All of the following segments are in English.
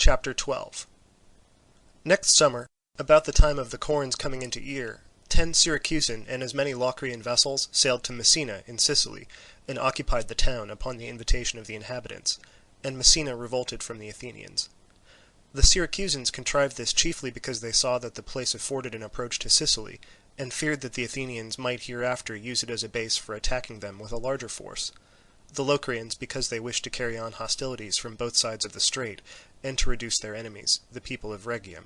Chapter 12. Next summer, about the time of the corn's coming into ear, 10 Syracusan and as many Locrian vessels sailed to Messina in Sicily, and occupied the town upon the invitation of the inhabitants, and Messina revolted from the Athenians. The Syracusans contrived this chiefly because they saw that the place afforded an approach to Sicily, and feared that the Athenians might hereafter use it as a base for attacking them with a larger force. The Locrians because they wished to carry on hostilities from both sides of the strait, and to reduce their enemies, the people of Rhegium.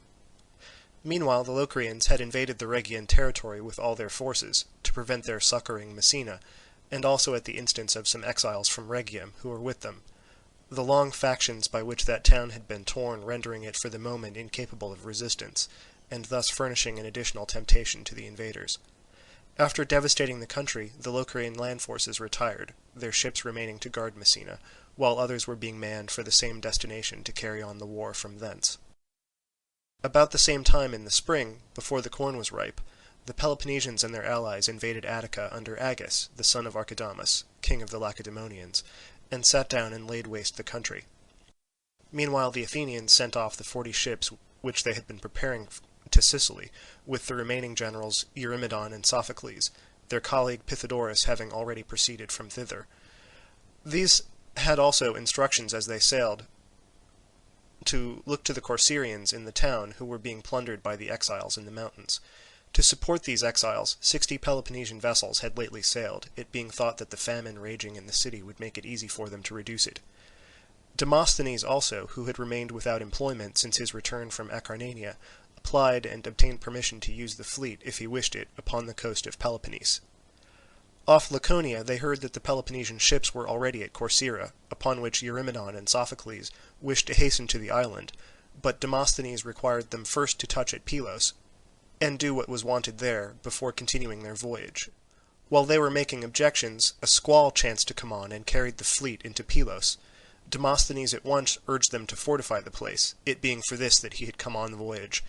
Meanwhile the Locrians had invaded the Rhegian territory with all their forces, to prevent their succouring Messina, and also at the instance of some exiles from Rhegium who were with them, the long factions by which that town had been torn rendering it for the moment incapable of resistance, and thus furnishing an additional temptation to the invaders. After devastating the country, the Locrian land forces retired, their ships remaining to guard Messina, while others were being manned for the same destination to carry on the war from thence. About the same time in the spring, before the corn was ripe, the Peloponnesians and their allies invaded Attica under Agis, the son of Archidamus, king of the Lacedaemonians, and sat down and laid waste the country. Meanwhile the Athenians sent off the 40 ships which they had been preparing to Sicily, with the remaining generals Eurymedon and Sophocles, their colleague Pythodorus having already proceeded from thither. These had also instructions as they sailed to look to the Corcyraeans in the town who were being plundered by the exiles in the mountains. To support these exiles, 60 Peloponnesian vessels had lately sailed, it being thought that the famine raging in the city would make it easy for them to reduce it. Demosthenes also, who had remained without employment since his return from Acarnania, applied and obtained permission to use the fleet, if he wished it, upon the coast of Peloponnese. Off Laconia they heard that the Peloponnesian ships were already at Corcyra, upon which Eurymedon and Sophocles wished to hasten to the island, but Demosthenes required them first to touch at Pylos, and do what was wanted there, before continuing their voyage. While they were making objections, a squall chanced to come on and carried the fleet into Pylos. Demosthenes at once urged them to fortify the place, it being for this that he had come on the voyage,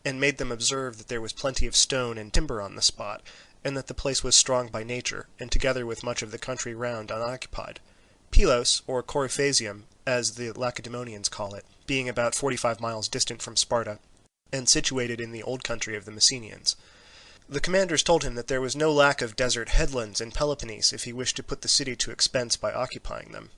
and made them observe that there was plenty of stone and timber on the spot, and that the place was strong by nature, and together with much of the country round unoccupied. Pylos, or Coryphasium, as the Lacedaemonians call it, being about 45 miles distant from Sparta, and situated in the old country of the Messenians. The commanders told him that there was no lack of desert headlands in Peloponnese if he wished to put the city to expense by occupying them.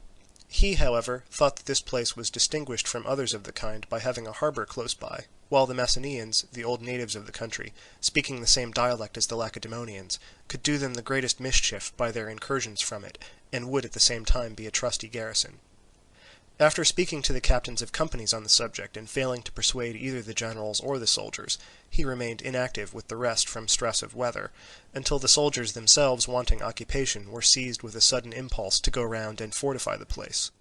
He, however, thought that this place was distinguished from others of the kind by having a harbour close by, while the Messenians, the old natives of the country, speaking the same dialect as the Lacedaemonians, could do them the greatest mischief by their incursions from it, and would at the same time be a trusty garrison. After speaking to the captains of companies on the subject and failing to persuade either the generals or the soldiers, he remained inactive with the rest from stress of weather, until the soldiers themselves wanting occupation were seized with a sudden impulse to go round and fortify the place.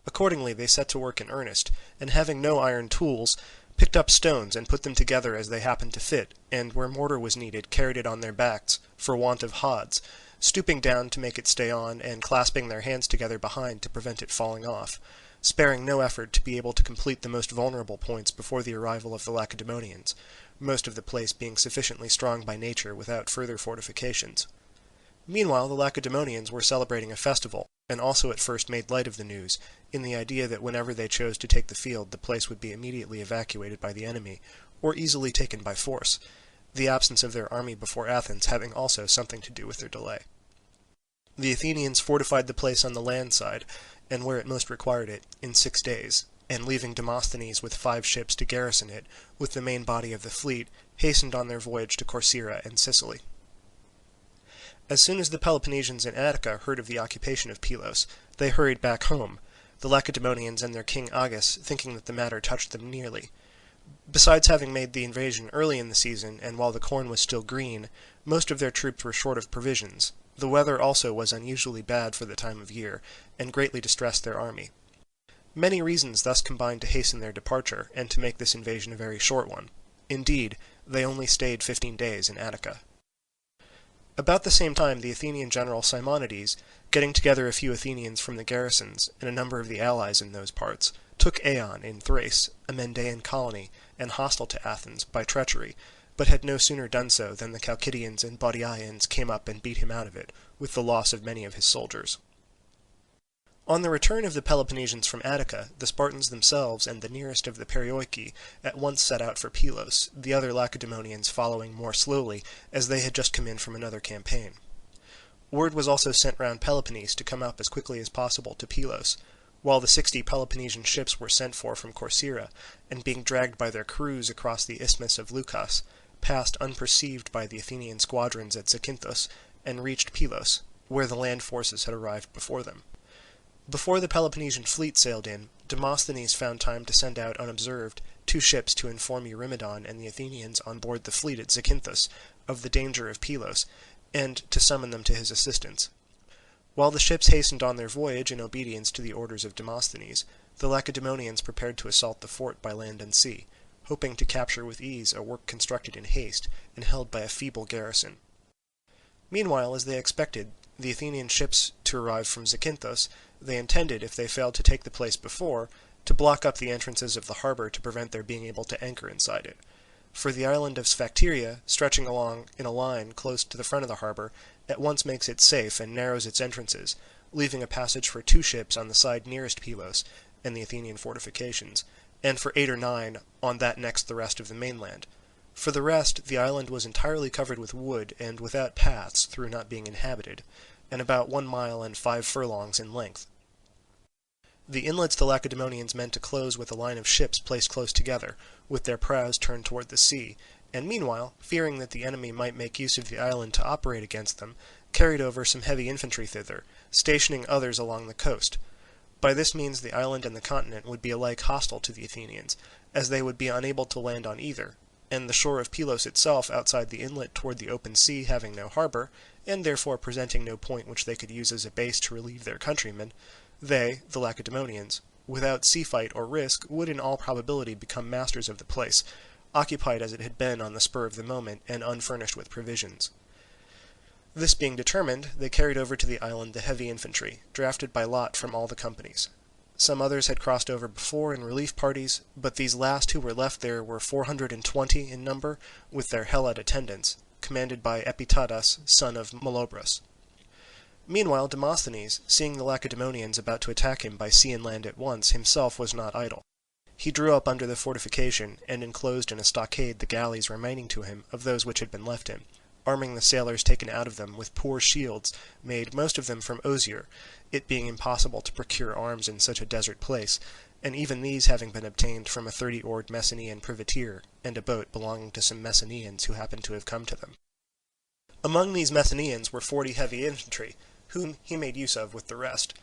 Accordingly they set to work in earnest, and having no iron tools, picked up stones and put them together as they happened to fit, and where mortar was needed carried it on their backs, for want of hods, stooping down to make it stay on, and clasping their hands together behind to prevent it falling off, sparing no effort to be able to complete the most vulnerable points before the arrival of the Lacedaemonians, most of the place being sufficiently strong by nature without further fortifications. Meanwhile the Lacedaemonians were celebrating a festival, and also at first made light of the news, in the idea that whenever they chose to take the field the place would be immediately evacuated by the enemy, or easily taken by force, the absence of their army before Athens having also something to do with their delay. The Athenians fortified the place on the land side, and where it most required it, in 6 days, and leaving Demosthenes with 5 ships to garrison it, with the main body of the fleet, hastened on their voyage to Corcyra and Sicily. As soon as the Peloponnesians in Attica heard of the occupation of Pylos, they hurried back home, the Lacedaemonians and their king Agis thinking that the matter touched them nearly. Besides having made the invasion early in the season, and while the corn was still green, most of their troops were short of provisions. The weather also was unusually bad for the time of year, and greatly distressed their army. Many reasons thus combined to hasten their departure, and to make this invasion a very short one. Indeed, they only stayed 15 days in Attica. About the same time the Athenian general Simonides, getting together a few Athenians from the garrisons, and a number of the allies in those parts, took Eion in Thrace, a Mendaean colony, and hostile to Athens, by treachery, but had no sooner done so than the Chalcidians and Bottiaeans came up and beat him out of it, with the loss of many of his soldiers. On the return of the Peloponnesians from Attica, the Spartans themselves and the nearest of the Perioeci at once set out for Pylos, the other Lacedaemonians following more slowly, as they had just come in from another campaign. Word was also sent round Peloponnese to come up as quickly as possible to Pylos, while the 60 Peloponnesian ships were sent for from Corcyra, and being dragged by their crews across the isthmus of Leucas, passed unperceived by the Athenian squadrons at Zakynthos, and reached Pylos, where the land forces had arrived before them. Before the Peloponnesian fleet sailed in, Demosthenes found time to send out unobserved 2 ships to inform Eurymedon and the Athenians on board the fleet at Zakynthos of the danger of Pylos, and to summon them to his assistance. While the ships hastened on their voyage in obedience to the orders of Demosthenes, the Lacedaemonians prepared to assault the fort by land and sea, hoping to capture with ease a work constructed in haste and held by a feeble garrison. Meanwhile, as they expected the Athenian ships to arrive from Zakynthos, they intended, if they failed to take the place before, to block up the entrances of the harbour to prevent their being able to anchor inside it. For the island of Sphacteria, stretching along in a line close to the front of the harbour, at once makes it safe and narrows its entrances, leaving a passage for 2 ships on the side nearest Pylos and the Athenian fortifications, and for 8 or 9 on that next the rest of the mainland. For the rest, the island was entirely covered with wood and without paths through not being inhabited, and about 1 mile and 5 furlongs in length. The inlets the Lacedaemonians meant to close with a line of ships placed close together, with their prows turned toward the sea, and meanwhile, fearing that the enemy might make use of the island to operate against them, carried over some heavy infantry thither, stationing others along the coast. By this means the island and the continent would be alike hostile to the Athenians, as they would be unable to land on either, and the shore of Pylos itself outside the inlet toward the open sea having no harbour, and therefore presenting no point which they could use as a base to relieve their countrymen, they, the Lacedaemonians, without sea fight or risk, would in all probability become masters of the place, occupied as it had been on the spur of the moment and unfurnished with provisions. This being determined, they carried over to the island the heavy infantry, drafted by lot from all the companies. Some others had crossed over before in relief parties, but these last who were left there were 420 in number, with their Helot attendants, commanded by Epitadas, son of Melobras. Meanwhile Demosthenes, seeing the Lacedaemonians about to attack him by sea and land at once, himself was not idle. He drew up under the fortification, and enclosed in a stockade the galleys remaining to him of those which had been left him, arming the sailors taken out of them with poor shields, made most of them from osier, it being impossible to procure arms in such a desert place, and even these having been obtained from a 30-oared Messenian privateer, and a boat belonging to some Messenians who happened to have come to them. Among these Messenians were 40 heavy infantry, whom he made use of with the rest.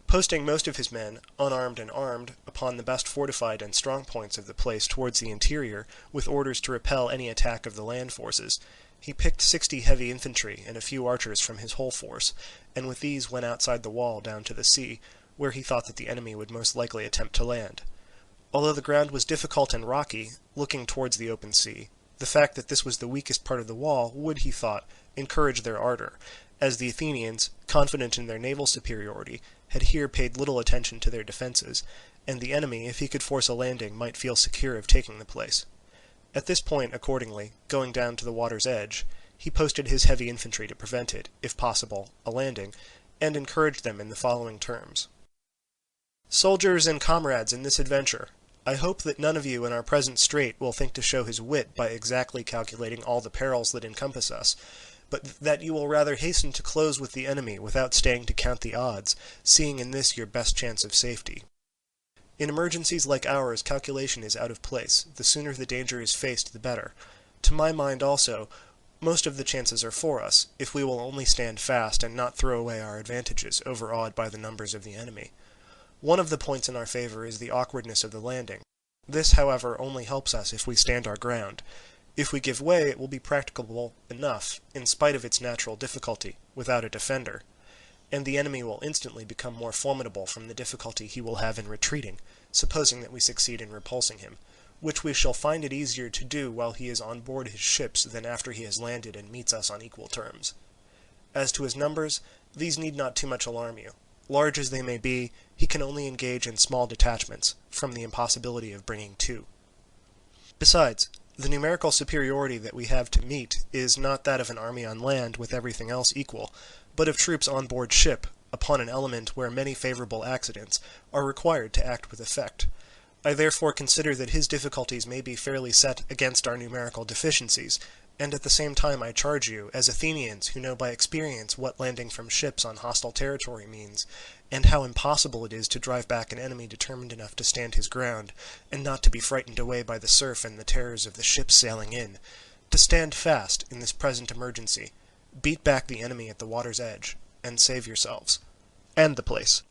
Posting most of his men, unarmed and armed, upon the best fortified and strong points of the place towards the interior, with orders to repel any attack of the land forces, he picked 60 heavy infantry and a few archers from his whole force, and with these went outside the wall down to the sea, where he thought that the enemy would most likely attempt to land. Although the ground was difficult and rocky, looking towards the open sea, the fact that this was the weakest part of the wall would, he thought, encourage their ardor, as the Athenians, confident in their naval superiority, had here paid little attention to their defences, and the enemy, if he could force a landing, might feel secure of taking the place. At this point, accordingly, going down to the water's edge, he posted his heavy infantry to prevent it, if possible, a landing, and encouraged them in the following terms. Soldiers and comrades in this adventure, I hope that none of you in our present strait will think to show his wit by exactly calculating all the perils that encompass us, but that you will rather hasten to close with the enemy without staying to count the odds, seeing in this your best chance of safety. In emergencies like ours, calculation is out of place. The sooner the danger is faced, the better. To my mind also, most of the chances are for us, if we will only stand fast and not throw away our advantages, overawed by the numbers of the enemy. One of the points in our favor is the awkwardness of the landing. This, however, only helps us if we stand our ground. If we give way, it will be practicable enough, in spite of its natural difficulty, without a defender, and the enemy will instantly become more formidable from the difficulty he will have in retreating, supposing that we succeed in repulsing him, which we shall find it easier to do while he is on board his ships than after he has landed and meets us on equal terms. As to his numbers, these need not too much alarm you. Large as they may be, he can only engage in small detachments, from the impossibility of bringing 2. Besides, the numerical superiority that we have to meet is not that of an army on land with everything else equal, but of troops on board ship, upon an element where many favourable accidents are required to act with effect. I therefore consider that his difficulties may be fairly set against our numerical deficiencies, and at the same time I charge you, as Athenians who know by experience what landing from ships on hostile territory means, and how impossible it is to drive back an enemy determined enough to stand his ground, and not to be frightened away by the surf and the terrors of the ships sailing in, to stand fast in this present emergency, beat back the enemy at the water's edge, and save yourselves, and the place.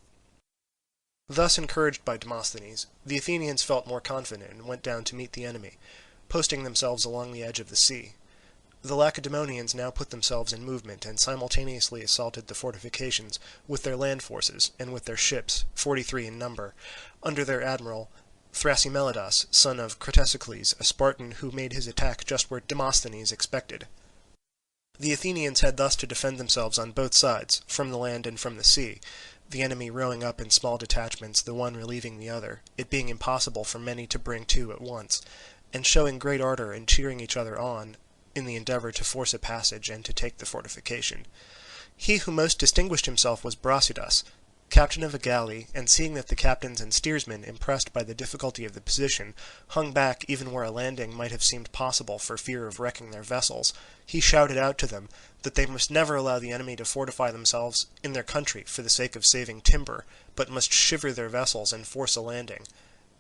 Thus encouraged by Demosthenes, the Athenians felt more confident and went down to meet the enemy, posting themselves along the edge of the sea. The Lacedaemonians now put themselves in movement and simultaneously assaulted the fortifications with their land forces and with their ships, 43 in number, under their admiral Thrasymelidas, son of Cratesicles, a Spartan who made his attack just where Demosthenes expected. The Athenians had thus to defend themselves on both sides, from the land and from the sea, the enemy rowing up in small detachments, the one relieving the other, it being impossible for many to bring to at once, and showing great ardour in cheering each other on in the endeavour to force a passage and to take the fortification. He who most distinguished himself was Brasidas, captain of a galley, and seeing that the captains and steersmen, impressed by the difficulty of the position, hung back even where a landing might have seemed possible for fear of wrecking their vessels, he shouted out to them that they must never allow the enemy to fortify themselves in their country for the sake of saving timber, but must shiver their vessels and force a landing,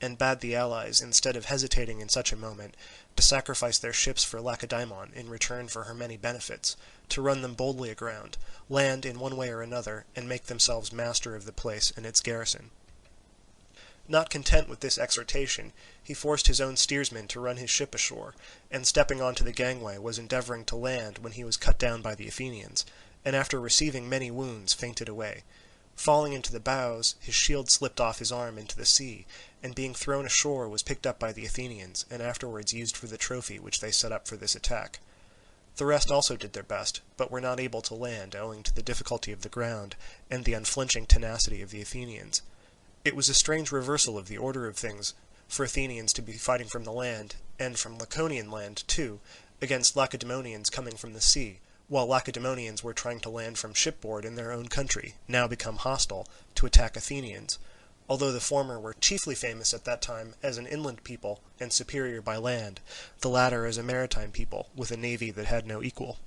and bade the allies, instead of hesitating in such a moment, to sacrifice their ships for Lacedaemon in return for her many benefits, to run them boldly aground, land in one way or another, and make themselves master of the place and its garrison. Not content with this exhortation, he forced his own steersman to run his ship ashore, and stepping on to the gangway was endeavouring to land when he was cut down by the Athenians, and after receiving many wounds fainted away. Falling into the bows, his shield slipped off his arm into the sea, and being thrown ashore was picked up by the Athenians, and afterwards used for the trophy which they set up for this attack. The rest also did their best, but were not able to land owing to the difficulty of the ground, and the unflinching tenacity of the Athenians. It was a strange reversal of the order of things for Athenians to be fighting from the land, and from Laconian land too, against Lacedaemonians coming from the sea, while Lacedaemonians were trying to land from shipboard in their own country, now become hostile, to attack Athenians, although the former were chiefly famous at that time as an inland people and superior by land, the latter as a maritime people, with a navy that had no equal.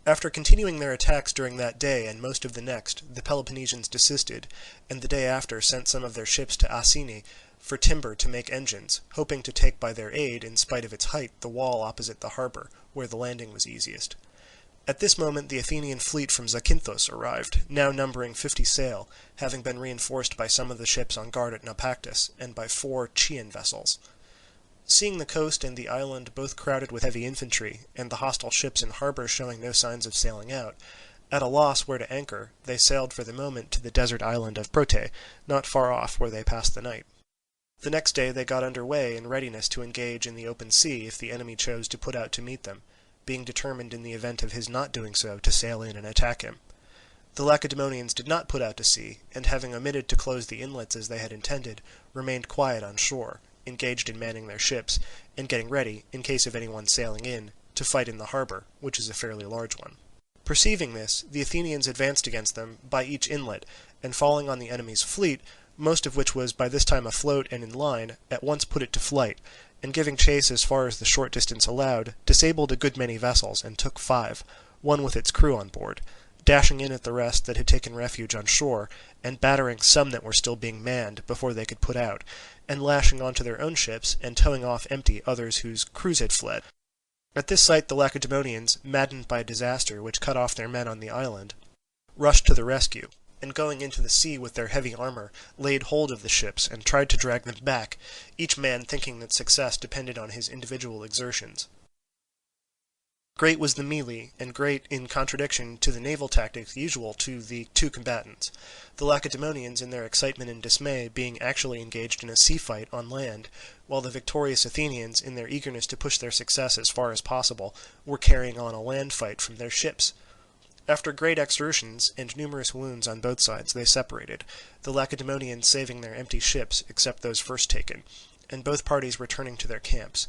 After continuing their attacks during that day and most of the next, the Peloponnesians desisted, and the day after sent some of their ships to Asine for timber to make engines, hoping to take by their aid, in spite of its height, the wall opposite the harbour, where the landing was easiest. At this moment the Athenian fleet from Zakynthos arrived, now numbering 50 sail, having been reinforced by some of the ships on guard at Naupactus, and by 4 Chian vessels. Seeing the coast and the island both crowded with heavy infantry, and the hostile ships in harbour showing no signs of sailing out, at a loss where to anchor, they sailed for the moment to the desert island of Prote, not far off, where they passed the night. The next day they got under way in readiness to engage in the open sea if the enemy chose to put out to meet them, being determined in the event of his not doing so to sail in and attack him. The Lacedaemonians did not put out to sea, and having omitted to close the inlets as they had intended, remained quiet on shore, engaged in manning their ships, and getting ready, in case of anyone sailing in, to fight in the harbour, which is a fairly large one. Perceiving this, the Athenians advanced against them by each inlet, and falling on the enemy's fleet, most of which was by this time afloat and in line, at once put it to flight, and giving chase as far as the short distance allowed, disabled a good many vessels, and took 5, one with its crew on board, dashing in at the rest that had taken refuge on shore, and battering some that were still being manned before they could put out, and lashing on to their own ships, and towing off empty others whose crews had fled. At this sight the Lacedaemonians, maddened by a disaster which cut off their men on the island, rushed to the rescue, and going into the sea with their heavy armour, laid hold of the ships, and tried to drag them back, each man thinking that success depended on his individual exertions. Great was the melee, and great in contradiction to the naval tactics usual to the two combatants, the Lacedaemonians in their excitement and dismay being actually engaged in a sea fight on land, while the victorious Athenians, in their eagerness to push their success as far as possible, were carrying on a land fight from their ships. After great exertions and numerous wounds on both sides, they separated, the Lacedaemonians saving their empty ships, except those first taken, and both parties returning to their camps.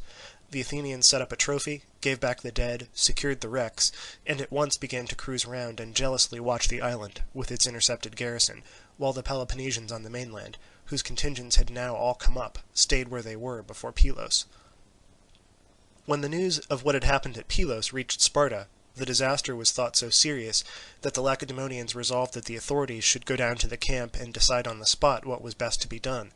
The Athenians set up a trophy, gave back the dead, secured the wrecks, and at once began to cruise around and jealously watch the island, with its intercepted garrison, while the Peloponnesians on the mainland, whose contingents had now all come up, stayed where they were before Pylos. When the news of what had happened at Pylos reached Sparta, the disaster was thought so serious that the Lacedaemonians resolved that the authorities should go down to the camp and decide on the spot what was best to be done.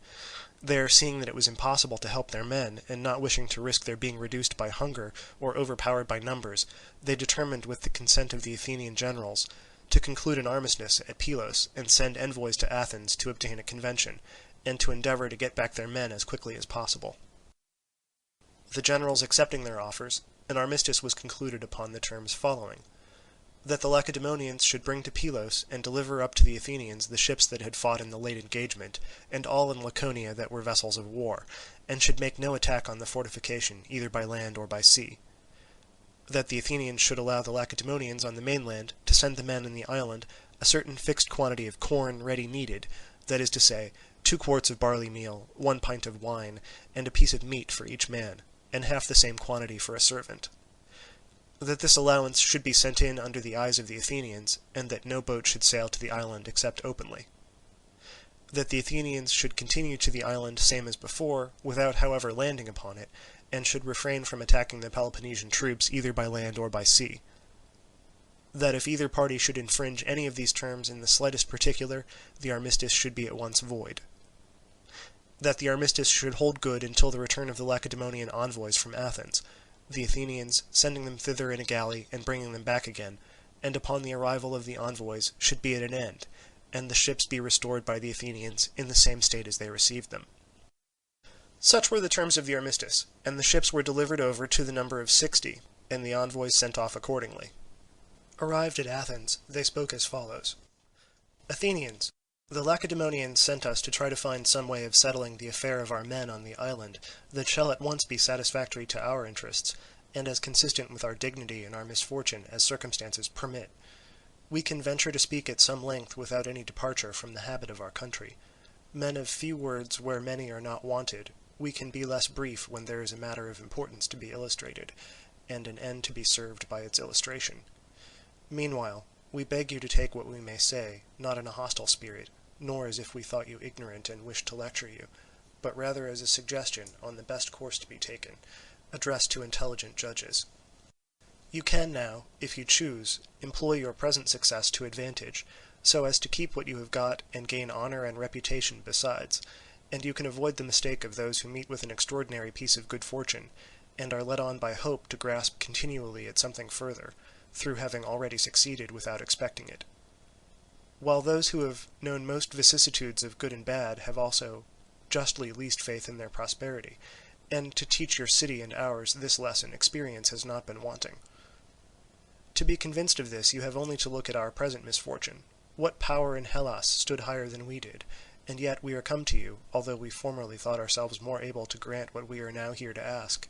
There, seeing that it was impossible to help their men, and not wishing to risk their being reduced by hunger or overpowered by numbers, they determined, with the consent of the Athenian generals, to conclude an armistice at Pylos and send envoys to Athens to obtain a convention, and to endeavour to get back their men as quickly as possible. The generals accepting their offers, an armistice was concluded upon the terms following: that the Lacedaemonians should bring to Pylos and deliver up to the Athenians the ships that had fought in the late engagement, and all in Laconia that were vessels of war, and should make no attack on the fortification either by land or by sea. That the Athenians should allow the Lacedaemonians on the mainland to send the men in the island a certain fixed quantity of corn ready kneaded, that is to say, 2 quarts of barley meal, 1 pint of wine, and a piece of meat for each man, and half the same quantity for a servant. That this allowance should be sent in under the eyes of the Athenians, and that no boat should sail to the island except openly. That the Athenians should continue to the island same as before, without however landing upon it, and should refrain from attacking the Peloponnesian troops either by land or by sea. That if either party should infringe any of these terms in the slightest particular, the armistice should be at once void. That the armistice should hold good until the return of the Lacedaemonian envoys from Athens, the Athenians sending them thither in a galley and bringing them back again, and upon the arrival of the envoys should be at an end, and the ships be restored by the Athenians in the same state as they received them. Such were the terms of the armistice, and the ships were delivered over to the number of 60, and the envoys sent off accordingly. Arrived at Athens, they spoke as follows: Athenians, the Lacedaemonians sent us to try to find some way of settling the affair of our men on the island that shall at once be satisfactory to our interests, and as consistent with our dignity and our misfortune as circumstances permit. We can venture to speak at some length without any departure from the habit of our country. Men of few words where many are not wanted, we can be less brief when there is a matter of importance to be illustrated, and an end to be served by its illustration. Meanwhile, we beg you to take what we may say, not in a hostile spirit, nor as if we thought you ignorant and wished to lecture you, but rather as a suggestion on the best course to be taken, addressed to intelligent judges. You can now, if you choose, employ your present success to advantage, so as to keep what you have got and gain honour and reputation besides, and you can avoid the mistake of those who meet with an extraordinary piece of good fortune, and are led on by hope to grasp continually at something further, through having already succeeded without expecting it. While those who have known most vicissitudes of good and bad have also justly least faith in their prosperity, and to teach your city and ours this lesson experience has not been wanting. To be convinced of this you have only to look at our present misfortune. What power in Hellas stood higher than we did, and yet we are come to you, although we formerly thought ourselves more able to grant what we are now here to ask.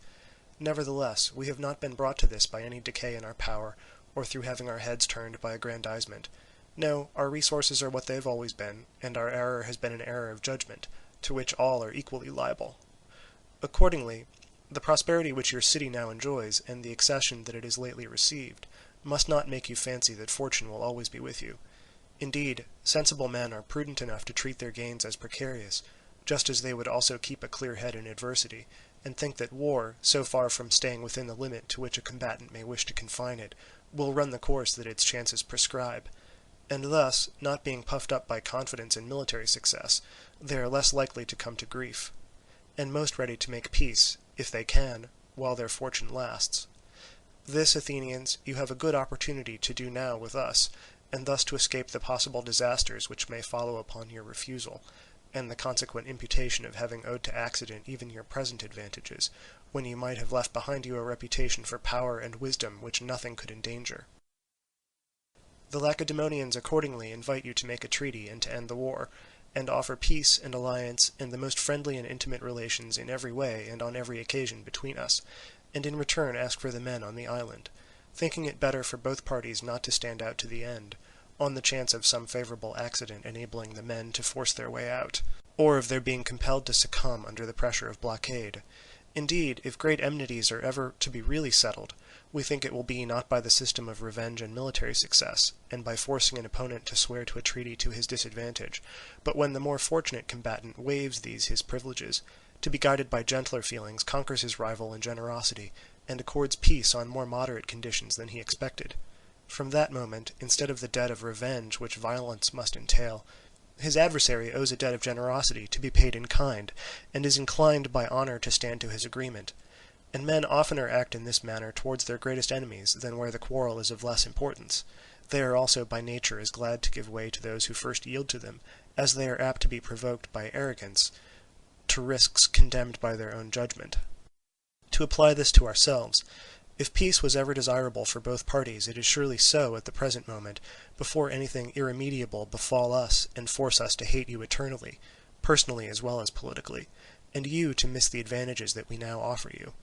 Nevertheless, we have not been brought to this by any decay in our power, or through having our heads turned by aggrandizement. No, our resources are what they have always been, and our error has been an error of judgment, to which all are equally liable. Accordingly, the prosperity which your city now enjoys, and the accession that it has lately received, must not make you fancy that fortune will always be with you. Indeed, sensible men are prudent enough to treat their gains as precarious, just as they would also keep a clear head in adversity, and think that war, so far from staying within the limit to which a combatant may wish to confine it, will run the course that its chances prescribe, and thus, not being puffed up by confidence in military success, they are less likely to come to grief, and most ready to make peace, if they can, while their fortune lasts. This, Athenians, you have a good opportunity to do now with us, and thus to escape the possible disasters which may follow upon your refusal, and the consequent imputation of having owed to accident even your present advantages, when you might have left behind you a reputation for power and wisdom which nothing could endanger. The Lacedaemonians accordingly invite you to make a treaty and to end the war, and offer peace and alliance and the most friendly and intimate relations in every way and on every occasion between us, and in return ask for the men on the island, thinking it better for both parties not to stand out to the end, on the chance of some favourable accident enabling the men to force their way out, or of their being compelled to succumb under the pressure of blockade, Indeed, if great enmities are ever to be really settled, we think it will be not by the system of revenge and military success, and by forcing an opponent to swear to a treaty to his disadvantage, but when the more fortunate combatant waives these his privileges, to be guided by gentler feelings, conquers his rival in generosity, and accords peace on more moderate conditions than he expected. From that moment, instead of the debt of revenge which violence must entail, his adversary owes a debt of generosity to be paid in kind, and is inclined by honour to stand to his agreement. And men oftener act in this manner towards their greatest enemies than where the quarrel is of less importance. They are also by nature as glad to give way to those who first yield to them, as they are apt to be provoked by arrogance to risks condemned by their own judgment. To apply this to ourselves, if peace was ever desirable for both parties, it is surely so at the present moment, before anything irremediable befall us and force us to hate you eternally, personally as well as politically, and you to miss the advantages that we now offer you.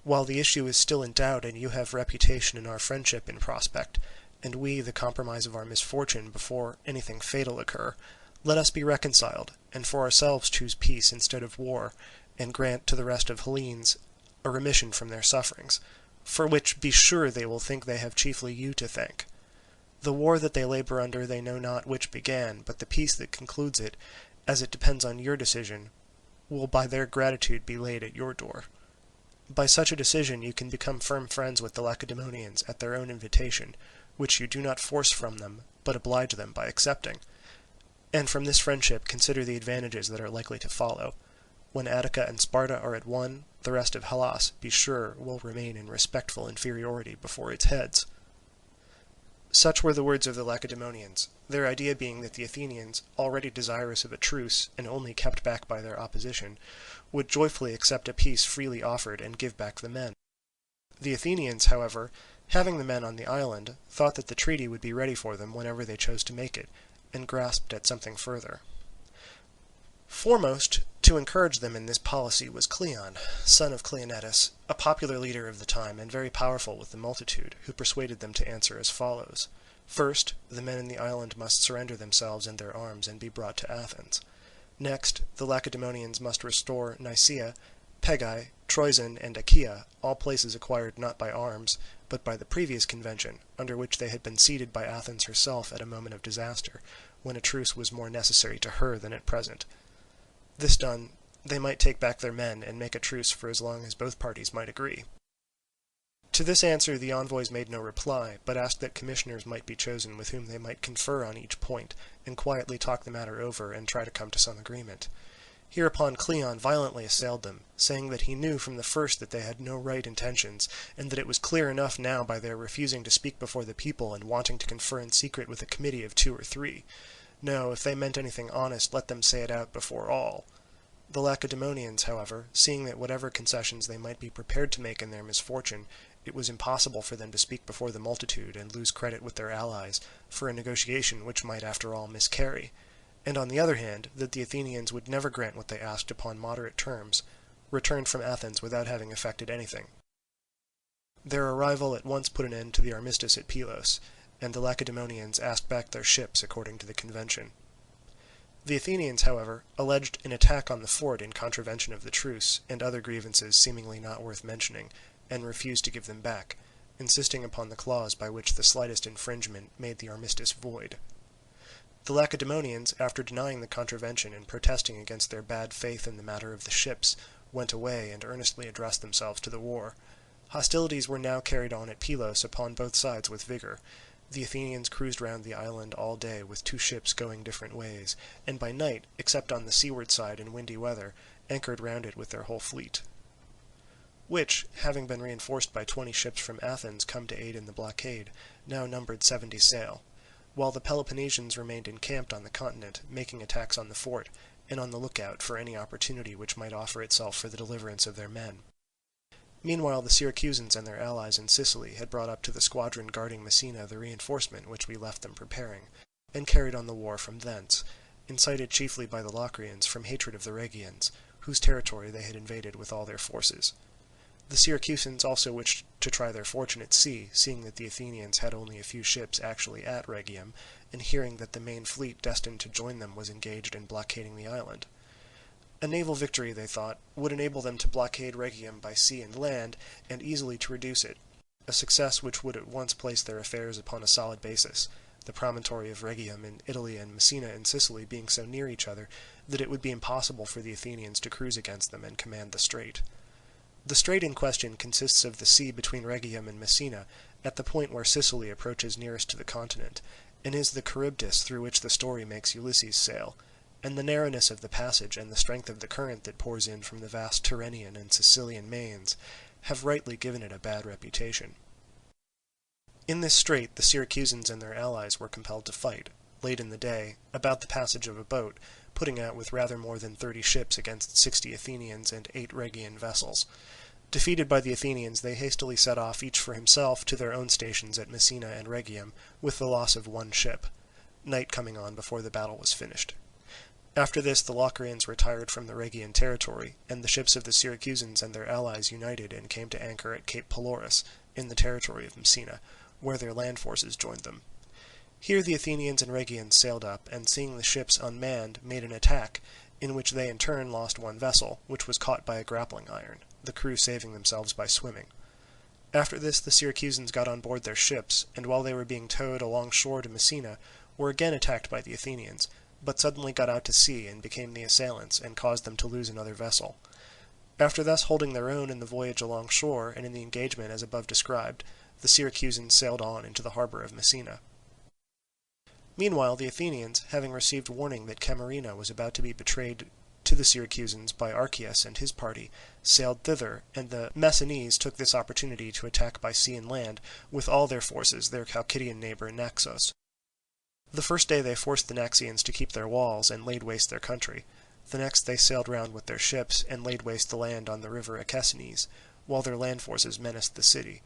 While the issue is still in doubt and you have reputation and our friendship in prospect, and we the compromise of our misfortune before anything fatal occur, let us be reconciled, and for ourselves choose peace instead of war, and grant to the rest of Hellenes a remission from their sufferings, for which be sure they will think they have chiefly you to thank. The war that they labour under they know not which began, but the peace that concludes it, as it depends on your decision, will by their gratitude be laid at your door. By such a decision you can become firm friends with the Lacedaemonians at their own invitation, which you do not force from them, but oblige them by accepting. And from this friendship consider the advantages that are likely to follow. When Attica and Sparta are at one, the rest of Hellas, be sure, will remain in respectful inferiority before its heads. Such were the words of the Lacedaemonians, their idea being that the Athenians, already desirous of a truce and only kept back by their opposition, would joyfully accept a peace freely offered and give back the men. The Athenians, however, having the men on the island, thought that the treaty would be ready for them whenever they chose to make it, and grasped at something further. Foremost to encourage them in this policy was Cleon, son of Cleonetus, a popular leader of the time and very powerful with the multitude, who persuaded them to answer as follows. First, the men in the island must surrender themselves and their arms and be brought to Athens. Next, the Lacedaemonians must restore Nicaea, Pegae, Troezen, and Achaea, all places acquired not by arms, but by the previous convention, under which they had been ceded by Athens herself at a moment of disaster, when a truce was more necessary to her than at present. This done, they might take back their men and make a truce for as long as both parties might agree. To this answer the envoys made no reply, but asked that commissioners might be chosen with whom they might confer on each point, and quietly talk the matter over and try to come to some agreement. Hereupon Cleon violently assailed them, saying that he knew from the first that they had no right intentions, and that it was clear enough now by their refusing to speak before the people and wanting to confer in secret with a committee of 2 or 3. No, if they meant anything honest, let them say it out before all. The Lacedaemonians, however, seeing that whatever concessions they might be prepared to make in their misfortune, it was impossible for them to speak before the multitude and lose credit with their allies, for a negotiation which might after all miscarry, and on the other hand, that the Athenians would never grant what they asked upon moderate terms, returned from Athens without having effected anything. Their arrival at once put an end to the armistice at Pylos, and the Lacedaemonians asked back their ships according to the convention. The Athenians, however, alleged an attack on the fort in contravention of the truce, and other grievances seemingly not worth mentioning, and refused to give them back, insisting upon the clause by which the slightest infringement made the armistice void. The Lacedaemonians, after denying the contravention and protesting against their bad faith in the matter of the ships, went away and earnestly addressed themselves to the war. Hostilities were now carried on at Pylos upon both sides with vigour. The Athenians cruised round the island all day with 2 ships going different ways, and by night, except on the seaward side in windy weather, anchored round it with their whole fleet, which, having been reinforced by 20 ships from Athens come to aid in the blockade, now numbered 70 sail, while the Peloponnesians remained encamped on the continent, making attacks on the fort, and on the lookout for any opportunity which might offer itself for the deliverance of their men. Meanwhile the Syracusans and their allies in Sicily had brought up to the squadron guarding Messina the reinforcement which we left them preparing, and carried on the war from thence, incited chiefly by the Locrians from hatred of the Rhegians, whose territory they had invaded with all their forces. The Syracusans also wished to try their fortune at sea, seeing that the Athenians had only a few ships actually at Rhegium, and hearing that the main fleet destined to join them was engaged in blockading the island. A naval victory, they thought, would enable them to blockade Rhegium by sea and land, and easily to reduce it, a success which would at once place their affairs upon a solid basis, the promontory of Rhegium in Italy and Messina in Sicily being so near each other that it would be impossible for the Athenians to cruise against them and command the strait. The strait in question consists of the sea between Rhegium and Messina, at the point where Sicily approaches nearest to the continent, and is the Charybdis through which the story makes Ulysses sail, and the narrowness of the passage and the strength of the current that pours in from the vast Tyrrhenian and Sicilian mains have rightly given it a bad reputation. In this strait the Syracusans and their allies were compelled to fight, late in the day, about the passage of a boat, putting out with rather more than 30 ships against 60 Athenians and 8 Rhegian vessels. Defeated by the Athenians, they hastily set off each for himself to their own stations at Messina and Rhegium, with the loss of 1 ship, night coming on before the battle was finished. After this the Locrians retired from the Rhegian territory, and the ships of the Syracusans and their allies united and came to anchor at Cape Pelorus, in the territory of Messina, where their land forces joined them. Here the Athenians and Rhegians sailed up, and seeing the ships unmanned, made an attack, in which they in turn lost 1 vessel, which was caught by a grappling iron, the crew saving themselves by swimming. After this the Syracusans got on board their ships, and while they were being towed alongshore to Messina, were again attacked by the Athenians, but suddenly got out to sea and became the assailants, and caused them to lose another vessel. After thus holding their own in the voyage alongshore and in the engagement as above described, the Syracusans sailed on into the harbour of Messina. Meanwhile the Athenians, having received warning that Camarina was about to be betrayed to the Syracusans by Archias and his party, sailed thither, and the Messinese took this opportunity to attack by sea and land with all their forces their Chalcidian neighbour Naxos. The first day they forced the Naxians to keep their walls and laid waste their country. The next they sailed round with their ships and laid waste the land on the river Acesines, while their land forces menaced the city.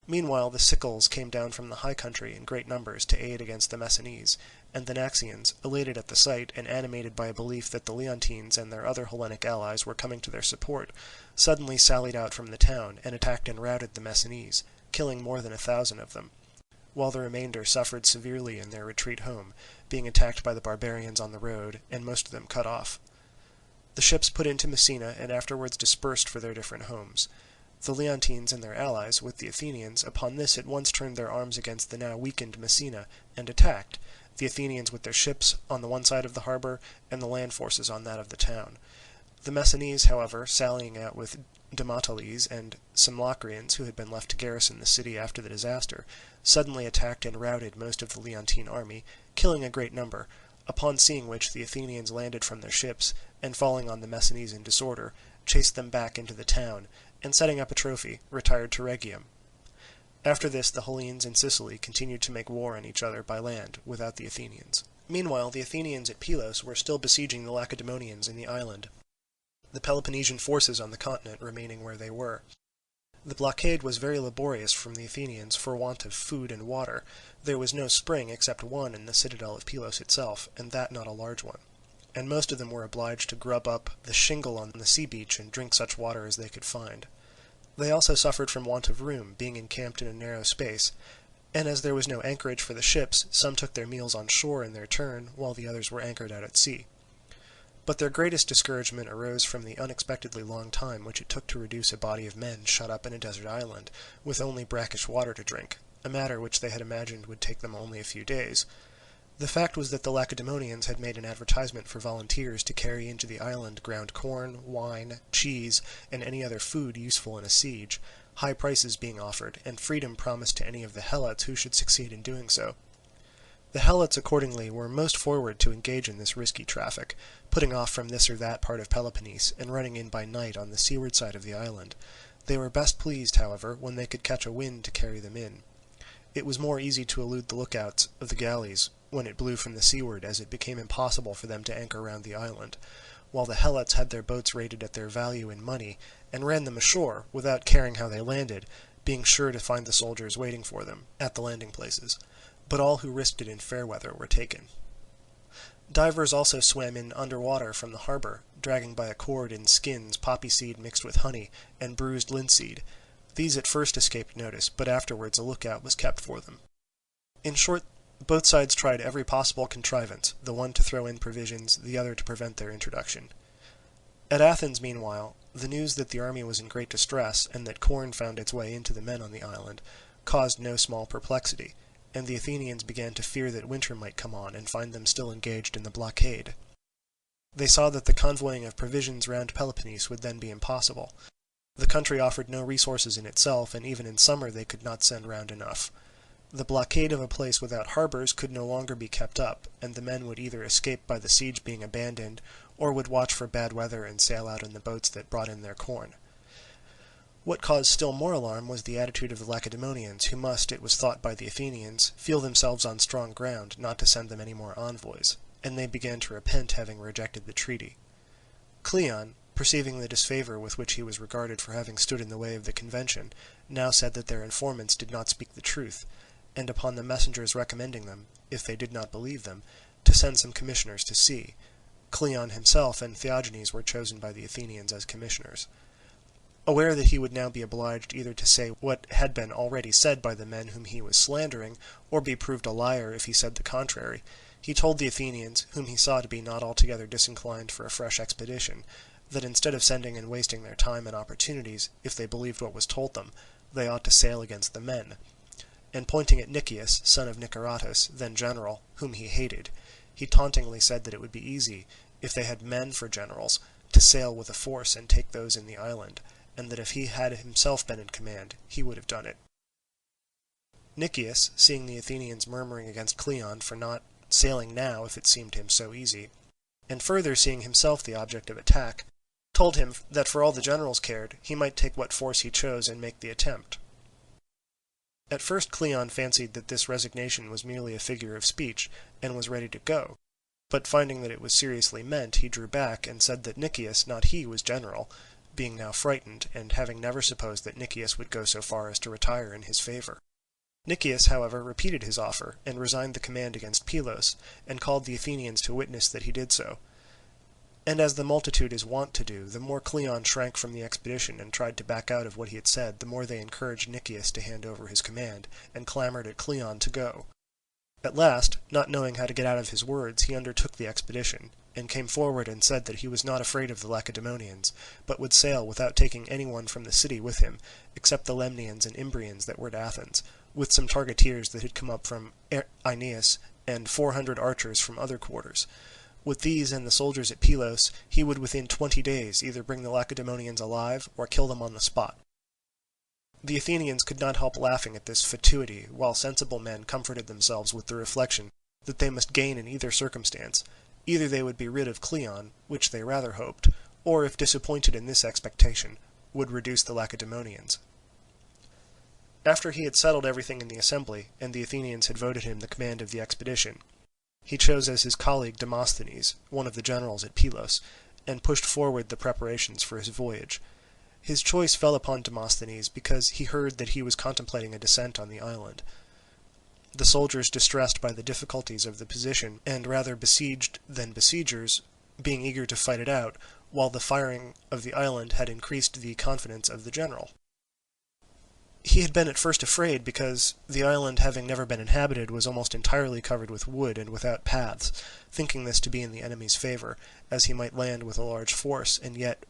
Meanwhile the Sicels came down from the high country in great numbers to aid against the Messinese, and the Naxians, elated at the sight and animated by a belief that the Leontines and their other Hellenic allies were coming to their support, suddenly sallied out from the town and attacked and routed the Messinese, killing more than 1,000 of them, while the remainder suffered severely in their retreat home, being attacked by the barbarians on the road, and most of them cut off. The ships put into Messina and afterwards dispersed for their different homes. The Leontines and their allies, with the Athenians, upon this at once turned their arms against the now weakened Messina, and attacked, the Athenians with their ships on the one side of the harbour, and the land forces on that of the town. The Messinese, however, sallying out with Damatoles and some Locrians who had been left to garrison the city after the disaster, suddenly attacked and routed most of the Leontine army, killing a great number, upon seeing which the Athenians landed from their ships, and falling on the Messinese in disorder, chased them back into the town, and setting up a trophy, retired to Rhegium. After this the Hellenes in Sicily continued to make war on each other by land, without the Athenians. Meanwhile the Athenians at Pylos were still besieging the Lacedaemonians in the island, the Peloponnesian forces on the continent remaining where they were. The blockade was very laborious from the Athenians for want of food and water. There was no spring except one in the citadel of Pylos itself, and that not a large one, and most of them were obliged to grub up the shingle on the sea beach and drink such water as they could find. They also suffered from want of room, being encamped in a narrow space, and as there was no anchorage for the ships, some took their meals on shore in their turn, while the others were anchored out at sea. But their greatest discouragement arose from the unexpectedly long time which it took to reduce a body of men shut up in a desert island, with only brackish water to drink, a matter which they had imagined would take them only a few days. The fact was that the Lacedaemonians had made an advertisement for volunteers to carry into the island ground corn, wine, cheese, and any other food useful in a siege, high prices being offered, and freedom promised to any of the Helots who should succeed in doing so. The Helots accordingly were most forward to engage in this risky traffic, putting off from this or that part of Peloponnese, and running in by night on the seaward side of the island. They were best pleased, however, when they could catch a wind to carry them in. It was more easy to elude the lookouts of the galleys when it blew from the seaward, as it became impossible for them to anchor round the island, while the Helots had their boats rated at their value in money, and ran them ashore, without caring how they landed, being sure to find the soldiers waiting for them at the landing places. But all who risked it in fair weather were taken. Divers also swam in under water from the harbour, dragging by a cord in skins poppy seed mixed with honey, and bruised linseed. These at first escaped notice, but afterwards a lookout was kept for them. In short, both sides tried every possible contrivance, the one to throw in provisions, the other to prevent their introduction. At Athens, meanwhile, the news that the army was in great distress, and that corn found its way into the men on the island, caused no small perplexity, and the Athenians began to fear that winter might come on and find them still engaged in the blockade. They saw that the convoying of provisions round Peloponnese would then be impossible. The country offered no resources in itself, and even in summer they could not send round enough. The blockade of a place without harbours could no longer be kept up, and the men would either escape by the siege being abandoned, or would watch for bad weather and sail out in the boats that brought in their corn. What caused still more alarm was the attitude of the Lacedaemonians, who must, it was thought by the Athenians, feel themselves on strong ground not to send them any more envoys, and they began to repent having rejected the treaty. Cleon, perceiving the disfavour with which he was regarded for having stood in the way of the convention, now said that their informants did not speak the truth, and upon the messengers recommending them, if they did not believe them, to send some commissioners to see, Cleon himself and Theagenes were chosen by the Athenians as commissioners. Aware that he would now be obliged either to say what had been already said by the men whom he was slandering, or be proved a liar if he said the contrary, he told the Athenians, whom he saw to be not altogether disinclined for a fresh expedition, that instead of sending and wasting their time and opportunities, if they believed what was told them, they ought to sail against the men. And pointing at Nicias, son of Niceratus, then general, whom he hated, he tauntingly said that it would be easy, if they had men for generals, to sail with a force and take those in the island, and that if he had himself been in command, he would have done it. Nicias, seeing the Athenians murmuring against Cleon for not sailing now if it seemed him so easy, and further seeing himself the object of attack, told him that for all the generals cared, he might take what force he chose and make the attempt. At first Cleon fancied that this resignation was merely a figure of speech, and was ready to go, but finding that it was seriously meant, he drew back, and said that Nicias, not he, was general, being now frightened, and having never supposed that Nicias would go so far as to retire in his favour. Nicias, however, repeated his offer, and resigned the command against Pylos, and called the Athenians to witness that he did so. And as the multitude is wont to do, the more Cleon shrank from the expedition and tried to back out of what he had said, the more they encouraged Nicias to hand over his command, and clamoured at Cleon to go. At last, not knowing how to get out of his words, he undertook the expedition, and came forward and said that he was not afraid of the Lacedaemonians, but would sail without taking any one from the city with him, except the Lemnians and Imbrians that were at Athens, with some targeteers that had come up from Aeneas, and 400 archers from other quarters. With these and the soldiers at Pylos, he would within 20 days either bring the Lacedaemonians alive, or kill them on the spot. The Athenians could not help laughing at this fatuity, while sensible men comforted themselves with the reflection that they must gain in either circumstance. Either they would be rid of Cleon, which they rather hoped, or if disappointed in this expectation, would reduce the Lacedaemonians. After he had settled everything in the assembly, and the Athenians had voted him the command of the expedition, he chose as his colleague Demosthenes, one of the generals at Pylos, and pushed forward the preparations for his voyage. His choice fell upon Demosthenes because he heard that he was contemplating a descent on the island. The soldiers, distressed by the difficulties of the position, and rather besieged than besiegers, being eager to fight it out, while the firing of the island had increased the confidence of the general. He had been at first afraid because the island, having never been inhabited, was almost entirely covered with wood and without paths, thinking this to be in the enemy's favour, as he might land with a large force, and yet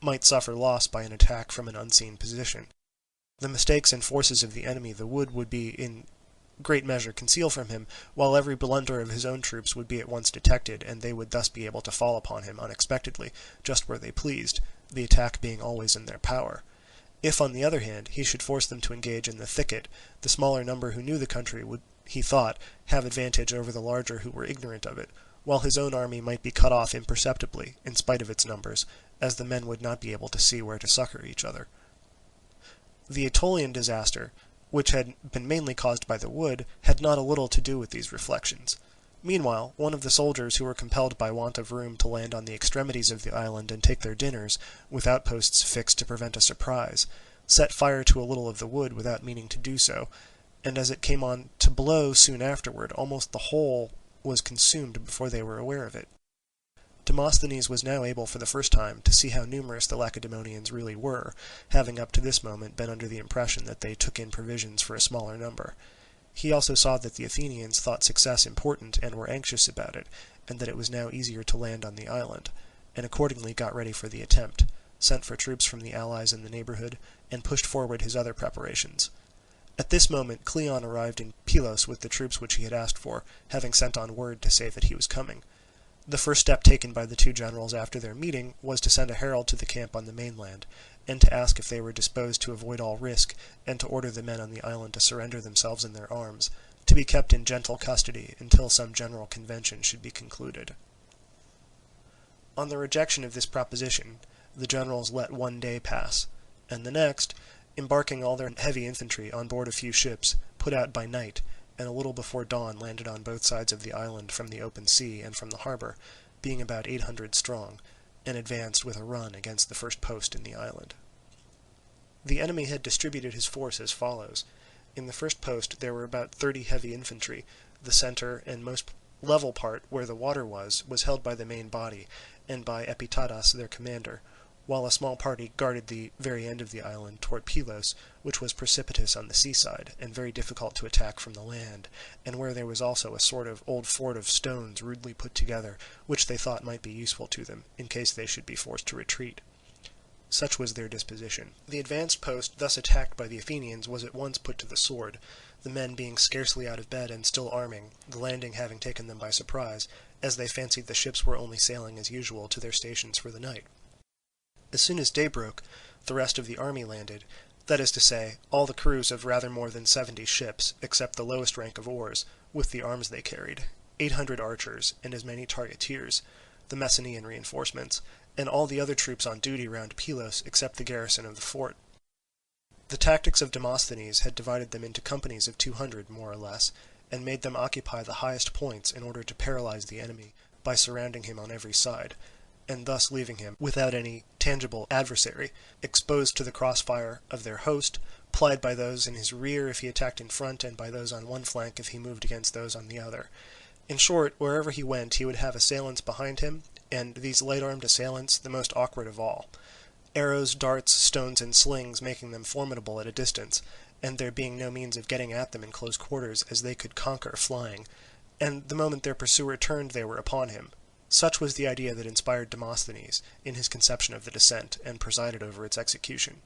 might suffer loss by an attack from an unseen position. The mistakes and forces of the enemy the wood would be in great measure conceal from him, while every blunder of his own troops would be at once detected, and they would thus be able to fall upon him unexpectedly, just where they pleased, the attack being always in their power. If, on the other hand, he should force them to engage in the thicket, the smaller number who knew the country would, he thought, have advantage over the larger who were ignorant of it, while his own army might be cut off imperceptibly, in spite of its numbers, as the men would not be able to see where to succour each other. The Aetolian disaster, which had been mainly caused by the wood, had not a little to do with these reflections. Meanwhile, one of the soldiers who were compelled by want of room to land on the extremities of the island and take their dinners, with outposts fixed to prevent a surprise, set fire to a little of the wood without meaning to do so, and as it came on to blow soon afterward, almost the whole was consumed before they were aware of it. Demosthenes was now able for the first time to see how numerous the Lacedaemonians really were, having up to this moment been under the impression that they took in provisions for a smaller number. He also saw that the Athenians thought success important and were anxious about it, and that it was now easier to land on the island. and accordingly got ready for the attempt, sent for troops from the allies in the neighbourhood, and pushed forward his other preparations. At this moment Cleon arrived in Pylos with the troops which he had asked for, having sent on word to say that he was coming. The first step taken by the two generals after their meeting was to send a herald to the camp on the mainland, and to ask if they were disposed to avoid all risk, and to order the men on the island to surrender themselves in their arms, to be kept in gentle custody until some general convention should be concluded. On the rejection of this proposition, the generals let 1 day pass, and the next, embarking all their heavy infantry on board a few ships, put out by night, and a little before dawn landed on both sides of the island from the open sea and from the harbour, being about 800 strong, and advanced with a run against the first post in the island. The enemy had distributed his force as follows. In the first post there were about 30 heavy infantry. The centre and most level part, where the water was held by the main body, and by Epitadas their commander, while a small party guarded the very end of the island toward Pylos, which was precipitous on the seaside, and very difficult to attack from the land, and where there was also a sort of old fort of stones rudely put together, which they thought might be useful to them, in case they should be forced to retreat. Such was their disposition. The advanced post thus attacked by the Athenians was at once put to the sword, the men being scarcely out of bed and still arming, the landing having taken them by surprise, as they fancied the ships were only sailing as usual to their stations for the night. As soon as day broke, the rest of the army landed, that is to say, all the crews of rather more than 70 ships, except the lowest rank of oars, with the arms they carried, 800 archers, and as many targeteers, the Messenian reinforcements, and all the other troops on duty round Pylos except the garrison of the fort. The tactics of Demosthenes had divided them into companies of 200 more or less, and made them occupy the highest points in order to paralyze the enemy by surrounding him on every side, and thus leaving him, without any tangible adversary, exposed to the crossfire of their host, plied by those in his rear if he attacked in front, and by those on one flank if he moved against those on the other. In short, wherever he went he would have assailants behind him, and these light-armed assailants the most awkward of all. Arrows, darts, stones, and slings making them formidable at a distance, and there being no means of getting at them in close quarters as they could conquer flying, and the moment their pursuer turned they were upon him. Such was the idea that inspired Demosthenes in his conception of the descent, and presided over its execution.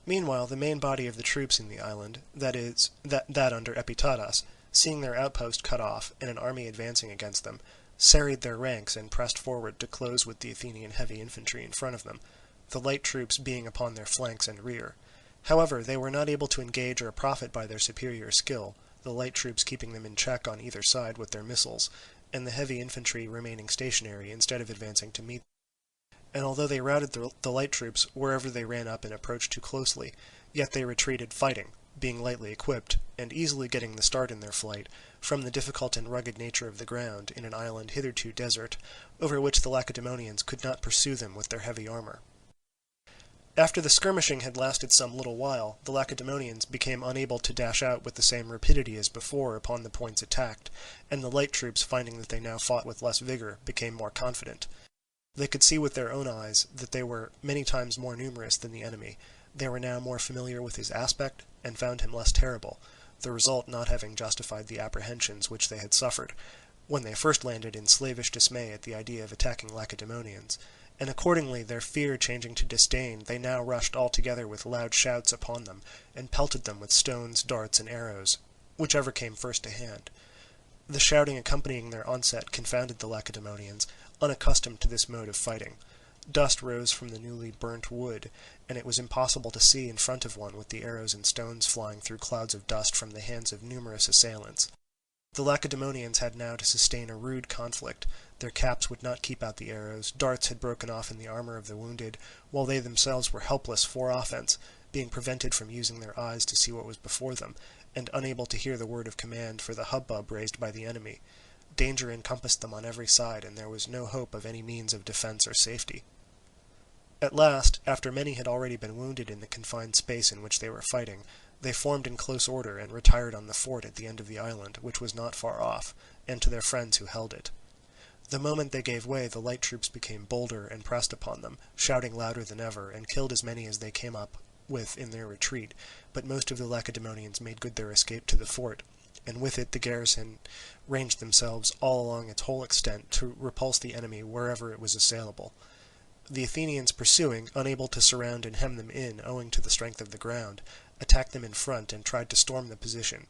Meanwhile the main body of the troops in the island, that is, that under Epitadas, seeing their outpost cut off, and an army advancing against them, serried their ranks and pressed forward to close with the Athenian heavy infantry in front of them, the light troops being upon their flanks and rear. However, they were not able to engage or profit by their superior skill, the light troops keeping them in check on either side with their missiles, and the heavy infantry remaining stationary instead of advancing to meet them. And although they routed the light troops wherever they ran up and approached too closely, yet they retreated fighting, being lightly equipped, and easily getting the start in their flight, from the difficult and rugged nature of the ground in an island hitherto desert, over which the Lacedaemonians could not pursue them with their heavy armour. After the skirmishing had lasted some little while, the Lacedaemonians became unable to dash out with the same rapidity as before upon the points attacked, and the light troops, finding that they now fought with less vigour, became more confident. They could see with their own eyes that they were many times more numerous than the enemy. They were now more familiar with his aspect, and found him less terrible, the result not having justified the apprehensions which they had suffered, when they first landed in slavish dismay at the idea of attacking Lacedaemonians, and accordingly their fear changing to disdain, they now rushed all together with loud shouts upon them, and pelted them with stones, darts, and arrows, whichever came first to hand. The shouting accompanying their onset confounded the Lacedaemonians, unaccustomed to this mode of fighting. Dust rose from the newly burnt wood, and it was impossible to see in front of one with the arrows and stones flying through clouds of dust from the hands of numerous assailants. The Lacedaemonians had now to sustain a rude conflict. Their caps would not keep out the arrows, darts had broken off in the armour of the wounded, while they themselves were helpless for offence, being prevented from using their eyes to see what was before them, and unable to hear the word of command for the hubbub raised by the enemy. Danger encompassed them on every side, and there was no hope of any means of defence or safety. At last, after many had already been wounded in the confined space in which they were fighting, they formed in close order and retired on the fort at the end of the island, which was not far off, and to their friends who held it. The moment they gave way, the light troops became bolder and pressed upon them, shouting louder than ever, and killed as many as they came up with in their retreat, but most of the Lacedaemonians made good their escape to the fort, and with it the garrison ranged themselves all along its whole extent to repulse the enemy wherever it was assailable. The Athenians pursuing, unable to surround and hem them in owing to the strength of the ground, attacked them in front and tried to storm the position.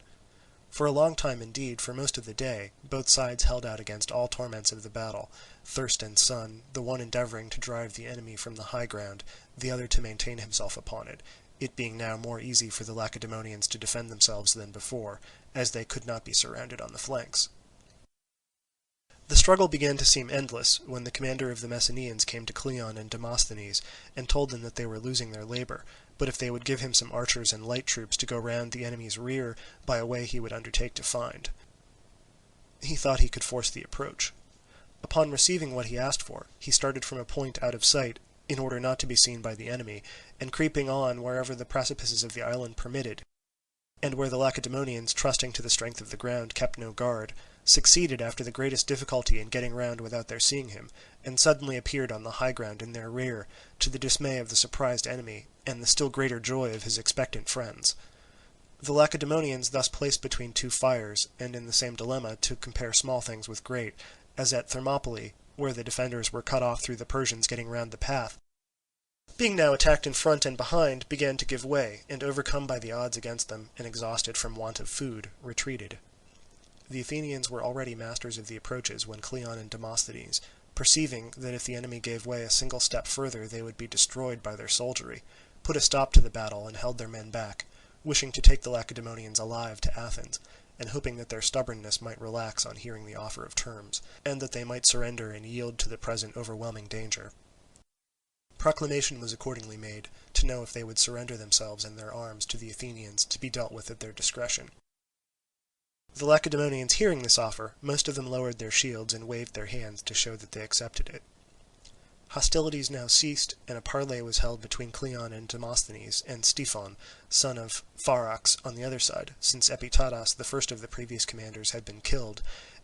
For a long time indeed, for most of the day, both sides held out against all torments of the battle, thirst and sun, the one endeavouring to drive the enemy from the high ground, the other to maintain himself upon it being now more easy for the Lacedaemonians to defend themselves than before, as they could not be surrounded on the flanks. The struggle began to seem endless when the commander of the Messenians came to Cleon and Demosthenes and told them that they were losing their labour, but if they would give him some archers and light troops to go round the enemy's rear by a way he would undertake to find, he thought he could force the approach. Upon receiving what he asked for, he started from a point out of sight in order not to be seen by the enemy, and creeping on wherever the precipices of the island permitted, and where the Lacedaemonians, trusting to the strength of the ground, kept no guard, succeeded after the greatest difficulty in getting round without their seeing him, and suddenly appeared on the high ground in their rear, to the dismay of the surprised enemy, and the still greater joy of his expectant friends. The Lacedaemonians, thus placed between two fires, and in the same dilemma to compare small things with great, as at Thermopylae, where the defenders were cut off through the Persians getting round the path, being now attacked in front and behind, began to give way, and overcome by the odds against them, and exhausted from want of food, retreated. The Athenians were already masters of the approaches when Cleon and Demosthenes, perceiving that if the enemy gave way a single step further they would be destroyed by their soldiery, put a stop to the battle and held their men back, wishing to take the Lacedaemonians alive to Athens, and hoping that their stubbornness might relax on hearing the offer of terms, and that they might surrender and yield to the present overwhelming danger. Proclamation was accordingly made to know if they would surrender themselves and their arms to the Athenians to be dealt with at their discretion. The Lacedaemonians hearing this offer, most of them lowered their shields and waved their hands to show that they accepted it. Hostilities now ceased, and a parley was held between Cleon and Demosthenes and Styphon, son of Pharax, on the other side, since Epitadas, the first of the previous commanders, had been killed,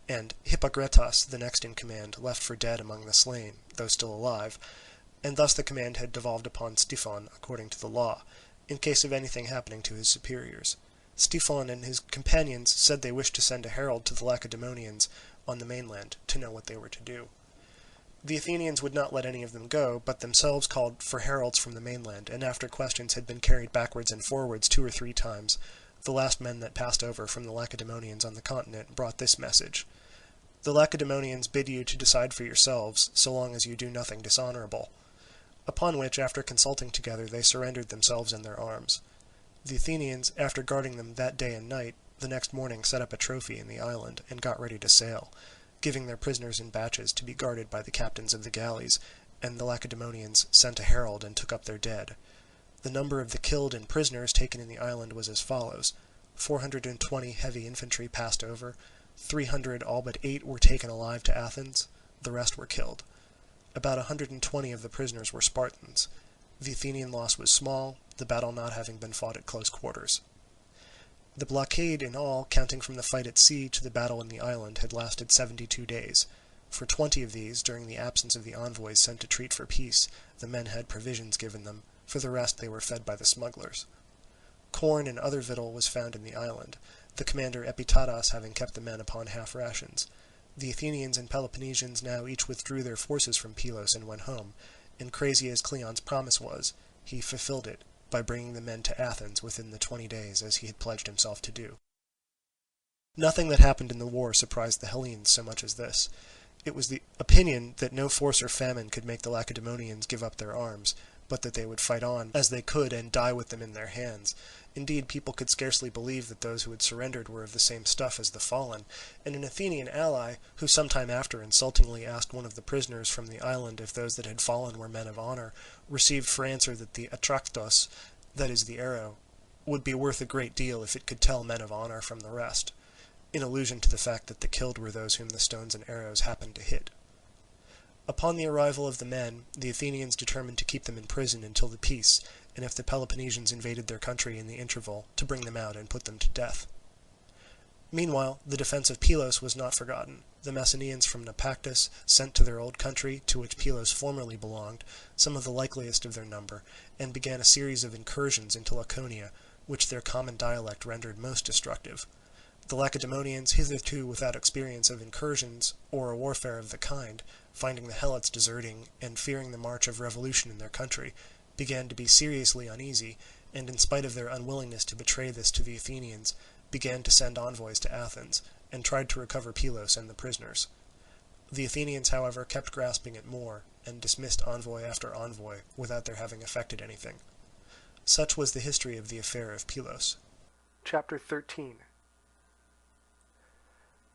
and Hippogretas, the next in command, left for dead among the slain, though still alive, and thus the command had devolved upon Styphon according to the law, in case of anything happening to his superiors. Styphon and his companions said they wished to send a herald to the Lacedaemonians on the mainland to know what they were to do. The Athenians would not let any of them go, but themselves called for heralds from the mainland, and after questions had been carried backwards and forwards 2 or 3 times, the last men that passed over from the Lacedaemonians on the continent brought this message: "The Lacedaemonians bid you to decide for yourselves, so long as you do nothing dishonourable." Upon which, after consulting together, they surrendered themselves and their arms. The Athenians, after guarding them that day and night, the next morning set up a trophy in the island, and got ready to sail, giving their prisoners in batches to be guarded by the captains of the galleys, and the Lacedaemonians sent a herald and took up their dead. The number of the killed and prisoners taken in the island was as follows: 420 heavy infantry passed over, 300 all but 8 were taken alive to Athens, the rest were killed. About 120 of the prisoners were Spartans. The Athenian loss was small, the battle not having been fought at close quarters. The blockade in all, counting from the fight at sea to the battle in the island, had lasted 72 days. For 20 of these, during the absence of the envoys sent to treat for peace, the men had provisions given them, for the rest they were fed by the smugglers. Corn and other victual was found in the island, the commander Epitadas having kept the men upon half rations. The Athenians and Peloponnesians now each withdrew their forces from Pylos and went home, and crazy as Cleon's promise was, he fulfilled it by bringing the men to Athens within the 20 days as he had pledged himself to do. Nothing that happened in the war surprised the Hellenes so much as this. It was the opinion that no force or famine could make the Lacedaemonians give up their arms, but that they would fight on as they could and die with them in their hands. Indeed, people could scarcely believe that those who had surrendered were of the same stuff as the fallen, and an Athenian ally, who some time after insultingly asked one of the prisoners from the island if those that had fallen were men of honour, received for answer that the atraktos, that is the arrow, would be worth a great deal if it could tell men of honour from the rest, in allusion to the fact that the killed were those whom the stones and arrows happened to hit. Upon the arrival of the men, the Athenians determined to keep them in prison until the peace, and if the Peloponnesians invaded their country in the interval, to bring them out and put them to death. Meanwhile, the defence of Pylos was not forgotten. The Messenians from Naupactus sent to their old country, to which Pylos formerly belonged, some of the likeliest of their number, and began a series of incursions into Laconia, which their common dialect rendered most destructive. The Lacedaemonians, hitherto without experience of incursions or a warfare of the kind, finding the Helots deserting and fearing the march of revolution in their country, began to be seriously uneasy, and in spite of their unwillingness to betray this to the Athenians, began to send envoys to Athens, and tried to recover Pylos and the prisoners. The Athenians, however, kept grasping at more, and dismissed envoy after envoy without their having effected anything. Such was the history of the affair of Pylos. Chapter 13.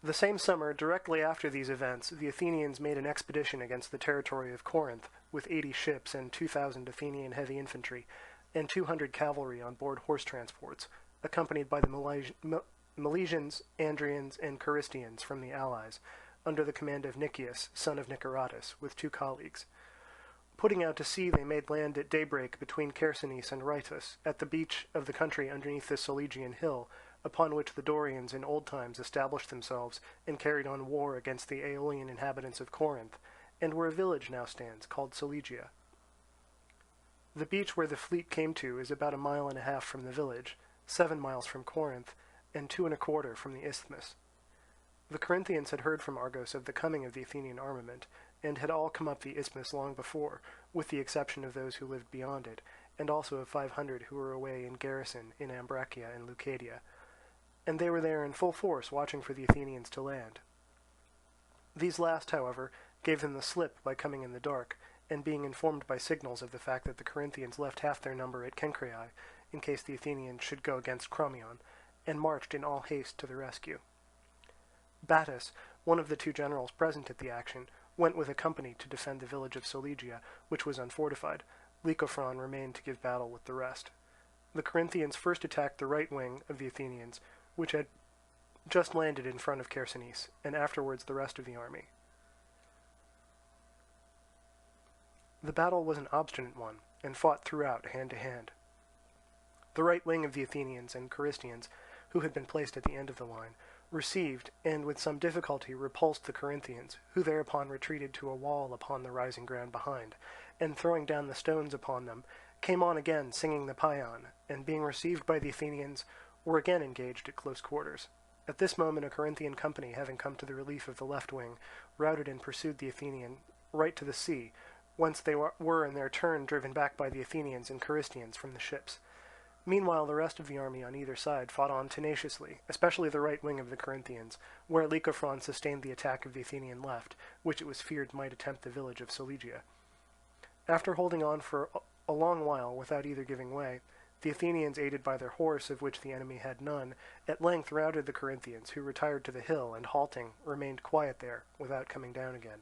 The same summer, directly after these events, the Athenians made an expedition against the territory of Corinth, with 80 ships and 2,000 Athenian heavy infantry, and 200 cavalry on board horse transports, accompanied by the Milesians, Andrians, and Carystians from the allies, under the command of Nicias, son of Niceratus, with 2 colleagues. Putting out to sea, they made land at daybreak between Chersonese and Rhytus, at the beach of the country underneath the Solygian hill, upon which the Dorians in old times established themselves and carried on war against the Aeolian inhabitants of Corinth, and where a village now stands, called Solygia. The beach where the fleet came to is about 1.5 miles from the village, 7 miles from Corinth, and 2.25 from the isthmus. The Corinthians had heard from Argos of the coming of the Athenian armament, and had all come up the isthmus long before, with the exception of those who lived beyond it, and also of 500 who were away in garrison in Ambracia and Leucadia, and they were there in full force watching for the Athenians to land. These last, however, gave them the slip by coming in the dark, and being informed by signals of the fact that the Corinthians left half their number at Cenchreae, in case the Athenians should go against Crommyon, and marched in all haste to the rescue. Battus, one of the 2 generals present at the action, went with a company to defend the village of Solygia, which was unfortified. Lycophron remained to give battle with the rest. The Corinthians first attacked the right wing of the Athenians, which had just landed in front of Chersonese, and afterwards the rest of the army. The battle was an obstinate one, and fought throughout hand to hand. The right wing of the Athenians and Carystians, who had been placed at the end of the line, received, and with some difficulty repulsed the Corinthians, who thereupon retreated to a wall upon the rising ground behind, and throwing down the stones upon them, came on again singing the paean, and being received by the Athenians, were again engaged at close quarters. At this moment a Corinthian company, having come to the relief of the left wing, routed and pursued the Athenian right to the sea, whence they were in their turn driven back by the Athenians and Carystians from the ships. Meanwhile the rest of the army on either side fought on tenaciously, especially the right wing of the Corinthians, where Lycophron sustained the attack of the Athenian left, which it was feared might attempt the village of Solygia. After holding on for a long while without either giving way, the Athenians, aided by their horse, of which the enemy had none, at length routed the Corinthians, who retired to the hill, and halting, remained quiet there, without coming down again.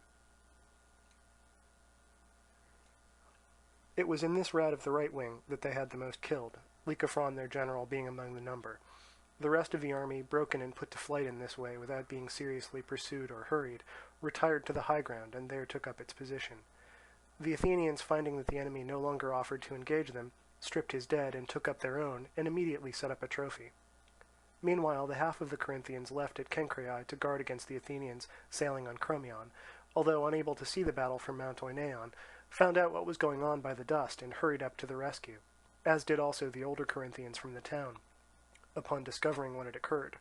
It was in this rout of the right wing that they had the most killed, Lycophron their general being among the number. The rest of the army, broken and put to flight in this way without being seriously pursued or hurried, retired to the high ground, and there took up its position. The Athenians, finding that the enemy no longer offered to engage them, stripped his dead, and took up their own, and immediately set up a trophy. Meanwhile the half of the Corinthians left at Cenchreae to guard against the Athenians sailing on Crommyon, although unable to see the battle from Mount Oeneon, found out what was going on by the dust, and hurried up to the rescue, as did also the older Corinthians from the town, upon discovering what had occurred.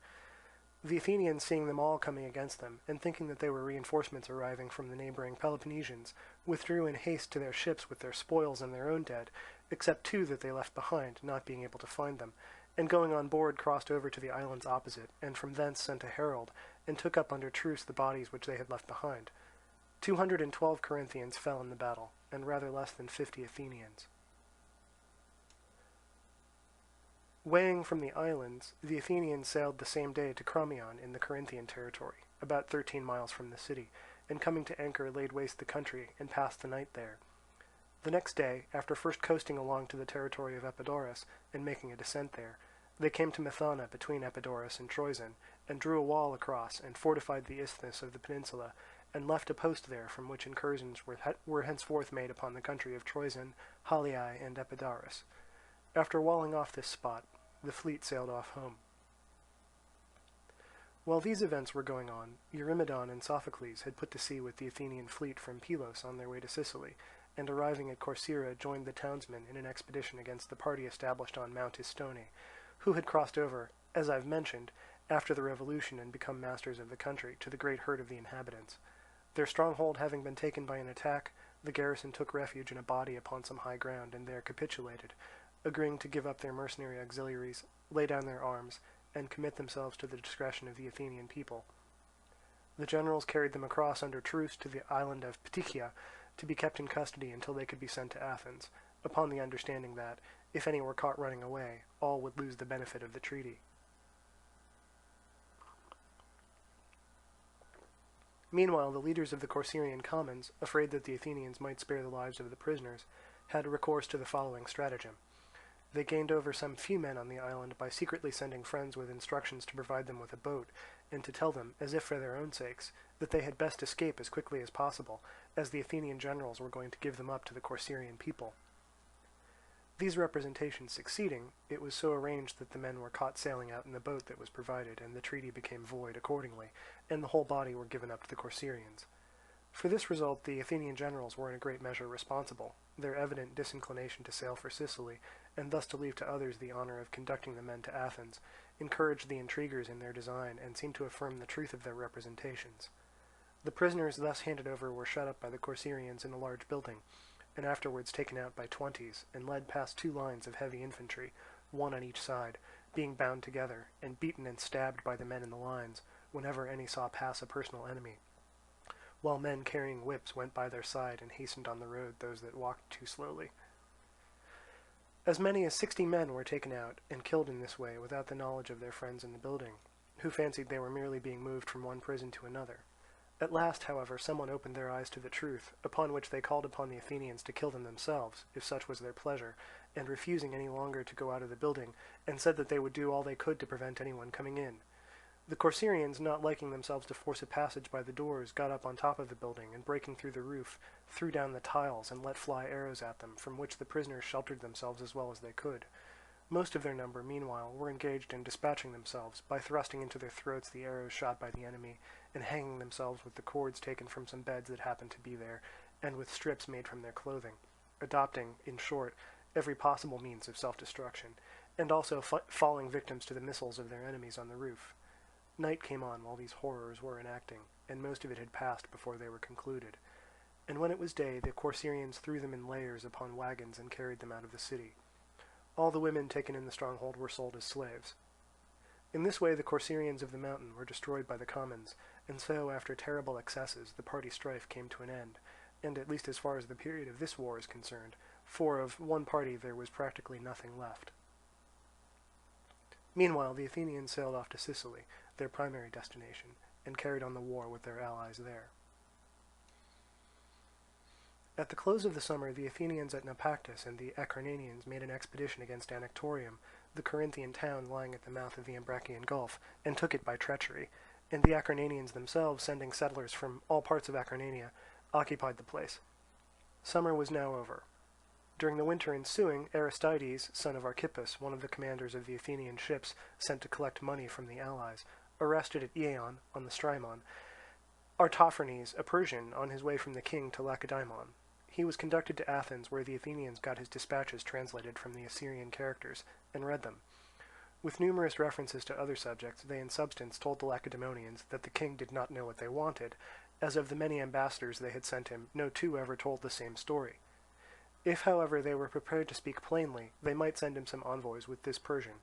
The Athenians, seeing them all coming against them, and thinking that they were reinforcements arriving from the neighbouring Peloponnesians, withdrew in haste to their ships with their spoils and their own dead, except 2 that they left behind, not being able to find them, and going on board crossed over to the islands opposite, and from thence sent a herald, and took up under truce the bodies which they had left behind. 212 Corinthians fell in the battle, and rather less than 50 Athenians. Weighing from the islands, the Athenians sailed the same day to Crommyon in the Corinthian territory, about 13 miles from the city, and coming to anchor laid waste the country, and passed the night there. The next day, after first coasting along to the territory of Epidaurus, and making a descent there, they came to Methana between Epidaurus and Troezen, and drew a wall across, and fortified the isthmus of the peninsula, and left a post there from which incursions were henceforth made upon the country of Troezen, Haliae, and Epidaurus. After walling off this spot, the fleet sailed off home. While these events were going on, Eurymedon and Sophocles had put to sea with the Athenian fleet from Pylos on their way to Sicily, and arriving at Corcyra joined the townsmen in an expedition against the party established on Mount Istone, who had crossed over, as I've mentioned, after the revolution and become masters of the country, to the great hurt of the inhabitants. Their stronghold having been taken by an attack, the garrison took refuge in a body upon some high ground, and there capitulated, agreeing to give up their mercenary auxiliaries, lay down their arms, and commit themselves to the discretion of the Athenian people. The generals carried them across under truce to the island of Ptychia, to be kept in custody until they could be sent to Athens, upon the understanding that, if any were caught running away, all would lose the benefit of the treaty. Meanwhile, the leaders of the Corcyraean commons, afraid that the Athenians might spare the lives of the prisoners, had recourse to the following stratagem. They gained over some few men on the island by secretly sending friends with instructions to provide them with a boat, and to tell them, as if for their own sakes, that they had best escape as quickly as possible, as the Athenian generals were going to give them up to the Corcyraean people. These representations succeeding, it was so arranged that the men were caught sailing out in the boat that was provided, and the treaty became void accordingly, and the whole body were given up to the Corcyraeans. For this result the Athenian generals were in a great measure responsible. Their evident disinclination to sail for Sicily, and thus to leave to others the honour of conducting the men to Athens, encouraged the intriguers in their design, and seemed to affirm the truth of their representations. The prisoners thus handed over were shut up by the Corcyraeans in a large building, and afterwards taken out by 20s, and led past 2 lines of heavy infantry, one on each side, being bound together, and beaten and stabbed by the men in the lines, whenever any saw pass a personal enemy, while men carrying whips went by their side and hastened on the road those that walked too slowly. As many as 60 men were taken out and killed in this way without the knowledge of their friends in the building, who fancied they were merely being moved from one prison to another. At last, however, someone opened their eyes to the truth, upon which they called upon the Athenians to kill them themselves, if such was their pleasure, and refusing any longer to go out of the building, and said that they would do all they could to prevent anyone coming in. The Corcyraeans, not liking themselves to force a passage by the doors, got up on top of the building, and breaking through the roof, threw down the tiles and let fly arrows at them, from which the prisoners sheltered themselves as well as they could. Most of their number, meanwhile, were engaged in dispatching themselves, by thrusting into their throats the arrows shot by the enemy, and hanging themselves with the cords taken from some beds that happened to be there, and with strips made from their clothing, adopting, in short, every possible means of self-destruction, and also falling victims to the missiles of their enemies on the roof. Night came on while these horrors were enacting, and most of it had passed before they were concluded. And when it was day, the Corcyraeans threw them in layers upon wagons and carried them out of the city. All the women taken in the stronghold were sold as slaves. In this way the Corcyraeans of the mountain were destroyed by the commons, and so, after terrible excesses, the party strife came to an end, and at least as far as the period of this war is concerned, for of one party there was practically nothing left. Meanwhile the Athenians sailed off to Sicily, their primary destination, and carried on the war with their allies there. At the close of the summer the Athenians at Naupactus and the Acarnanians made an expedition against Anactorium, the Corinthian town lying at the mouth of the Ambracian Gulf, and took it by treachery, and the Acarnanians themselves, sending settlers from all parts of Acarnania, occupied the place. Summer was now over. During the winter ensuing, Aristides, son of Archippus, one of the commanders of the Athenian ships sent to collect money from the allies, arrested at Eion, on the Strymon, Artaphernes, a Persian, on his way from the king to Lacedaemon. He was conducted to Athens, where the Athenians got his dispatches translated from the Assyrian characters, and read them. With numerous references to other subjects, they in substance told the Lacedaemonians that the king did not know what they wanted, as of the many ambassadors they had sent him, no 2 ever told the same story. If, however, they were prepared to speak plainly, they might send him some envoys with this Persian.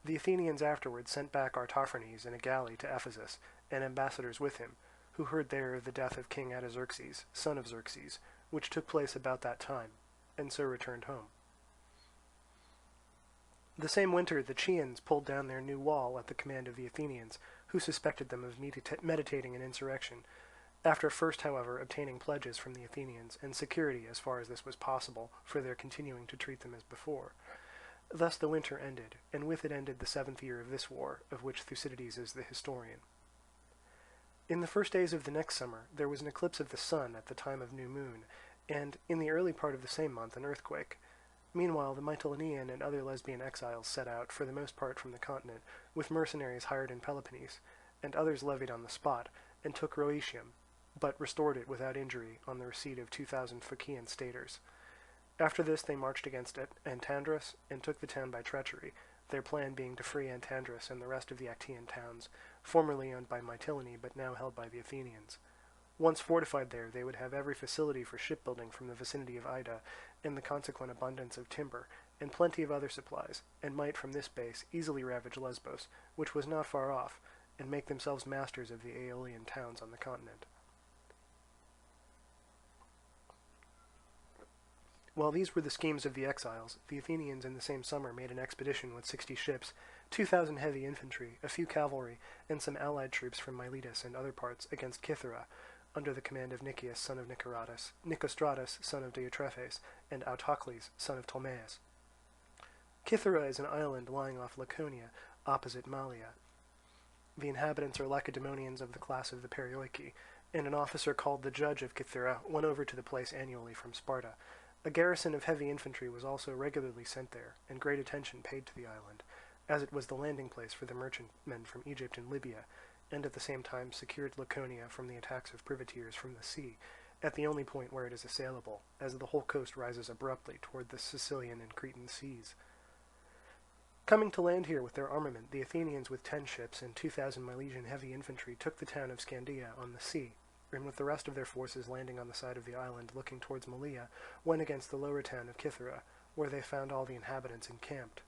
The Athenians afterwards sent back Artaphernes in a galley to Ephesus, and ambassadors with him, who heard there of the death of King Artaxerxes, son of Xerxes, which took place about that time, and so returned home. The same winter the Chians pulled down their new wall at the command of the Athenians, who suspected them of meditating an insurrection, after first, however, obtaining pledges from the Athenians, and security, as far as this was possible, for their continuing to treat them as before. Thus the winter ended, and with it ended the 7th year of this war, of which Thucydides is the historian. In the first days of the next summer there was an eclipse of the sun at the time of new moon, and, in the early part of the same month, an earthquake. Meanwhile the Mytilenean and other Lesbian exiles set out, for the most part from the continent, with mercenaries hired in Peloponnese, and others levied on the spot, and took Rhoetium, but restored it without injury on the receipt of 2,000 Phocaean staters. After this they marched against Antandrus, and took the town by treachery, their plan being to free Antandrus and the rest of the Actaean towns, formerly owned by Mytilene but now held by the Athenians. Once fortified there, they would have every facility for shipbuilding from the vicinity of Ida, and the consequent abundance of timber, and plenty of other supplies, and might from this base easily ravage Lesbos, which was not far off, and make themselves masters of the Aeolian towns on the continent. While these were the schemes of the exiles, the Athenians in the same summer made an expedition with 60 ships, 2,000 heavy infantry, a few cavalry, and some allied troops from Miletus and other parts against Cythera, under the command of Nicias son of Nicostratus son of Diotrephes, and Autocles son of Ptolemais. Cythera is an island lying off Laconia, opposite Malea. The inhabitants are Lacedaemonians of the class of the Perioeci, and an officer called the Judge of Cythera went over to the place annually from Sparta. A garrison of heavy infantry was also regularly sent there, and great attention paid to the island, as it was the landing place for the merchantmen from Egypt and Libya, and at the same time secured Laconia from the attacks of privateers from the sea, at the only point where it is assailable, as the whole coast rises abruptly toward the Sicilian and Cretan seas. Coming to land here with their armament, the Athenians with 10 ships and 2,000 Milesian heavy infantry took the town of Scandia on the sea, and with the rest of their forces landing on the side of the island looking towards Malea, went against the lower town of Cythera, where they found all the inhabitants encamped.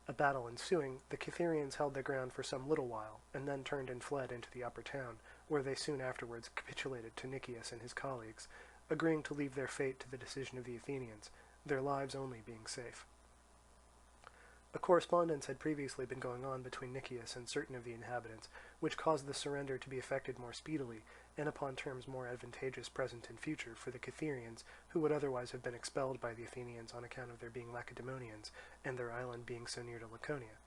A battle ensuing, the Cytherians held their ground for some little while, and then turned and fled into the upper town, where they soon afterwards capitulated to Nicias and his colleagues, agreeing to leave their fate to the decision of the Athenians, their lives only being safe. A correspondence had previously been going on between Nicias and certain of the inhabitants, which caused the surrender to be effected more speedily, and upon terms more advantageous present and future for the Cytherians, who would otherwise have been expelled by the Athenians on account of their being Lacedaemonians, and their island being so near to Laconia.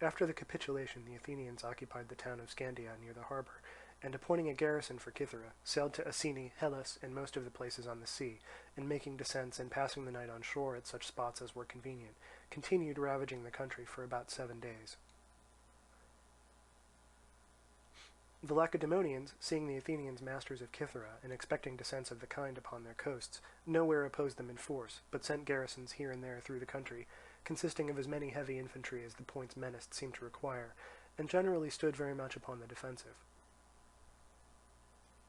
After the capitulation, the Athenians occupied the town of Scandia near the harbour, and appointing a garrison for Cythera, sailed to Acini, Hellas, and most of the places on the sea, and making descents and passing the night on shore at such spots as were convenient, continued ravaging the country for about 7 days. The Lacedaemonians, seeing the Athenians masters of Cythera, and expecting descents of the kind upon their coasts, nowhere opposed them in force, but sent garrisons here and there through the country, consisting of as many heavy infantry as the points menaced seemed to require, and generally stood very much upon the defensive.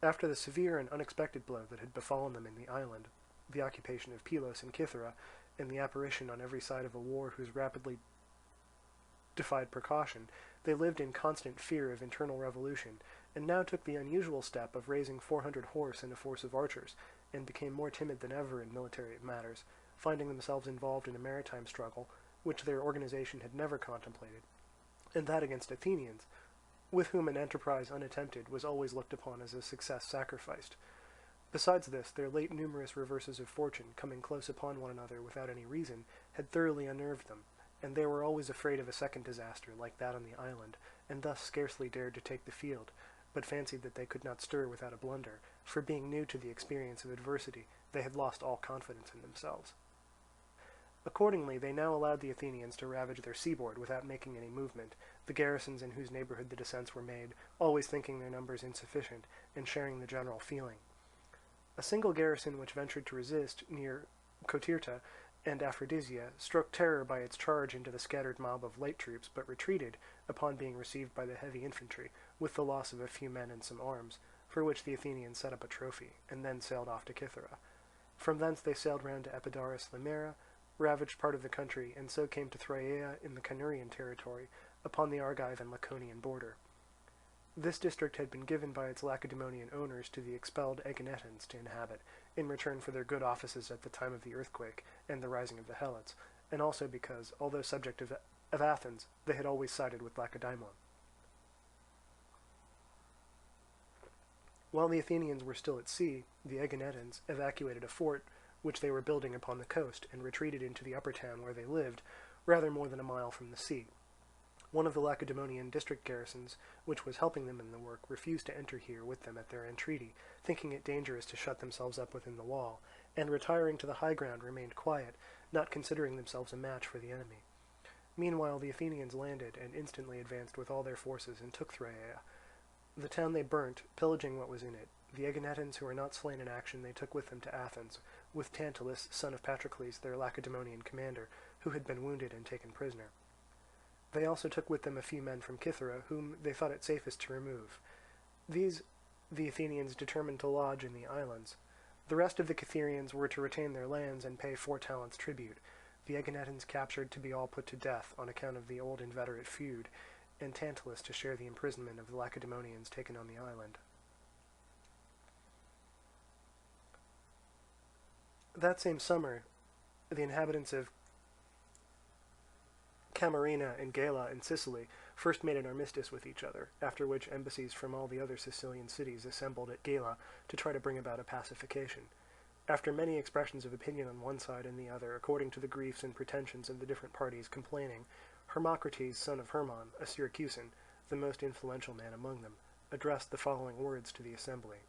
After the severe and unexpected blow that had befallen them in the island, the occupation of Pylos and Cythera, and the apparition on every side of a war whose rapidly defied precaution, they lived in constant fear of internal revolution, and now took the unusual step of raising 400 horse and a force of archers, and became more timid than ever in military matters, finding themselves involved in a maritime struggle, which their organization had never contemplated, and that against Athenians, with whom an enterprise unattempted was always looked upon as a success sacrificed. Besides this, their late numerous reverses of fortune, coming close upon one another without any reason, had thoroughly unnerved them, and they were always afraid of a second disaster like that on the island, and thus scarcely dared to take the field, but fancied that they could not stir without a blunder, for being new to the experience of adversity, they had lost all confidence in themselves. Accordingly, they now allowed the Athenians to ravage their seaboard without making any movement, the garrisons in whose neighbourhood the descents were made, always thinking their numbers insufficient, and sharing the general feeling. A single garrison which ventured to resist near Cotyrta and Aphrodisia struck terror by its charge into the scattered mob of light troops, but retreated, upon being received by the heavy infantry, with the loss of a few men and some arms, for which the Athenians set up a trophy, and then sailed off to Cythera. From thence they sailed round to Epidaurus Limera, ravaged part of the country, and so came to Thyrea in the Canurian territory, upon the Argive and Laconian border. This district had been given by its Lacedaemonian owners to the expelled Aeginetans to inhabit, in return for their good offices at the time of the earthquake and the rising of the Helots, and also because, although subject of Athens, they had always sided with Lacedaemon. While the Athenians were still at sea, the Aeginetans evacuated a fort which they were building upon the coast, and retreated into the upper town where they lived, rather more than a mile from the sea. One of the Lacedaemonian district garrisons, which was helping them in the work, refused to enter here with them at their entreaty, thinking it dangerous to shut themselves up within the wall, and retiring to the high ground remained quiet, not considering themselves a match for the enemy. Meanwhile the Athenians landed, and instantly advanced with all their forces and took Thyrea. The town they burnt, pillaging what was in it. The Aeginetans who were not slain in action they took with them to Athens, with Tantalus, son of Patroclus, their Lacedaemonian commander, who had been wounded and taken prisoner. They also took with them a few men from Cythera, whom they thought it safest to remove. These the Athenians determined to lodge in the islands. The rest of the Cytherians were to retain their lands and pay 4 talents tribute, the Aeginetans captured to be all put to death on account of the old inveterate feud, and Tantalus to share the imprisonment of the Lacedaemonians taken on the island. That same summer, the inhabitants of Camarina and Gela in Sicily first made an armistice with each other, after which embassies from all the other Sicilian cities assembled at Gela to try to bring about a pacification. After many expressions of opinion on one side and the other, according to the griefs and pretensions of the different parties complaining, Hermocrates, son of Hermon, a Syracusan, the most influential man among them, addressed the following words to the assembly.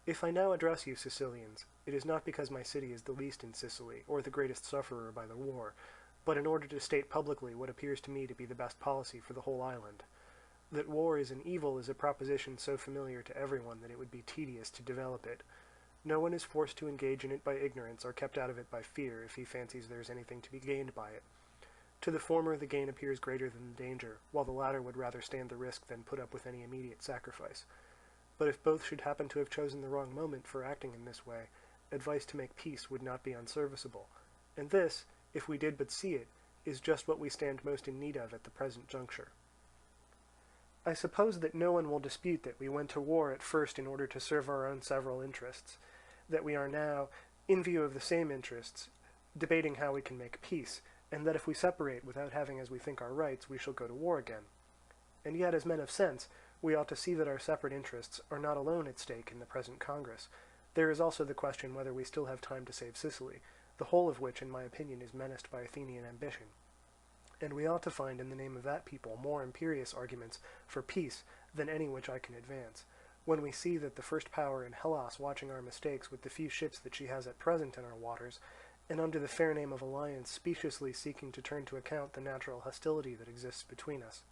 If I now address you, Sicilians, it is not because my city is the least in Sicily, or the greatest sufferer by the war, but in order to state publicly what appears to me to be the best policy for the whole island. That war is an evil is a proposition so familiar to everyone that it would be tedious to develop it. No one is forced to engage in it by ignorance or kept out of it by fear if he fancies there is anything to be gained by it. To the former the gain appears greater than the danger, while the latter would rather stand the risk than put up with any immediate sacrifice. But if both should happen to have chosen the wrong moment for acting in this way, advice to make peace would not be unserviceable. And this, if we did but see it, is just what we stand most in need of at the present juncture. I suppose that no one will dispute that we went to war at first in order to serve our own several interests, that we are now, in view of the same interests, debating how we can make peace, and that if we separate without having as we think our rights, we shall go to war again. And yet, as men of sense, we ought to see that our separate interests are not alone at stake in the present Congress. There is also the question whether we still have time to save Sicily, the whole of which, in my opinion, is menaced by Athenian ambition. And we ought to find in the name of that people more imperious arguments for peace than any which I can advance, when we see that the first power in Hellas watching our mistakes with the few ships that she has at present in our waters, and under the fair name of alliance speciously seeking to turn to account the natural hostility that exists between us.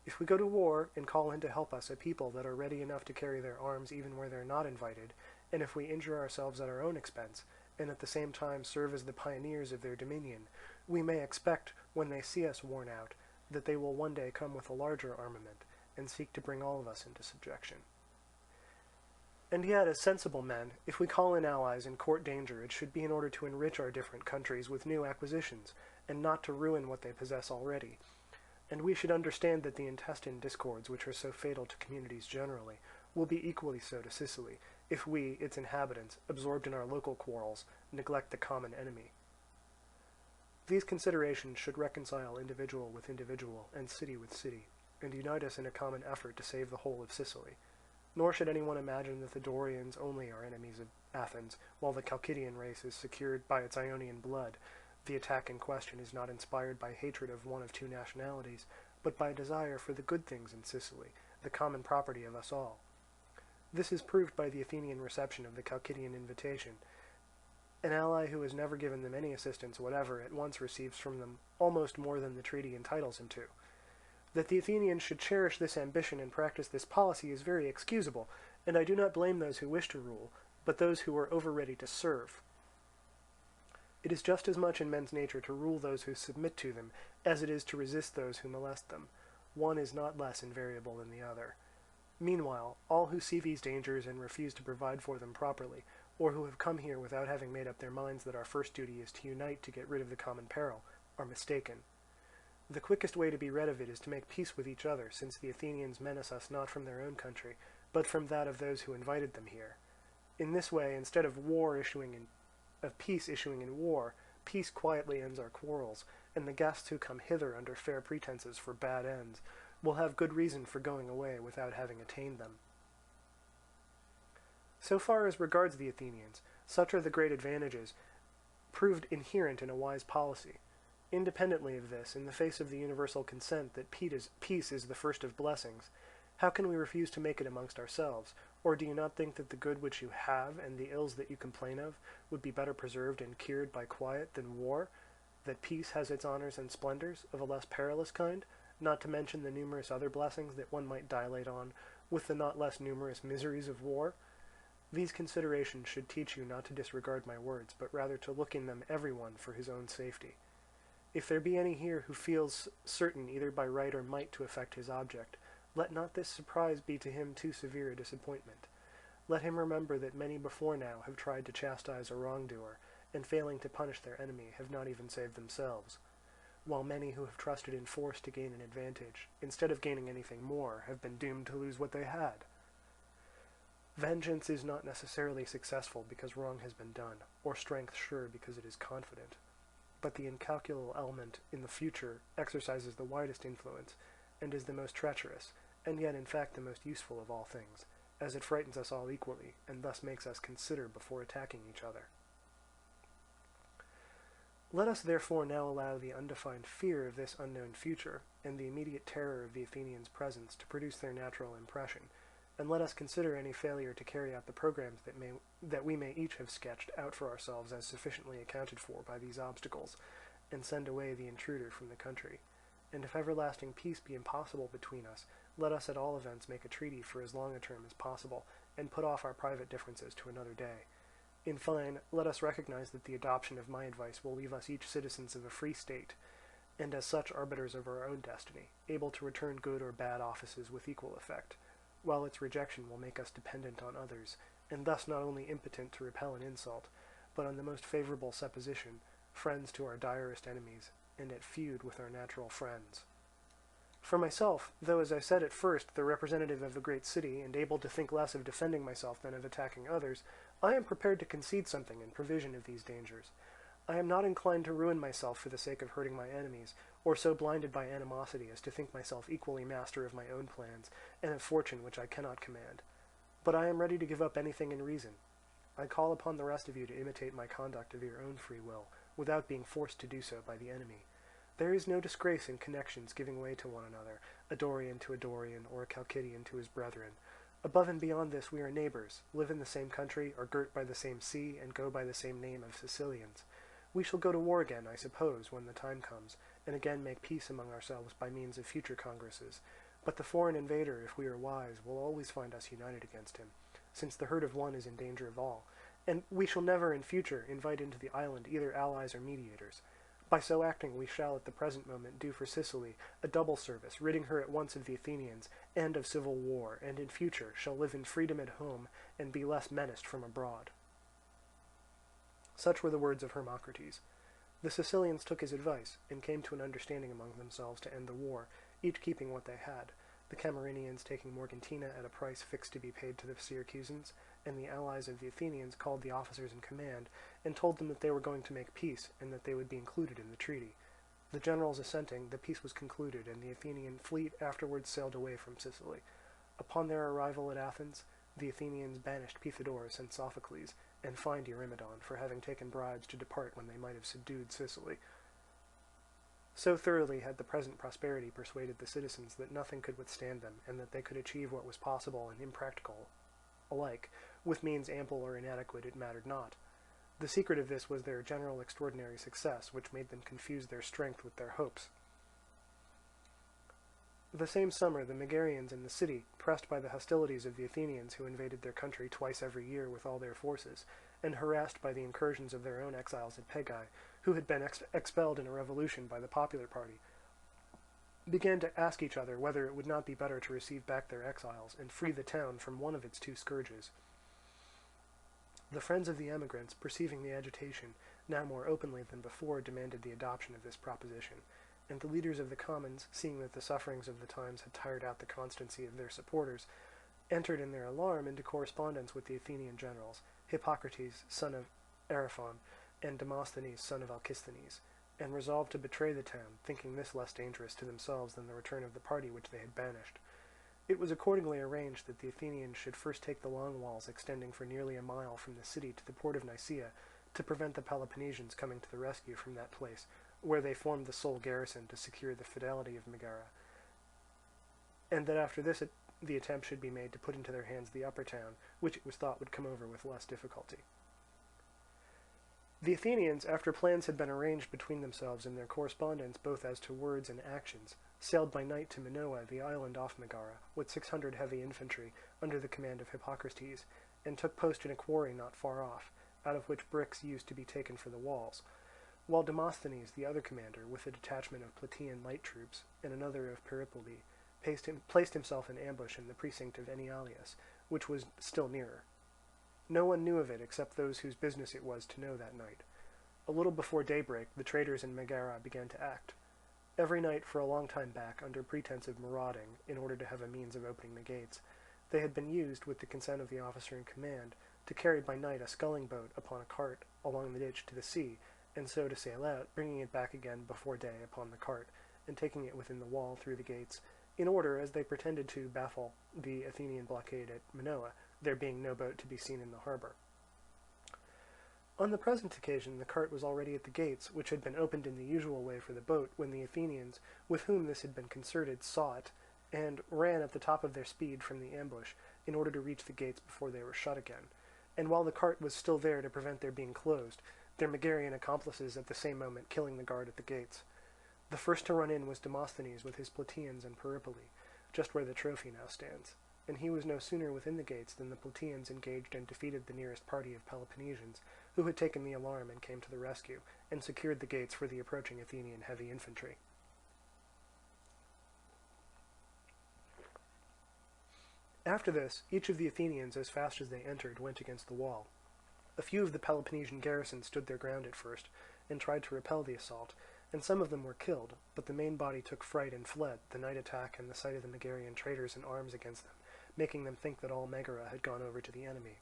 If we go to war and call in to help us a people that are ready enough to carry their arms even where they're not invited, and if we injure ourselves at our own expense, and at the same time serve as the pioneers of their dominion, we may expect, when they see us worn out, that they will one day come with a larger armament, and seek to bring all of us into subjection. And yet, as sensible men, if we call in allies and court danger, it should be in order to enrich our different countries with new acquisitions, and not to ruin what they possess already. And we should understand that the intestine discords which are so fatal to communities generally will be equally so to Sicily, if we, its inhabitants, absorbed in our local quarrels, neglect the common enemy. These considerations should reconcile individual with individual and city with city, and unite us in a common effort to save the whole of Sicily. Nor should anyone imagine that the Dorians only are enemies of Athens, while the Chalcidian race is secured by its Ionian blood. The attack in question is not inspired by hatred of one of two nationalities, but by a desire for the good things in Sicily, the common property of us all. This is proved by the Athenian reception of the Chalcidian invitation. An ally who has never given them any assistance whatever at once receives from them almost more than the treaty entitles him to. That the Athenians should cherish this ambition and practice this policy is very excusable, and I do not blame those who wish to rule, but those who are over ready to serve. It is just as much in men's nature to rule those who submit to them, as it is to resist those who molest them. One is not less invariable than the other. Meanwhile, all who see these dangers and refuse to provide for them properly, or who have come here without having made up their minds that our first duty is to unite to get rid of the common peril, are mistaken. The quickest way to be rid of it is to make peace with each other, since the Athenians menace us not from their own country, but from that of those who invited them here. In this way, instead of peace issuing in war, peace quietly ends our quarrels, and the guests who come hither under fair pretenses for bad ends will have good reason for going away without having attained them. So far as regards the Athenians, such are the great advantages proved inherent in a wise policy. Independently of this, in the face of the universal consent that peace is the first of blessings, how can we refuse to make it amongst ourselves? Or do you not think that the good which you have, and the ills that you complain of, would be better preserved and cured by quiet than war? That peace has its honours and splendours, of a less perilous kind, not to mention the numerous other blessings that one might dilate on, with the not less numerous miseries of war? These considerations should teach you not to disregard my words, but rather to look in them every one for his own safety. If there be any here who feels certain either by right or might to effect his object, let not this surprise be to him too severe a disappointment. Let him remember that many before now have tried to chastise a wrongdoer, and failing to punish their enemy have not even saved themselves, while many who have trusted in force to gain an advantage, instead of gaining anything more, have been doomed to lose what they had. Vengeance is not necessarily successful because wrong has been done, or strength sure because it is confident. But the incalculable element in the future exercises the widest influence, and is the most treacherous, and yet in fact the most useful of all things, as it frightens us all equally, and thus makes us consider before attacking each other. Let us therefore now allow the undefined fear of this unknown future, and the immediate terror of the Athenians' presence to produce their natural impression, and let us consider any failure to carry out the programs that we may each have sketched out for ourselves as sufficiently accounted for by these obstacles, and send away the intruder from the country. And if everlasting peace be impossible between us, let us at all events make a treaty for as long a term as possible, and put off our private differences to another day. In fine, let us recognize that the adoption of my advice will leave us each citizens of a free state, and as such arbiters of our own destiny, able to return good or bad offices with equal effect, while its rejection will make us dependent on others, and thus not only impotent to repel an insult, but on the most favourable supposition, friends to our direst enemies, and at feud with our natural friends. For myself, though as I said at first, the representative of a great city, and able to think less of defending myself than of attacking others, I am prepared to concede something in provision of these dangers. I am not inclined to ruin myself for the sake of hurting my enemies, or so blinded by animosity as to think myself equally master of my own plans, and of fortune which I cannot command. But I am ready to give up anything in reason. I call upon the rest of you to imitate my conduct of your own free will, without being forced to do so by the enemy. There is no disgrace in connections giving way to one another, a Dorian to a Dorian, or a Chalcidian to his brethren. Above and beyond this we are neighbours, live in the same country, are girt by the same sea, and go by the same name of Sicilians. We shall go to war again, I suppose, when the time comes, and again make peace among ourselves by means of future congresses. But the foreign invader, if we are wise, will always find us united against him, since the hurt of one is in danger of all, and we shall never in future invite into the island either allies or mediators. By so acting we shall at the present moment do for Sicily a double service, ridding her at once of the Athenians and of civil war, and in future shall live in freedom at home and be less menaced from abroad. Such were the words of Hermocrates. The Sicilians took his advice, and came to an understanding among themselves to end the war, each keeping what they had, the Camarinians taking Morgantina at a price fixed to be paid to the Syracusans, and the allies of the Athenians called the officers in command, and told them that they were going to make peace, and that they would be included in the treaty. The generals assenting, the peace was concluded, and the Athenian fleet afterwards sailed away from Sicily. Upon their arrival at Athens, the Athenians banished Pythodorus and Sophocles, and fined Eurymedon for having taken bribes to depart when they might have subdued Sicily. So thoroughly had the present prosperity persuaded the citizens that nothing could withstand them, and that they could achieve what was possible and impracticable alike, with means ample or inadequate it mattered not. The secret of this was their general extraordinary success, which made them confuse their strength with their hopes. The same summer the Megarians in the city, pressed by the hostilities of the Athenians who invaded their country twice every year with all their forces, and harassed by the incursions of their own exiles at Pegae, who had been expelled in a revolution by the popular party, began to ask each other whether it would not be better to receive back their exiles and free the town from one of its two scourges. The friends of the emigrants, perceiving the agitation, now more openly than before demanded the adoption of this proposition, and the leaders of the commons, seeing that the sufferings of the times had tired out the constancy of their supporters, entered in their alarm into correspondence with the Athenian generals, Hippocrates, son of Ariphon, and Demosthenes, son of Alcisthenes, and resolved to betray the town, thinking this less dangerous to themselves than the return of the party which they had banished. It was accordingly arranged that the Athenians should first take the long walls extending for nearly a mile from the city to the port of Nicaea, to prevent the Peloponnesians coming to the rescue from that place, where they formed the sole garrison to secure the fidelity of Megara, and that after this the attempt should be made to put into their hands the upper town, which it was thought would come over with less difficulty. The Athenians, after plans had been arranged between themselves in their correspondence both as to words and actions, sailed by night to Minoa, the island off Megara, with 600 heavy infantry, under the command of Hippocrates, and took post in a quarry not far off, out of which bricks used to be taken for the walls. while Demosthenes, the other commander, with a detachment of Plataean light troops and another of Peripoli, placed himself in ambush in the precinct of Enyalius, which was still nearer. No one knew of it except those whose business it was to know that night. A little before daybreak, the traders in Megara began to act. Every night for a long time back, under pretense of marauding, in order to have a means of opening the gates, they had been used, with the consent of the officer in command, to carry by night a sculling boat upon a cart along the ditch to the sea, and so to sail out, bringing it back again before day upon the cart, and taking it within the wall through the gates, in order, as they pretended, to baffle the Athenian blockade at Minoa, there being no boat to be seen in the harbour. On the present occasion the cart was already at the gates, which had been opened in the usual way for the boat, when the Athenians, with whom this had been concerted, saw it, and ran at the top of their speed from the ambush, in order to reach the gates before they were shut again. And while the cart was still there to prevent their being closed, their Megarian accomplices at the same moment killing the guard at the gates. The first to run in was Demosthenes with his Plataeans and Peripoli, just where the trophy now stands, and he was no sooner within the gates than the Plataeans engaged and defeated the nearest party of Peloponnesians, who had taken the alarm and came to the rescue, and secured the gates for the approaching Athenian heavy infantry. After this, each of the Athenians, as fast as they entered, went against the wall. A few of the Peloponnesian garrison stood their ground at first, and tried to repel the assault, and some of them were killed, but the main body took fright and fled, the night attack and the sight of the Megarian traders in arms against them, making them think that all Megara had gone over to the enemy.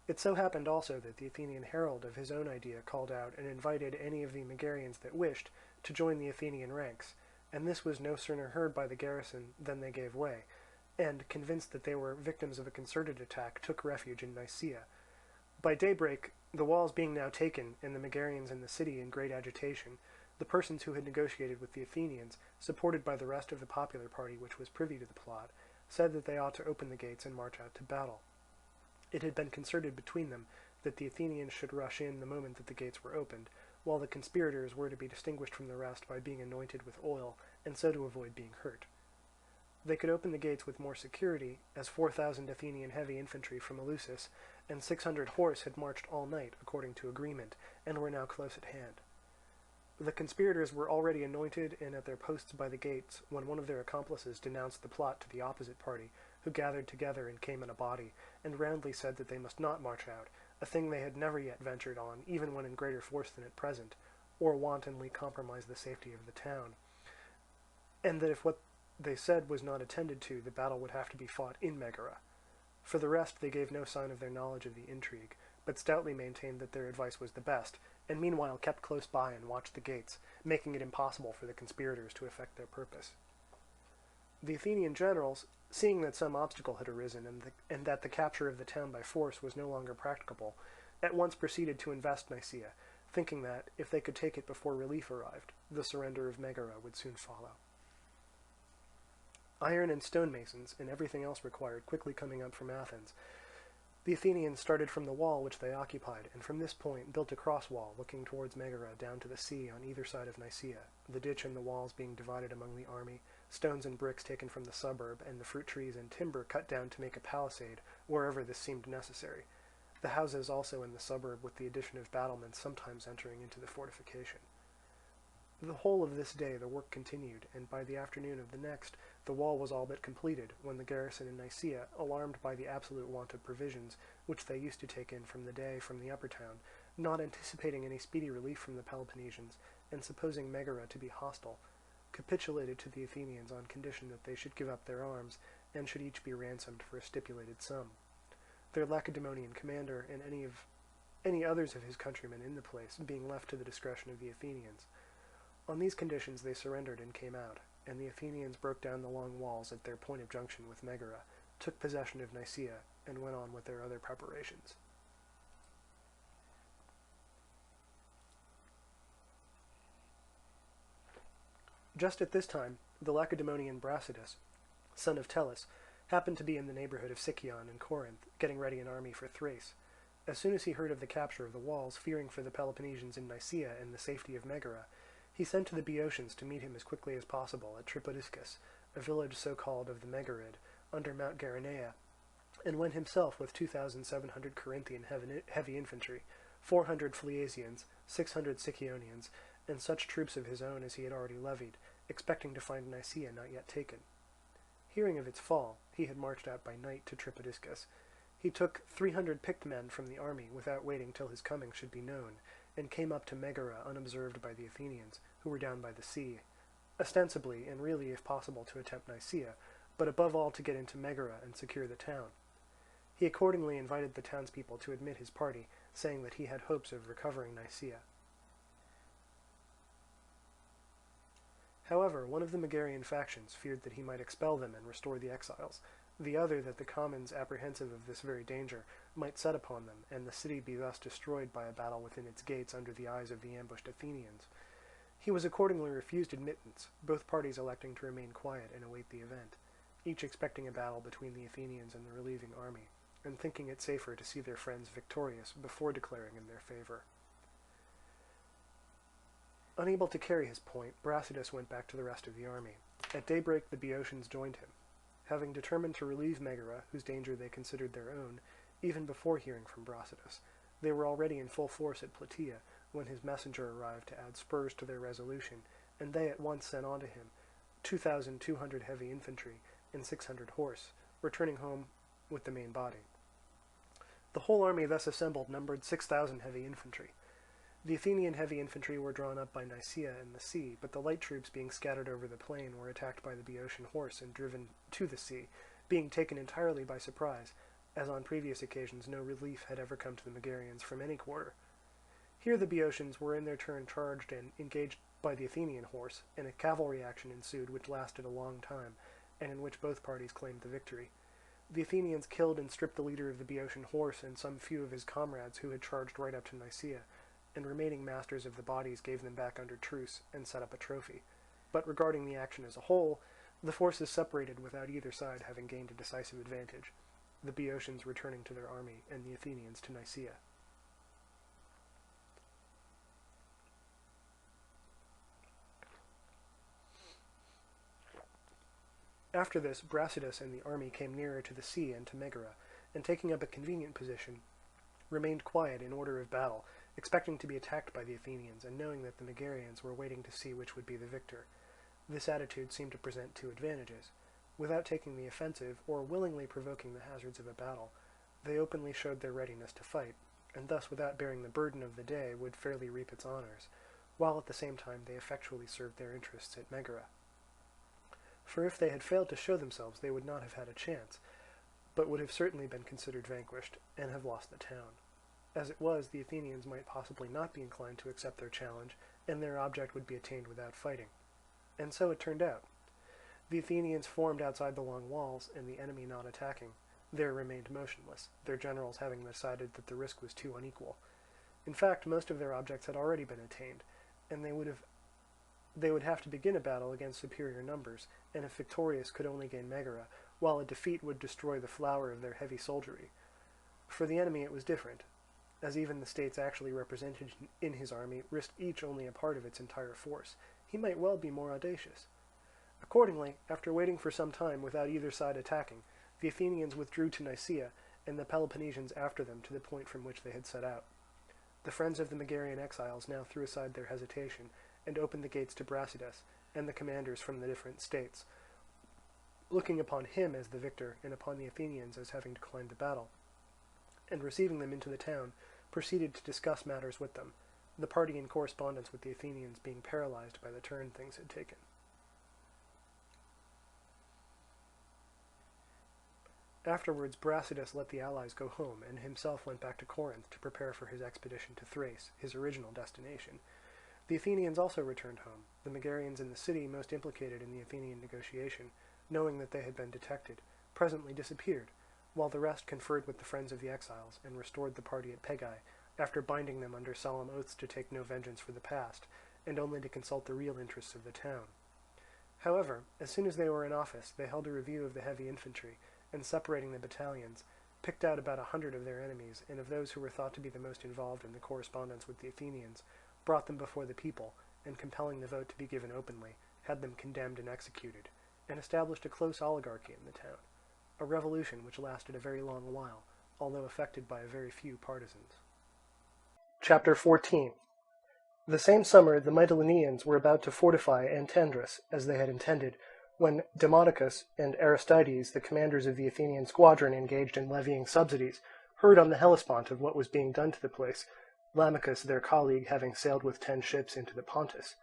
It so happened also that the Athenian herald of his own idea called out and invited any of the Megarians that wished to join the Athenian ranks, and this was no sooner heard by the garrison than they gave way, and, convinced that they were victims of a concerted attack, took refuge in Nicaea. By daybreak, the walls being now taken, and the Megarians in the city in great agitation, the persons who had negotiated with the Athenians, supported by the rest of the popular party which was privy to the plot, said that they ought to open the gates and march out to battle. It had been concerted between them that the Athenians should rush in the moment that the gates were opened, while the conspirators were to be distinguished from the rest by being anointed with oil, and so to avoid being hurt. They could open the gates with more security, as 4,000 Athenian heavy infantry from Eleusis and 600 horse had marched all night, according to agreement, and were now close at hand. The conspirators were already anointed and at their posts by the gates, when one of their accomplices denounced the plot to the opposite party, who gathered together and came in a body, and roundly said that they must not march out, a thing they had never yet ventured on, even when in greater force than at present, or wantonly compromise the safety of the town, and that if what they said was not attended to, the battle would have to be fought in Megara. For the rest, they gave no sign of their knowledge of the intrigue, but stoutly maintained that their advice was the best, and meanwhile kept close by and watched the gates, making it impossible for the conspirators to effect their purpose. The Athenian generals, seeing that some obstacle had arisen and that the capture of the town by force was no longer practicable, at once proceeded to invest Nicaea, thinking that, if they could take it before relief arrived, the surrender of Megara would soon follow. Iron and stonemasons, and everything else required, quickly coming up from Athens, the Athenians started from the wall which they occupied, and from this point built a cross-wall looking towards Megara down to the sea on either side of Nicaea, the ditch and the walls being divided among the army, stones and bricks taken from the suburb, and the fruit trees and timber cut down to make a palisade wherever this seemed necessary, the houses also in the suburb with the addition of battlements sometimes entering into the fortification. The whole of this day the work continued, and by the afternoon of the next the wall was all but completed, when the garrison in Nicaea, alarmed by the absolute want of provisions, which they used to take in from the upper town, not anticipating any speedy relief from the Peloponnesians, and supposing Megara to be hostile, capitulated to the Athenians on condition that they should give up their arms, and should each be ransomed for a stipulated sum. Their Lacedaemonian commander, and any others of his countrymen in the place, being left to the discretion of the Athenians. On these conditions they surrendered and came out, and the Athenians broke down the long walls at their point of junction with Megara, took possession of Nicaea, and went on with their other preparations. Just at this time, the Lacedaemonian Brasidas, son of Tellus, happened to be in the neighbourhood of Sicyon and Corinth, getting ready an army for Thrace. As soon as he heard of the capture of the walls, fearing for the Peloponnesians in Nicaea and the safety of Megara, he sent to the Boeotians to meet him as quickly as possible at Tripodiscus, a village so called of the Megarid, under Mount Geranea, and went himself with 2,700 Corinthian heavy infantry, 400 Phliasians, 600 Sicyonians, and such troops of his own as he had already levied, expecting to find Nicaea not yet taken. Hearing of its fall, he had marched out by night to Tripodiscus. He took 300 picked men from the army without waiting till his coming should be known, and came up to Megara unobserved by the Athenians, who were down by the sea, ostensibly and really if possible to attempt Nicaea, but above all to get into Megara and secure the town. He accordingly invited the townspeople to admit his party, saying that he had hopes of recovering Nicaea. However, one of the Megarian factions feared that he might expel them and restore the exiles, the other that the commons, apprehensive of this very danger, might set upon them, and the city be thus destroyed by a battle within its gates under the eyes of the ambushed Athenians. He was accordingly refused admittance, both parties electing to remain quiet and await the event, each expecting a battle between the Athenians and the relieving army, and thinking it safer to see their friends victorious before declaring in their favour. Unable to carry his point, Brasidas went back to the rest of the army. At daybreak the Boeotians joined him. Having determined to relieve Megara, whose danger they considered their own, even before hearing from Brasidas, they were already in full force at Plataea, when his messenger arrived to add spurs to their resolution, and they at once sent on to him 2,200 heavy infantry and 600 horse, returning home with the main body. The whole army thus assembled numbered 6,000 heavy infantry. The Athenian heavy infantry were drawn up by Nicaea and the sea, but the light troops being scattered over the plain were attacked by the Boeotian horse and driven to the sea, being taken entirely by surprise, as on previous occasions no relief had ever come to the Megarians from any quarter. Here the Boeotians were in their turn charged and engaged by the Athenian horse, and a cavalry action ensued which lasted a long time, and in which both parties claimed the victory. The Athenians killed and stripped the leader of the Boeotian horse and some few of his comrades who had charged right up to Nicaea, and remaining masters of the bodies gave them back under truce and set up a trophy. But regarding the action as a whole, the forces separated without either side having gained a decisive advantage, the Boeotians returning to their army and the Athenians to Nicaea. After this, Brasidas and the army came nearer to the sea and to Megara, and taking up a convenient position, remained quiet in order of battle, expecting to be attacked by the Athenians, and knowing that the Megarians were waiting to see which would be the victor. This attitude seemed to present two advantages. Without taking the offensive, or willingly provoking the hazards of a battle, they openly showed their readiness to fight, and thus without bearing the burden of the day would fairly reap its honours, while at the same time they effectually served their interests at Megara. For if they had failed to show themselves they would not have had a chance, but would have certainly been considered vanquished, and have lost the town. As it was, the Athenians might possibly not be inclined to accept their challenge, and their object would be attained without fighting. And so it turned out. The Athenians formed outside the long walls, and the enemy not attacking, there remained motionless, their generals having decided that the risk was too unequal. In fact, most of their objects had already been attained, and they would have to begin a battle against superior numbers, and if victorious could only gain Megara, while a defeat would destroy the flower of their heavy soldiery. For the enemy it was different, as even the states actually represented in his army risked each only a part of its entire force. He might well be more audacious. Accordingly, after waiting for some time without either side attacking, the Athenians withdrew to Nicaea, and the Peloponnesians after them to the point from which they had set out. The friends of the Megarian exiles now threw aside their hesitation, and opened the gates to Brasidas, and the commanders from the different states, looking upon him as the victor, and upon the Athenians as having declined the battle, and receiving them into the town, proceeded to discuss matters with them, the party in correspondence with the Athenians being paralyzed by the turn things had taken. Afterwards Brasidas let the allies go home, and himself went back to Corinth to prepare for his expedition to Thrace, his original destination. The Athenians also returned home, the Megarians in the city most implicated in the Athenian negotiation, knowing that they had been detected, presently disappeared, while the rest conferred with the friends of the exiles, and restored the party at Pegae, after binding them under solemn oaths to take no vengeance for the past, and only to consult the real interests of the town. However, as soon as they were in office, they held a review of the heavy infantry, and separating the battalions, picked out about 100 of their enemies, and of those who were thought to be the most involved in the correspondence with the Athenians, brought them before the people, and compelling the vote to be given openly, had them condemned and executed, and established a close oligarchy in the town, a revolution which lasted a very long while, although effected by a very few partisans. Chapter 14. The same summer the Mytileneans were about to fortify Antandrus, as they had intended, when Demodocus and Aristides, the commanders of the Athenian squadron engaged in levying subsidies, heard on the Hellespont of what was being done to the place, Lamachus their colleague having sailed with 10 ships into the Pontus,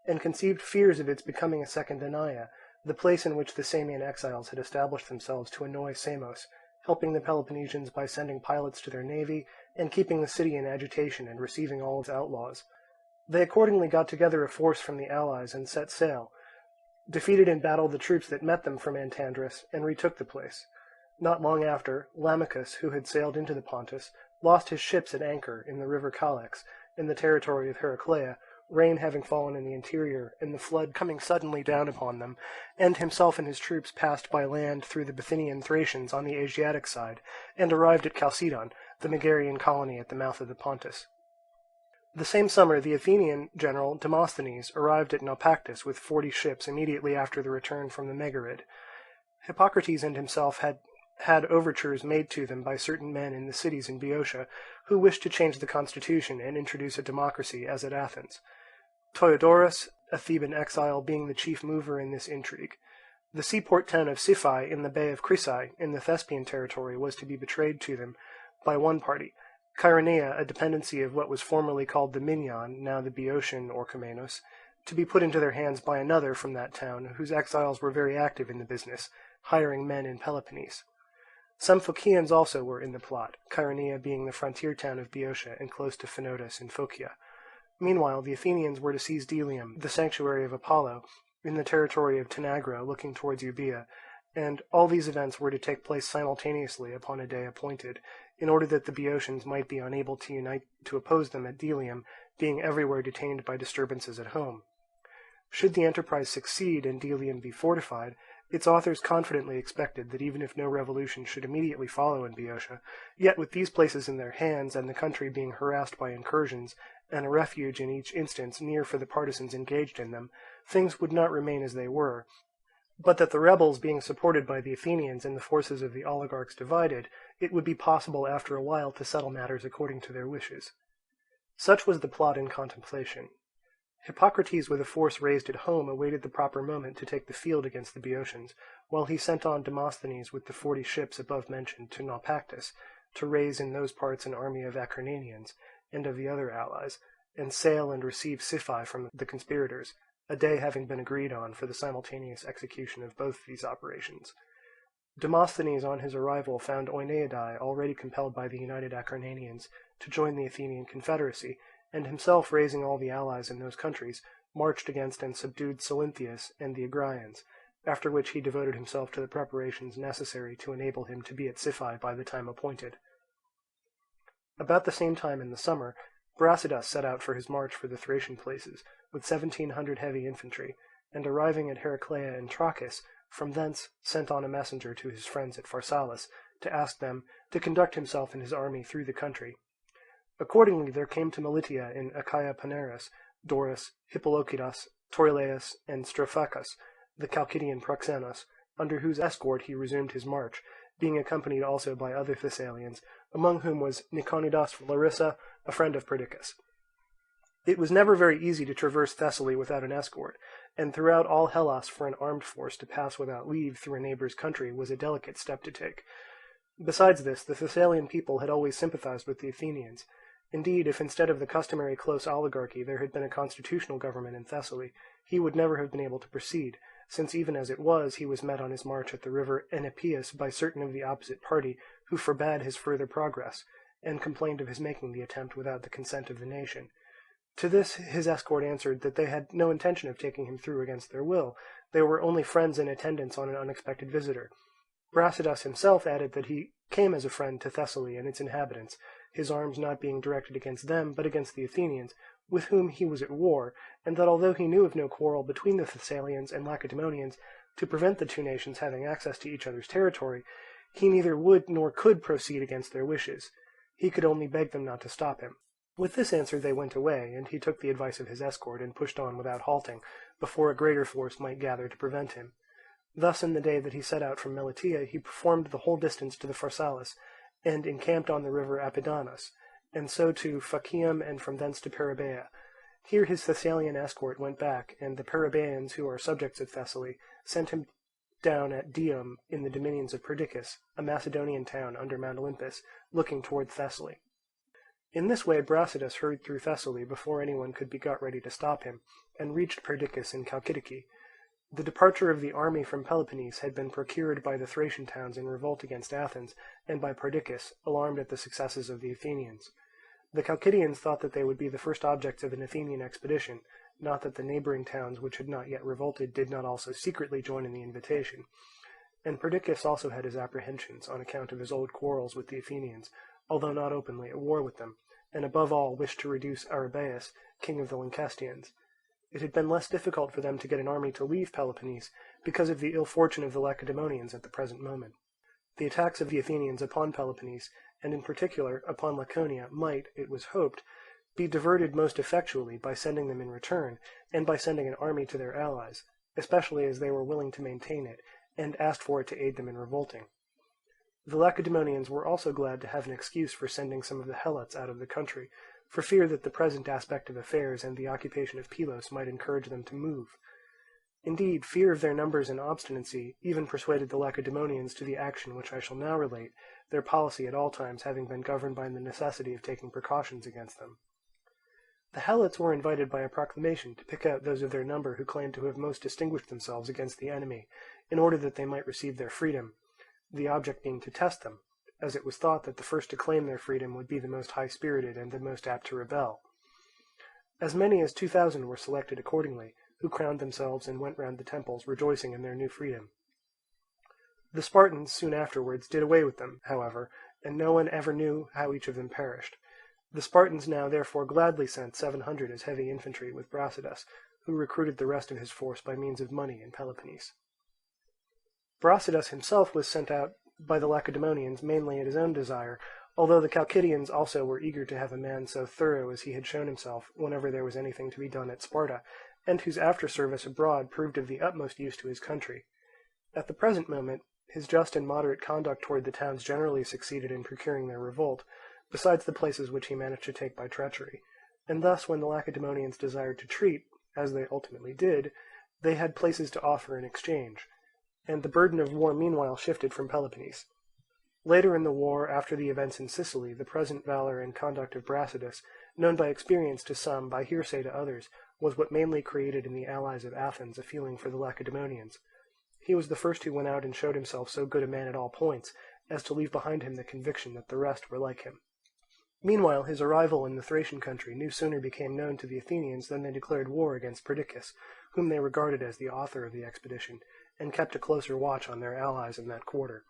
and conceived fears of its becoming a second Anaia, the place in which the Samian exiles had established themselves to annoy Samos, helping the Peloponnesians by sending pilots to their navy, and keeping the city in agitation and receiving all its outlaws. They accordingly got together a force from the allies and set sail, defeated in battle the troops that met them from Antandrus, and retook the place. Not long after, Lamachus, who had sailed into the Pontus, lost his ships at anchor in the river Calex, in the territory of Heraclea, rain having fallen in the interior, and the flood coming suddenly down upon them, and himself and his troops passed by land through the Bithynian Thracians on the Asiatic side, and arrived at Chalcedon, the Megarian colony at the mouth of the Pontus. The same summer the Athenian general Demosthenes arrived at Naupactus with 40 ships immediately after the return from the Megarid. Hippocrates and himself had overtures made to them by certain men in the cities in Boeotia, who wished to change the constitution and introduce a democracy as at Athens. Theodorus, a Theban exile, being the chief mover in this intrigue. The seaport town of Siphae in the Bay of Chrysae in the Thespian territory was to be betrayed to them by one party, Chaeronea, a dependency of what was formerly called the Minyan, now the Boeotian Orchomenos, to be put into their hands by another from that town, whose exiles were very active in the business, hiring men in Peloponnese. Some Phocians also were in the plot, Chaeronea being the frontier town of Boeotia and close to Phanotis in Phocia. Meanwhile, the Athenians were to seize Delium, the sanctuary of Apollo, in the territory of Tanagra, looking towards Euboea, and all these events were to take place simultaneously upon a day appointed, in order that the Boeotians might be unable to unite to oppose them at Delium, being everywhere detained by disturbances at home. Should the enterprise succeed and Delium be fortified, its authors confidently expected that even if no revolution should immediately follow in Boeotia, yet with these places in their hands, and the country being harassed by incursions, and a refuge in each instance near for the partisans engaged in them, things would not remain as they were, but that the rebels being supported by the Athenians and the forces of the oligarchs divided, it would be possible after a while to settle matters according to their wishes. Such was the plot in contemplation. Hippocrates with a force raised at home awaited the proper moment to take the field against the Boeotians, while he sent on Demosthenes with the 40 ships above mentioned to Naupactus, to raise in those parts an army of Acarnanians, and of the other allies, and sail and receive Siphae from the conspirators, a day having been agreed on for the simultaneous execution of both these operations. Demosthenes on his arrival found Oeniadae already compelled by the united Acarnanians to join the Athenian confederacy, and himself raising all the allies in those countries, marched against and subdued Salynthius and the Agrians, after which he devoted himself to the preparations necessary to enable him to be at Siphae by the time appointed. About the same time in the summer, Brasidas set out for his march for the Thracian places, with 1,700 heavy infantry, and arriving at Heraclea and Trachis, from thence sent on a messenger to his friends at Pharsalus, to ask them to conduct himself and his army through the country. Accordingly there came to Militia in Achaia Paneras, Dorus, Hippolochidas, Torylaeus, and Strophacus, the Chalcidian Proxenos, under whose escort he resumed his march, being accompanied also by other Thessalians, among whom was Niconidas from Larissa, a friend of Perdiccas. It was never very easy to traverse Thessaly without an escort, and throughout all Hellas for an armed force to pass without leave through a neighbour's country was a delicate step to take. Besides this, the Thessalian people had always sympathized with the Athenians. Indeed, if instead of the customary close oligarchy there had been a constitutional government in Thessaly, he would never have been able to proceed, since even as it was he was met on his march at the river Enipeus by certain of the opposite party, who forbade his further progress, and complained of his making the attempt without the consent of the nation. To this his escort answered that they had no intention of taking him through against their will, they were only friends in attendance on an unexpected visitor. Brasidas himself added that he came as a friend to Thessaly and its inhabitants, his arms not being directed against them but against the Athenians, with whom he was at war, and that although he knew of no quarrel between the Thessalians and Lacedaemonians to prevent the two nations having access to each other's territory, he neither would nor could proceed against their wishes. He could only beg them not to stop him. With this answer they went away, and he took the advice of his escort and pushed on without halting, before a greater force might gather to prevent him. Thus in the day that he set out from Militia he performed the whole distance to the Pharsalus, and encamped on the river Apidanus, and so to Phacium and from thence to Peribea. Here his Thessalian escort went back, and the Perrhaebians, who are subjects of Thessaly, sent him down at Dium in the dominions of Perdiccas, a Macedonian town under Mount Olympus, looking toward Thessaly. In this way Brasidas hurried through Thessaly before anyone could be got ready to stop him, and reached Perdiccas in Chalcidice. The departure of the army from Peloponnese had been procured by the Thracian towns in revolt against Athens, and by Perdiccas, alarmed at the successes of the Athenians. The Chalcidians thought that they would be the first objects of an Athenian expedition, not that the neighbouring towns which had not yet revolted did not also secretly join in the invitation. And Perdiccas also had his apprehensions on account of his old quarrels with the Athenians, although not openly at war with them, and above all wished to reduce Arrhabaeus, king of the Lyncestians. It had been less difficult for them to get an army to leave Peloponnese because of the ill fortune of the Lacedaemonians at the present moment. The attacks of the Athenians upon Peloponnese, and in particular upon Laconia, might, it was hoped, be diverted most effectually by sending them in return, and by sending an army to their allies, especially as they were willing to maintain it, and asked for it to aid them in revolting. The Lacedaemonians were also glad to have an excuse for sending some of the Helots out of the country, for fear that the present aspect of affairs and the occupation of Pylos might encourage them to move. Indeed, fear of their numbers and obstinacy even persuaded the Lacedaemonians to the action which I shall now relate, their policy at all times having been governed by the necessity of taking precautions against them. The Helots were invited by a proclamation to pick out those of their number who claimed to have most distinguished themselves against the enemy, in order that they might receive their freedom, the object being to test them, as it was thought that the first to claim their freedom would be the most high-spirited and the most apt to rebel. As many as 2,000 were selected accordingly, who crowned themselves and went round the temples rejoicing in their new freedom. The Spartans soon afterwards did away with them, however, and no one ever knew how each of them perished. The Spartans now therefore gladly sent 700 as heavy infantry with Brasidas, who recruited the rest of his force by means of money in Peloponnese. Brasidas himself was sent out by the Lacedaemonians mainly at his own desire, although the Chalcidians also were eager to have a man so thorough as he had shown himself whenever there was anything to be done at Sparta, and whose after-service abroad proved of the utmost use to his country. At the present moment, his just and moderate conduct toward the towns generally succeeded in procuring their revolt, besides the places which he managed to take by treachery, and thus when the Lacedaemonians desired to treat, as they ultimately did, they had places to offer in exchange, and the burden of war meanwhile shifted from Peloponnese. Later in the war, after the events in Sicily, the present valour and conduct of Brasidas, known by experience to some, by hearsay to others, was what mainly created in the allies of Athens a feeling for the Lacedaemonians. He was the first who went out and showed himself so good a man at all points, as to leave behind him the conviction that the rest were like him. Meanwhile, his arrival in the Thracian country no sooner became known to the Athenians than they declared war against Perdiccas, whom they regarded as the author of the expedition, and kept a closer watch on their allies in that quarter.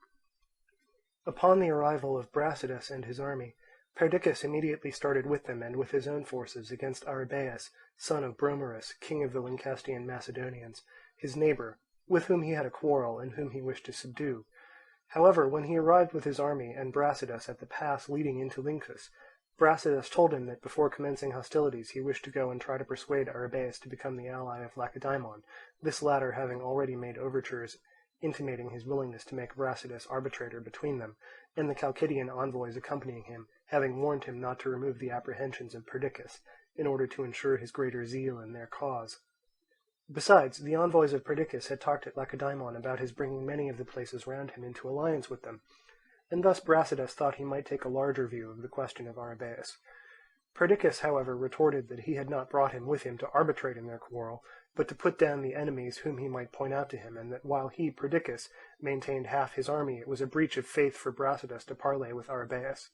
Upon the arrival of Brasidas and his army, Perdiccas immediately started with them and with his own forces against Arrhabaeus, son of Bromerus, king of the Lyncestian Macedonians, his neighbour, with whom he had a quarrel and whom he wished to subdue. However, when he arrived with his army and Brasidas at the pass leading into Lyncus, Brasidas told him that before commencing hostilities he wished to go and try to persuade Arrhabaeus to become the ally of Lacedaemon, this latter having already made overtures intimating his willingness to make Brasidas arbitrator between them, and the Chalcidian envoys accompanying him, having warned him not to remove the apprehensions of Perdiccas, in order to ensure his greater zeal in their cause. Besides, the envoys of Perdiccas had talked at Lacedaemon about his bringing many of the places round him into alliance with them, and thus Brasidas thought he might take a larger view of the question of Arrhabaeus. Perdiccas, however, retorted that he had not brought him with him to arbitrate in their quarrel, but to put down the enemies whom he might point out to him, and that while he, Perdiccas, maintained half his army, it was a breach of faith for Brasidas to parley with Arrhabaeus.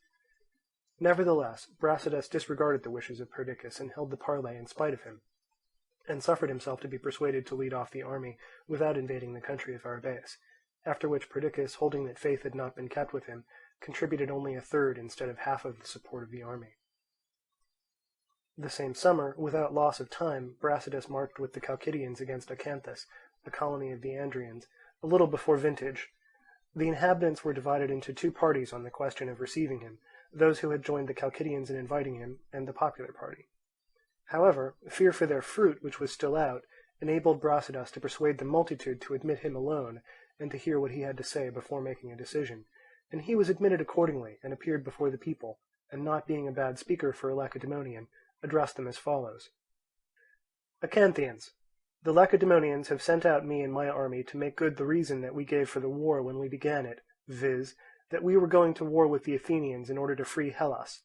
Nevertheless, Brasidas disregarded the wishes of Perdiccas and held the parley in spite of him, and suffered himself to be persuaded to lead off the army without invading the country of Arrhabaeus, after which Perdiccas, holding that faith had not been kept with him, contributed only a third instead of half of the support of the army. The same summer, without loss of time, Brasidas marched with the Chalcidians against Acanthus, a colony of the Andrians, a little before vintage. The inhabitants were divided into two parties on the question of receiving him, those who had joined the Chalcidians in inviting him, and the popular party. However, fear for their fruit, which was still out, enabled Brasidas to persuade the multitude to admit him alone, and to hear what he had to say before making a decision, and he was admitted accordingly, and appeared before the people, and not being a bad speaker for a Lacedaemonian, addressed them as follows. Acanthians. The Lacedaemonians have sent out me and my army to make good the reason that we gave for the war when we began it, viz., that we were going to war with the Athenians in order to free Hellas.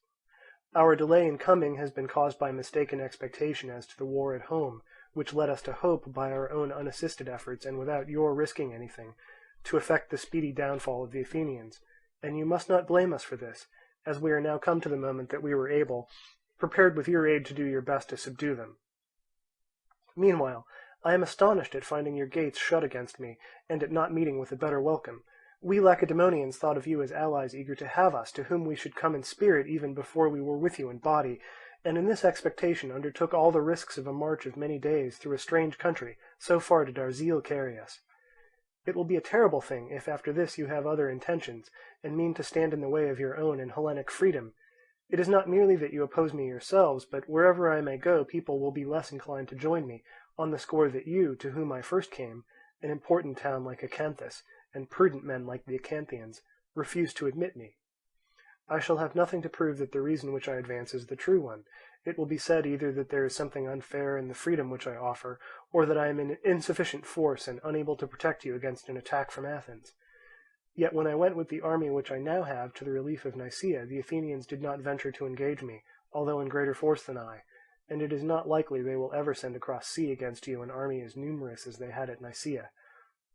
Our delay in coming has been caused by mistaken expectation as to the war at home, which led us to hope, by our own unassisted efforts and without your risking anything, to effect the speedy downfall of the Athenians, and you must not blame us for this, as we are now come to the moment that we were able, prepared with your aid to do your best to subdue them. Meanwhile, I am astonished at finding your gates shut against me, and at not meeting with a better welcome. We Lacedaemonians thought of you as allies eager to have us, to whom we should come in spirit even before we were with you in body, and in this expectation undertook all the risks of a march of many days through a strange country, so far did our zeal carry us. It will be a terrible thing if after this you have other intentions, and mean to stand in the way of your own and Hellenic freedom. It is not merely that you oppose me yourselves, but wherever I may go people will be less inclined to join me, on the score that you, to whom I first came, an important town like Acanthus, and prudent men like the Acanthians, refuse to admit me. I shall have nothing to prove that the reason which I advance is the true one. It will be said either that there is something unfair in the freedom which I offer, or that I am in insufficient force and unable to protect you against an attack from Athens. Yet when I went with the army which I now have to the relief of Nicaea, the Athenians did not venture to engage me, although in greater force than I, and it is not likely they will ever send across sea against you an army as numerous as they had at Nicaea.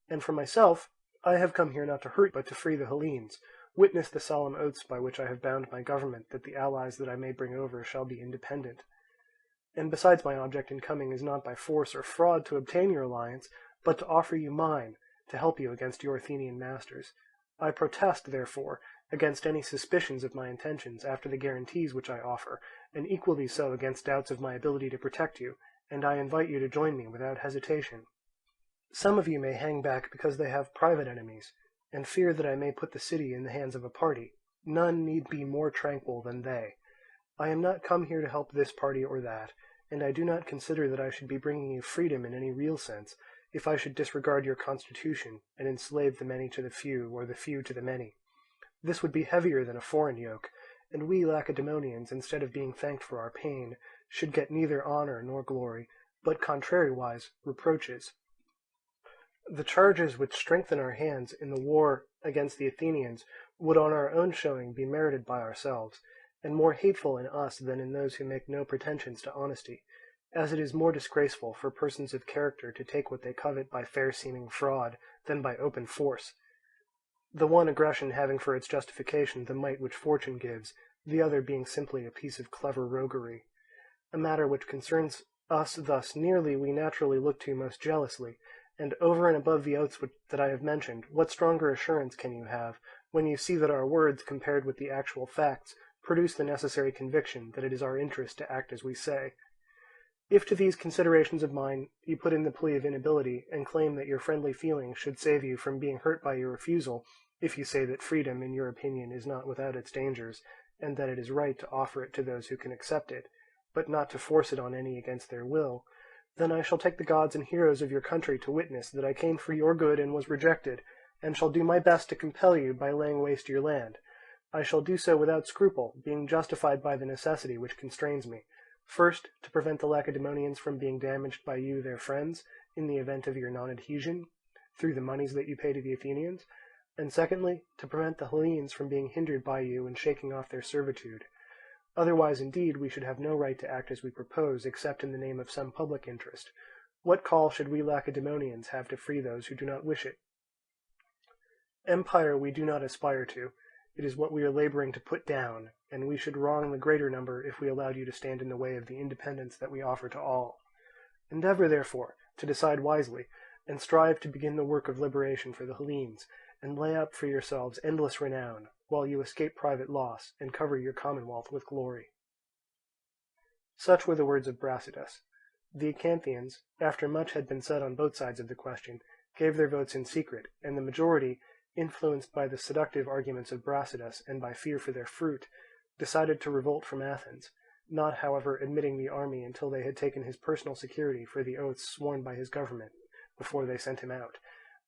And for myself, I have come here not to hurt but to free the Hellenes. Witness the solemn oaths by which I have bound my government that the allies that I may bring over shall be independent. And besides, my object in coming is not by force or fraud to obtain your alliance, but to offer you mine, to help you against your Athenian masters. I protest, therefore, against any suspicions of my intentions after the guarantees which I offer, and equally so against doubts of my ability to protect you, and I invite you to join me without hesitation. Some of you may hang back because they have private enemies, and fear that I may put the city in the hands of a party. None need be more tranquil than they. I am not come here to help this party or that, and I do not consider that I should be bringing you freedom in any real sense, if I should disregard your constitution, and enslave the many to the few, or the few to the many. This would be heavier than a foreign yoke, and we Lacedaemonians, instead of being thanked for our pain, should get neither honour nor glory, but contrariwise reproaches. The charges which strengthen our hands in the war against the Athenians would on our own showing be merited by ourselves, and more hateful in us than in those who make no pretensions to honesty, as it is more disgraceful for persons of character to take what they covet by fair-seeming fraud than by open force, the one aggression having for its justification the might which fortune gives, the other being simply a piece of clever roguery. A matter which concerns us thus nearly we naturally look to most jealously, and over and above the oaths that I have mentioned, what stronger assurance can you have, when you see that our words, compared with the actual facts, produce the necessary conviction that it is our interest to act as we say? If to these considerations of mine you put in the plea of inability, and claim that your friendly feelings should save you from being hurt by your refusal, if you say that freedom, in your opinion, is not without its dangers, and that it is right to offer it to those who can accept it, but not to force it on any against their will, then I shall take the gods and heroes of your country to witness that I came for your good and was rejected, and shall do my best to compel you by laying waste your land. I shall do so without scruple, being justified by the necessity which constrains me. First, to prevent the Lacedaemonians from being damaged by you their friends, in the event of your non-adhesion, through the moneys that you pay to the Athenians, and secondly, to prevent the Hellenes from being hindered by you in shaking off their servitude. Otherwise, indeed, we should have no right to act as we propose, except in the name of some public interest. What call should we Lacedaemonians have to free those who do not wish it? Empire we do not aspire to. It is what we are laboring to put down, and we should wrong the greater number if we allowed you to stand in the way of the independence that we offer to all. Endeavour, therefore, to decide wisely, and strive to begin the work of liberation for the Hellenes, and lay up for yourselves endless renown, while you escape private loss, and cover your commonwealth with glory. Such were the words of Brasidas. The Acanthians, after much had been said on both sides of the question, gave their votes in secret, and the majority, influenced by the seductive arguments of Brasidas and by fear for their fruit, decided to revolt from Athens, not however admitting the army until they had taken his personal security for the oaths sworn by his government before they sent him out,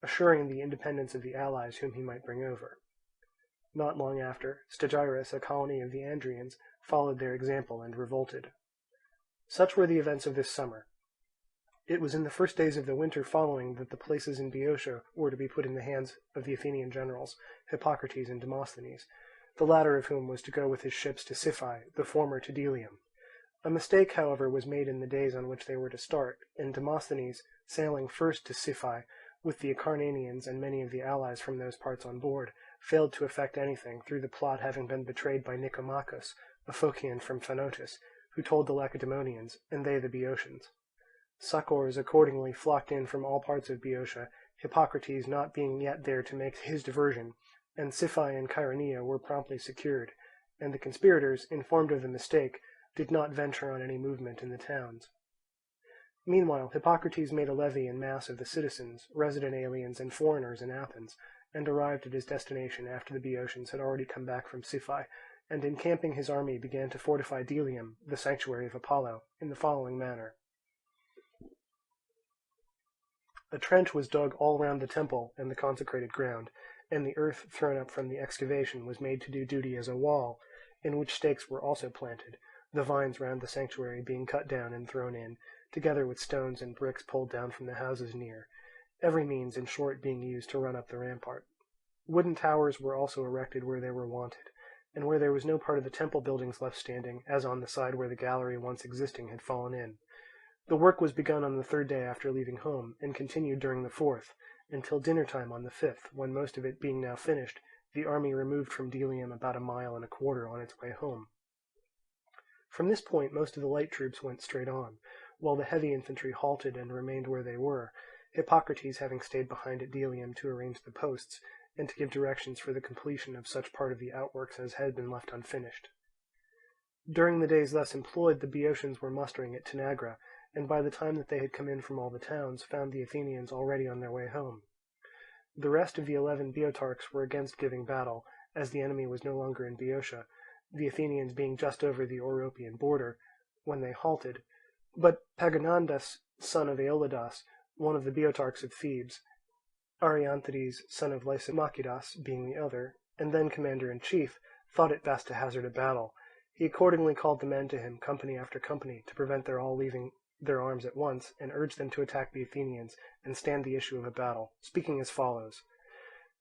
assuring the independence of the allies whom he might bring over. Not long after, Stagirus, a colony of the Andrians, followed their example and revolted. Such were the events of this summer. It was in the first days of the winter following that the places in Boeotia were to be put in the hands of the Athenian generals, Hippocrates and Demosthenes, the latter of whom was to go with his ships to Siphae, the former to Delium. A mistake, however, was made in the days on which they were to start, and Demosthenes, sailing first to Siphae, with the Acarnanians and many of the allies from those parts on board, failed to effect anything through the plot having been betrayed by Nicomachus, a Phocian from Phanotis, who told the Lacedaemonians, and they the Boeotians. Succours accordingly flocked in from all parts of Boeotia, Hippocrates not being yet there to make his diversion, and Siphae and Chaeronea were promptly secured, and the conspirators, informed of the mistake, did not venture on any movement in the towns. Meanwhile Hippocrates made a levy in mass of the citizens, resident aliens, and foreigners in Athens, and arrived at his destination after the Boeotians had already come back from Siphae, and encamping his army began to fortify Delium, the sanctuary of Apollo, in the following manner. A trench was dug all round the temple and the consecrated ground, and the earth thrown up from the excavation was made to do duty as a wall, in which stakes were also planted, the vines round the sanctuary being cut down and thrown in, together with stones and bricks pulled down from the houses near, every means, in short, being used to run up the rampart. Wooden towers were also erected where they were wanted, and where there was no part of the temple buildings left standing, as on the side where the gallery once existing had fallen in. The work was begun on the third day after leaving home, and continued during the fourth, until dinner-time on the fifth, when most of it being now finished, the army removed from Delium about 1.25 miles on its way home. From this point most of the light troops went straight on, while the heavy infantry halted and remained where they were, Hippocrates having stayed behind at Delium to arrange the posts, and to give directions for the completion of such part of the outworks as had been left unfinished. During the days thus employed the Boeotians were mustering at Tanagra, and by the time that they had come in from all the towns, found the Athenians already on their way home. The rest of the 11 Boeotarchs were against giving battle, as the enemy was no longer in Boeotia, the Athenians being just over the Oropian border, when they halted, but Pagonandas, son of Aeolidas, one of the Boeotarchs of Thebes, Arianthides, son of Lysimachidas, being the other, and then commander-in-chief, thought it best to hazard a battle. He accordingly called the men to him, company after company, to prevent their all leaving their arms at once, and urged them to attack the Athenians, and stand the issue of a battle, speaking as follows: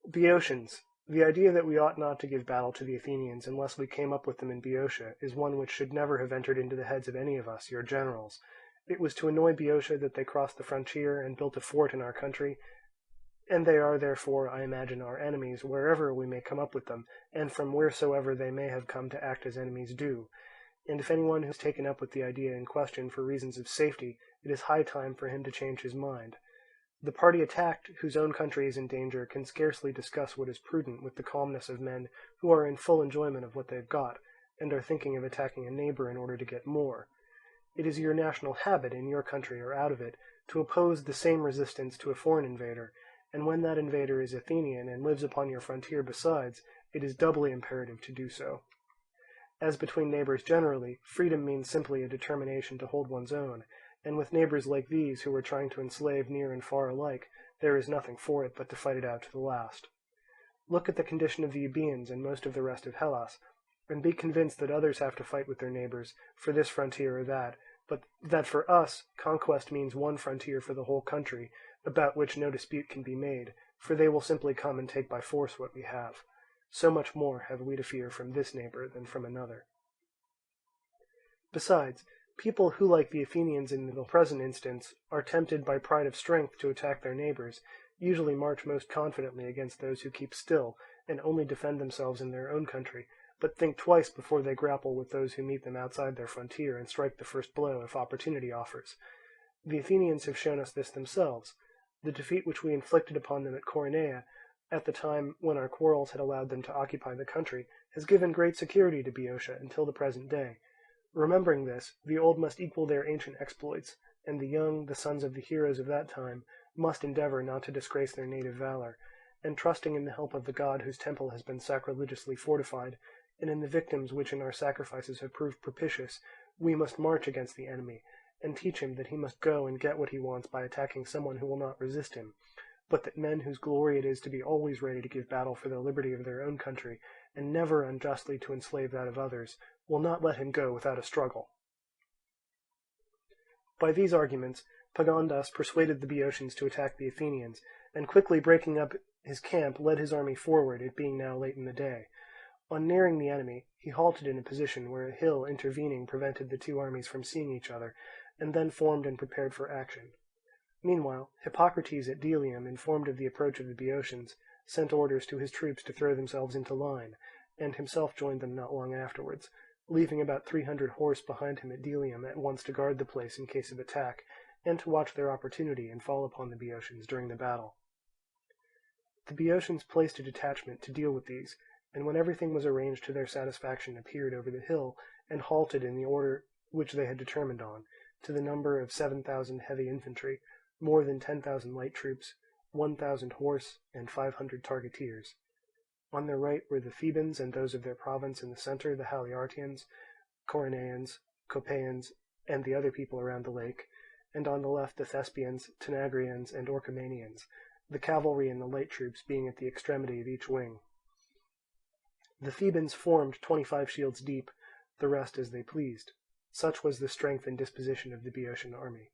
Boeotians, the idea that we ought not to give battle to the Athenians unless we came up with them in Boeotia is one which should never have entered into the heads of any of us, your generals. It was to annoy Boeotia that they crossed the frontier and built a fort in our country, and they are therefore, I imagine, our enemies wherever we may come up with them, and from wheresoever they may have come to act as enemies do. And if anyone has taken up with the idea in question for reasons of safety, it is high time for him to change his mind. The party attacked, whose own country is in danger, can scarcely discuss what is prudent with the calmness of men who are in full enjoyment of what they've got, and are thinking of attacking a neighbour in order to get more. It is your national habit, in your country or out of it, to oppose the same resistance to a foreign invader, and when that invader is Athenian and lives upon your frontier besides, it is doubly imperative to do so. As between neighbours generally, freedom means simply a determination to hold one's own, and with neighbours like these who are trying to enslave near and far alike, there is nothing for it but to fight it out to the last. Look at the condition of the Euboeans and most of the rest of Hellas, and be convinced that others have to fight with their neighbours for this frontier or that, but that for us conquest means one frontier for the whole country, about which no dispute can be made, for they will simply come and take by force what we have. So much more have we to fear from this neighbour than from another. Besides, people who, like the Athenians in the present instance, are tempted by pride of strength to attack their neighbours, usually march most confidently against those who keep still, and only defend themselves in their own country, but think twice before they grapple with those who meet them outside their frontier, and strike the first blow if opportunity offers. The Athenians have shown us this themselves. The defeat which we inflicted upon them at Coronea, at the time when our quarrels had allowed them to occupy the country, has given great security to Boeotia until the present day. Remembering this, the old must equal their ancient exploits, and the young, the sons of the heroes of that time, must endeavour not to disgrace their native valour, and trusting in the help of the god whose temple has been sacrilegiously fortified, and in the victims which in our sacrifices have proved propitious, we must march against the enemy, and teach him that he must go and get what he wants by attacking someone who will not resist him, but that men whose glory it is to be always ready to give battle for the liberty of their own country, and never unjustly to enslave that of others, will not let him go without a struggle. By these arguments Pagondas persuaded the Boeotians to attack the Athenians, and quickly breaking up his camp led his army forward, it being now late in the day. On nearing the enemy, he halted in a position where a hill intervening prevented the two armies from seeing each other, and then formed and prepared for action. Meanwhile, Hippocrates at Delium, informed of the approach of the Boeotians, sent orders to his troops to throw themselves into line, and himself joined them not long afterwards, leaving about 300 horse behind him at Delium at once to guard the place in case of attack, and to watch their opportunity and fall upon the Boeotians during the battle. The Boeotians placed a detachment to deal with these, and when everything was arranged to their satisfaction appeared over the hill, and halted in the order which they had determined on, to the number of 7,000 heavy infantry, more than 10,000 light troops, 1,000 horse, and 500 targeteers. On their right were the Thebans and those of their province, in the centre the Haliartians, Coronæans, Copaeans, and the other people around the lake, and on the left the Thespians, Tanagrians, and Orchomenians, the cavalry and the light troops being at the extremity of each wing. The Thebans formed 25 shields deep, the rest as they pleased. Such was the strength and disposition of the Boeotian army.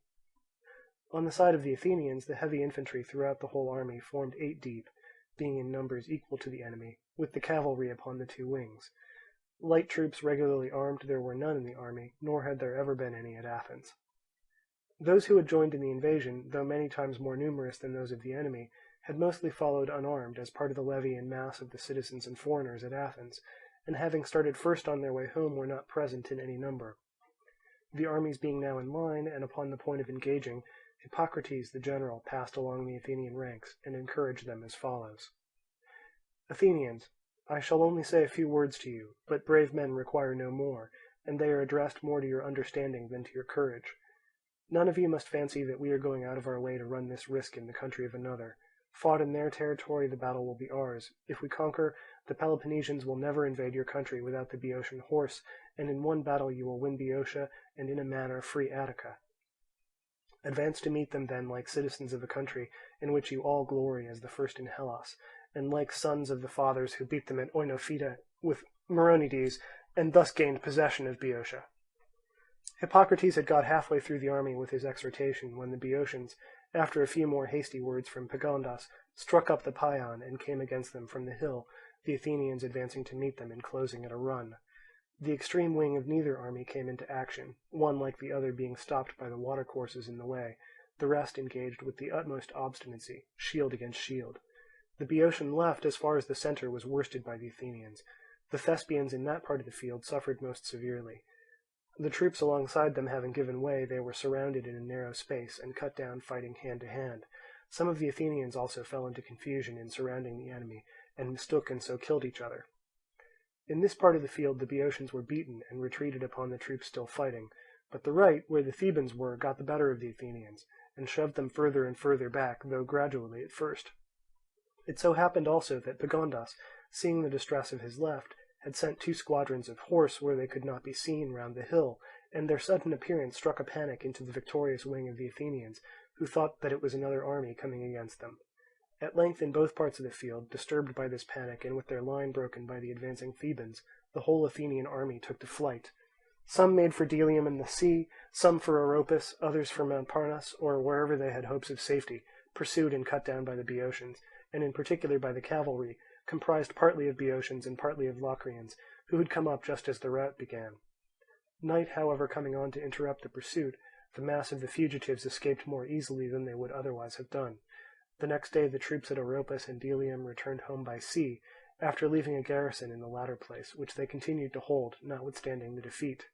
On the side of the Athenians, the heavy infantry throughout the whole army formed 8 deep, being in numbers equal to the enemy, with the cavalry upon the two wings. Light troops regularly armed there were none in the army, nor had there ever been any at Athens. Those who had joined in the invasion, though many times more numerous than those of the enemy, had mostly followed unarmed as part of the levy and mass of the citizens and foreigners at Athens, and having started first on their way home were not present in any number. The armies being now in line, and upon the point of engaging, Hippocrates the general passed along the Athenian ranks, and encouraged them as follows. Athenians, I shall only say a few words to you, but brave men require no more, and they are addressed more to your understanding than to your courage. None of you must fancy that we are going out of our way to run this risk in the country of another. Fought in their territory, the battle will be ours. If we conquer, the Peloponnesians will never invade your country without the Boeotian horse, and in one battle you will win Boeotia, and in a manner free Attica. Advance to meet them then like citizens of a country in which you all glory as the first in Hellas, and like sons of the fathers who beat them at Oinophyta with Myronides, and thus gained possession of Boeotia. Hippocrates had got halfway through the army with his exhortation, when the Boeotians, after a few more hasty words from Pagondas, struck up the Paean and came against them from the hill, the Athenians advancing to meet them and closing at a run. The extreme wing of neither army came into action, one like the other being stopped by the watercourses in the way, the rest engaged with the utmost obstinacy, shield against shield. The Boeotian left, as far as the centre, was worsted by the Athenians. The Thespians in that part of the field suffered most severely. The troops alongside them having given way, they were surrounded in a narrow space, and cut down fighting hand to hand. Some of the Athenians also fell into confusion in surrounding the enemy, and mistook and so killed each other. In this part of the field the Boeotians were beaten, and retreated upon the troops still fighting, but the right, where the Thebans were, got the better of the Athenians, and shoved them further and further back, though gradually at first. It so happened also that Pagondas, seeing the distress of his left, had sent 2 squadrons of horse where they could not be seen round the hill, and their sudden appearance struck a panic into the victorious wing of the Athenians, who thought that it was another army coming against them. At length in both parts of the field, disturbed by this panic and with their line broken by the advancing Thebans, the whole Athenian army took to flight. Some made for Delium and the sea, some for Oropus, others for Mount Parnas, or wherever they had hopes of safety, pursued and cut down by the Boeotians, and in particular by the cavalry, comprised partly of Boeotians and partly of Locrians, who had come up just as the rout began. Night, however, coming on to interrupt the pursuit, the mass of the fugitives escaped more easily than they would otherwise have done. The next day the troops at Oropus and Delium returned home by sea, after leaving a garrison in the latter place, which they continued to hold, notwithstanding the defeat.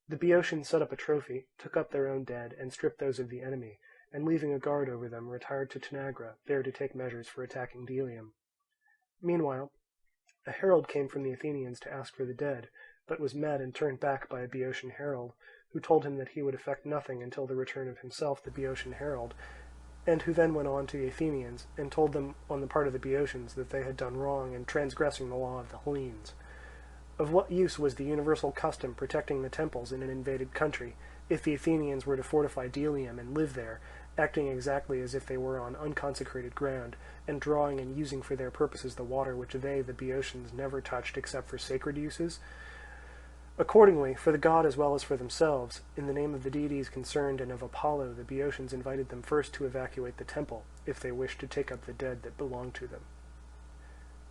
The Boeotians set up a trophy, took up their own dead, and stripped those of the enemy, and leaving a guard over them, retired to Tanagra, there to take measures for attacking Delium. Meanwhile, a herald came from the Athenians to ask for the dead, but was met and turned back by a Boeotian herald, who told him that he would effect nothing until the return of himself the Boeotian herald, and who then went on to the Athenians, and told them on the part of the Boeotians that they had done wrong in transgressing the law of the Hellenes. Of what use was the universal custom protecting the temples in an invaded country, if the Athenians were to fortify Delium and live there, acting exactly as if they were on unconsecrated ground, and drawing and using for their purposes the water which they, the Boeotians, never touched except for sacred uses? Accordingly, for the god as well as for themselves, in the name of the deities concerned and of Apollo, the Boeotians invited them first to evacuate the temple, if they wished to take up the dead that belonged to them.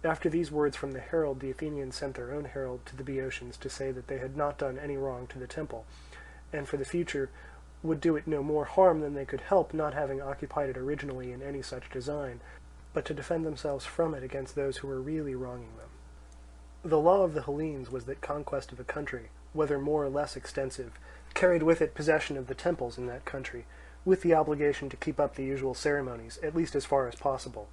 After these words from the herald, the Athenians sent their own herald to the Boeotians to say that they had not done any wrong to the temple, and for the future would do it no more harm than they could help, not having occupied it originally in any such design, but to defend themselves from it against those who were really wronging them. The law of the Hellenes was that conquest of a country, whether more or less extensive, carried with it possession of the temples in that country, with the obligation to keep up the usual ceremonies, at least as far as possible.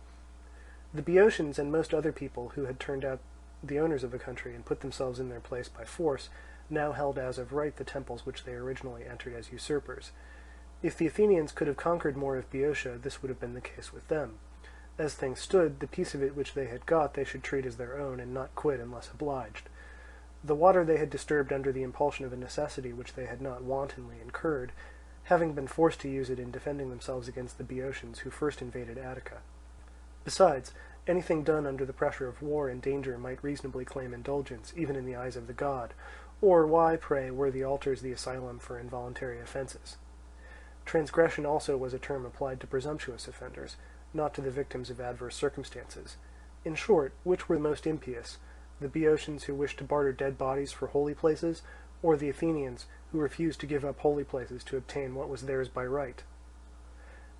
The Boeotians and most other people who had turned out the owners of the country and put themselves in their place by force now held as of right the temples which they originally entered as usurpers. If the Athenians could have conquered more of Boeotia, this would have been the case with them. As things stood, the piece of it which they had got they should treat as their own, and not quit unless obliged. The water they had disturbed under the impulsion of a necessity which they had not wantonly incurred, having been forced to use it in defending themselves against the Boeotians who first invaded Attica. Besides, anything done under the pressure of war and danger might reasonably claim indulgence, even in the eyes of the god, or why, pray, were the altars the asylum for involuntary offences? Transgression also was a term applied to presumptuous offenders, not to the victims of adverse circumstances. In short, which were the most impious, the Boeotians who wished to barter dead bodies for holy places, or the Athenians who refused to give up holy places to obtain what was theirs by right?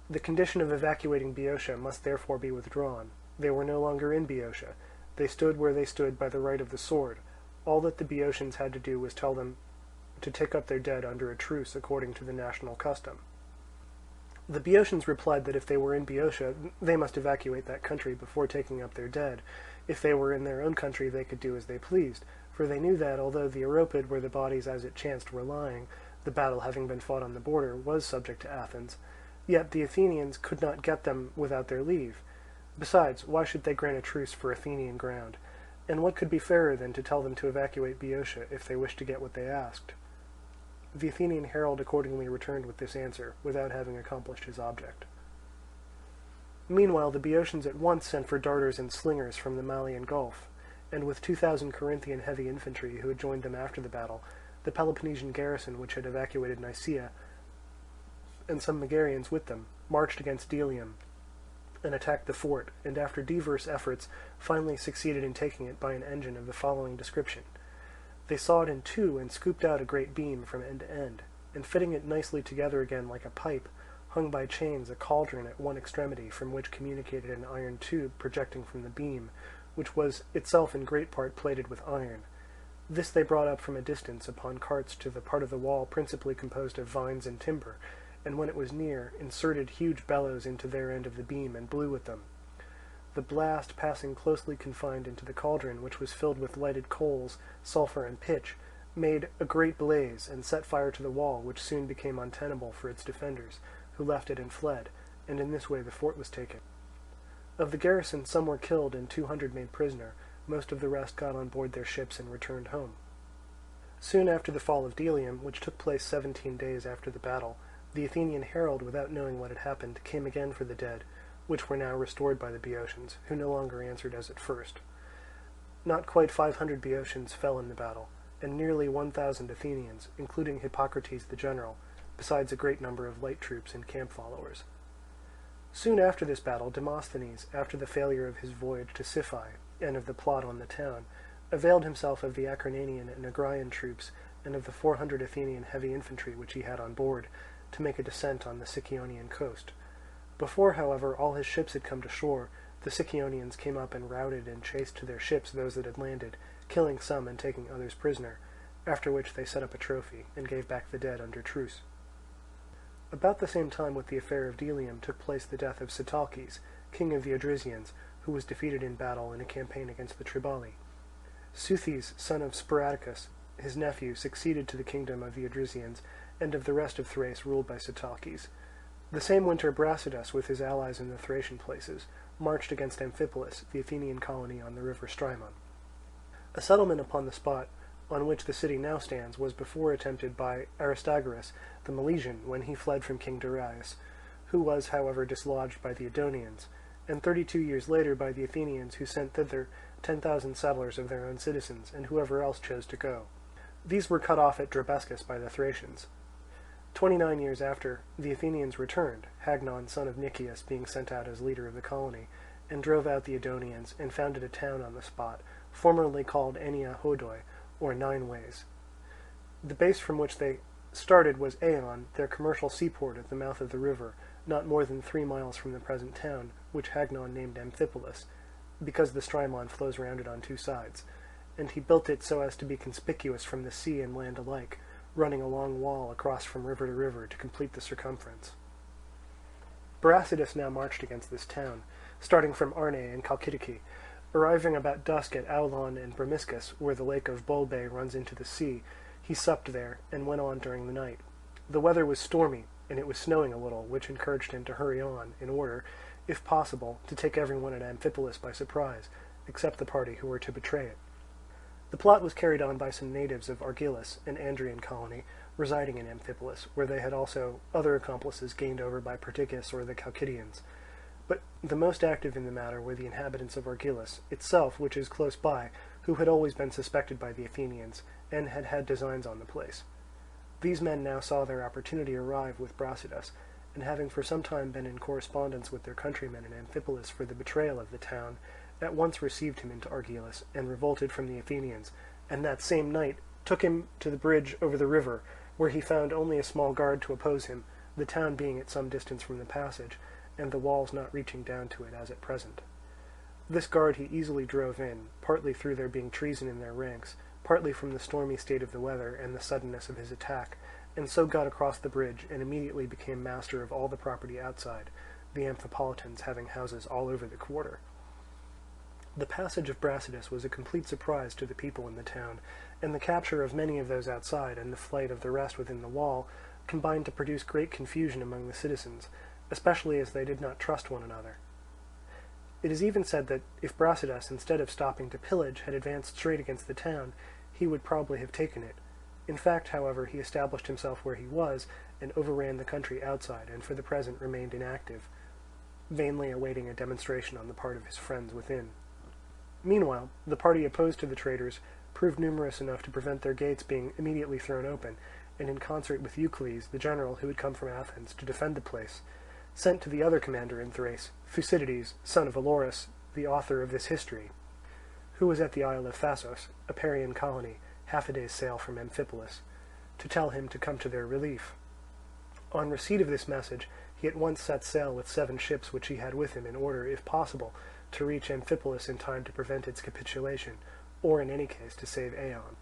The condition of evacuating Boeotia must therefore be withdrawn. They were no longer in Boeotia. They stood where they stood by the right of the sword. All that the Boeotians had to do was tell them to take up their dead under a truce according to the national custom. The Boeotians replied that if they were in Boeotia, they must evacuate that country before taking up their dead. If they were in their own country, they could do as they pleased, for they knew that, although the Oropid, where the bodies as it chanced were lying, the battle having been fought on the border, was subject to Athens, yet the Athenians could not get them without their leave. Besides, why should they grant a truce for Athenian ground? And what could be fairer than to tell them to evacuate Boeotia if they wished to get what they asked? The Athenian herald accordingly returned with this answer, without having accomplished his object. Meanwhile the Boeotians at once sent for darters and slingers from the Malian Gulf, and with 2,000 Corinthian heavy infantry who had joined them after the battle, the Peloponnesian garrison which had evacuated Nicaea, and some Megarians with them, marched against Delium, and attacked the fort, and after diverse efforts finally succeeded in taking it by an engine of the following description. They sawed in two and scooped out a great beam from end to end, and fitting it nicely together again like a pipe, hung by chains a cauldron at one extremity from which communicated an iron tube projecting from the beam, which was itself in great part plated with iron. This they brought up from a distance upon carts to the part of the wall principally composed of vines and timber, and when it was near, inserted huge bellows into their end of the beam and blew with them. The blast, passing closely confined into the cauldron, which was filled with lighted coals, sulphur, and pitch, made a great blaze, and set fire to the wall, which soon became untenable for its defenders, who left it and fled, and in this way the fort was taken. Of the garrison some were killed and 200 made prisoner, most of the rest got on board their ships and returned home. Soon after the fall of Delium, which took place 17 days after the battle, the Athenian herald, without knowing what had happened, came again for the dead, which were now restored by the Boeotians, who no longer answered as at first. Not quite 500 Boeotians fell in the battle, and nearly 1,000 Athenians, including Hippocrates the general, besides a great number of light troops and camp followers. Soon after this battle, Demosthenes, after the failure of his voyage to Siphae, and of the plot on the town, availed himself of the Acarnanian and Agraean troops, and of the 400 Athenian heavy infantry which he had on board, to make a descent on the Sicyonian coast. Before, however, all his ships had come to shore, the Sicyonians came up and routed and chased to their ships those that had landed, killing some and taking others prisoner, after which they set up a trophy, and gave back the dead under truce. About the same time with the affair of Delium took place the death of Sitalces, king of the Odrysians, who was defeated in battle in a campaign against the Triballi. Seuthes, son of Sparadicus, his nephew, succeeded to the kingdom of the Odrysians, and of the rest of Thrace ruled by Sitalces. The same winter Brasidas, with his allies in the Thracian places, marched against Amphipolis, the Athenian colony on the river Strymon. A settlement upon the spot on which the city now stands was before attempted by Aristagoras, the Milesian, when he fled from King Darius, who was, however, dislodged by the Edonians, and 32 years later by the Athenians, who sent thither 10,000 settlers of their own citizens, and whoever else chose to go. These were cut off at Drabescus by the Thracians. 29 years after, the Athenians returned, Hagnon son of Nicias being sent out as leader of the colony, and drove out the Edonians and founded a town on the spot, formerly called Enia Hodoi, or Nine Ways. The base from which they started was Eion, their commercial seaport at the mouth of the river, not more than 3 miles from the present town, which Hagnon named Amphipolis, because the Strymon flows round it on 2 sides, and he built it so as to be conspicuous from the sea and land alike, running a long wall across from river to river to complete the circumference. Brasidas now marched against this town, starting from Arne and Chalkidiki, arriving about dusk at Aulon and Bromiscus, where the lake of Bolbe runs into the sea. He supped there, and went on during the night. The weather was stormy, and it was snowing a little, which encouraged him to hurry on, in order, if possible, to take everyone at Amphipolis by surprise, except the party who were to betray it. The plot was carried on by some natives of Argilus, an Andrian colony, residing in Amphipolis, where they had also other accomplices gained over by Perdiccas or the Chalcidians. But the most active in the matter were the inhabitants of Argilus itself, which is close by, who had always been suspected by the Athenians, and had had designs on the place. These men now saw their opportunity arrive with Brasidas, and having for some time been in correspondence with their countrymen in Amphipolis for the betrayal of the town, at once received him into Argilus, and revolted from the Athenians, and that same night took him to the bridge over the river, where he found only a small guard to oppose him, the town being at some distance from the passage, and the walls not reaching down to it as at present. This guard he easily drove in, partly through there being treason in their ranks, partly from the stormy state of the weather and the suddenness of his attack, and so got across the bridge and immediately became master of all the property outside, the Amphipolitans having houses all over the quarter. The passage of Brasidas was a complete surprise to the people in the town, and the capture of many of those outside and the flight of the rest within the wall combined to produce great confusion among the citizens, especially as they did not trust one another. It is even said that if Brasidas, instead of stopping to pillage, had advanced straight against the town, he would probably have taken it. In fact, however, he established himself where he was, and overran the country outside, and for the present remained inactive, vainly awaiting a demonstration on the part of his friends within. Meanwhile, the party opposed to the traitors proved numerous enough to prevent their gates being immediately thrown open, and in concert with Eucles, the general who had come from Athens to defend the place, sent to the other commander in Thrace, Thucydides, son of Olorus, the author of this history, who was at the isle of Thasos, a Parian colony, half a day's sail from Amphipolis, to tell him to come to their relief. On receipt of this message, he at once set sail with 7 ships which he had with him in order, if possible, to reach Amphipolis in time to prevent its capitulation, or in any case to save Eion.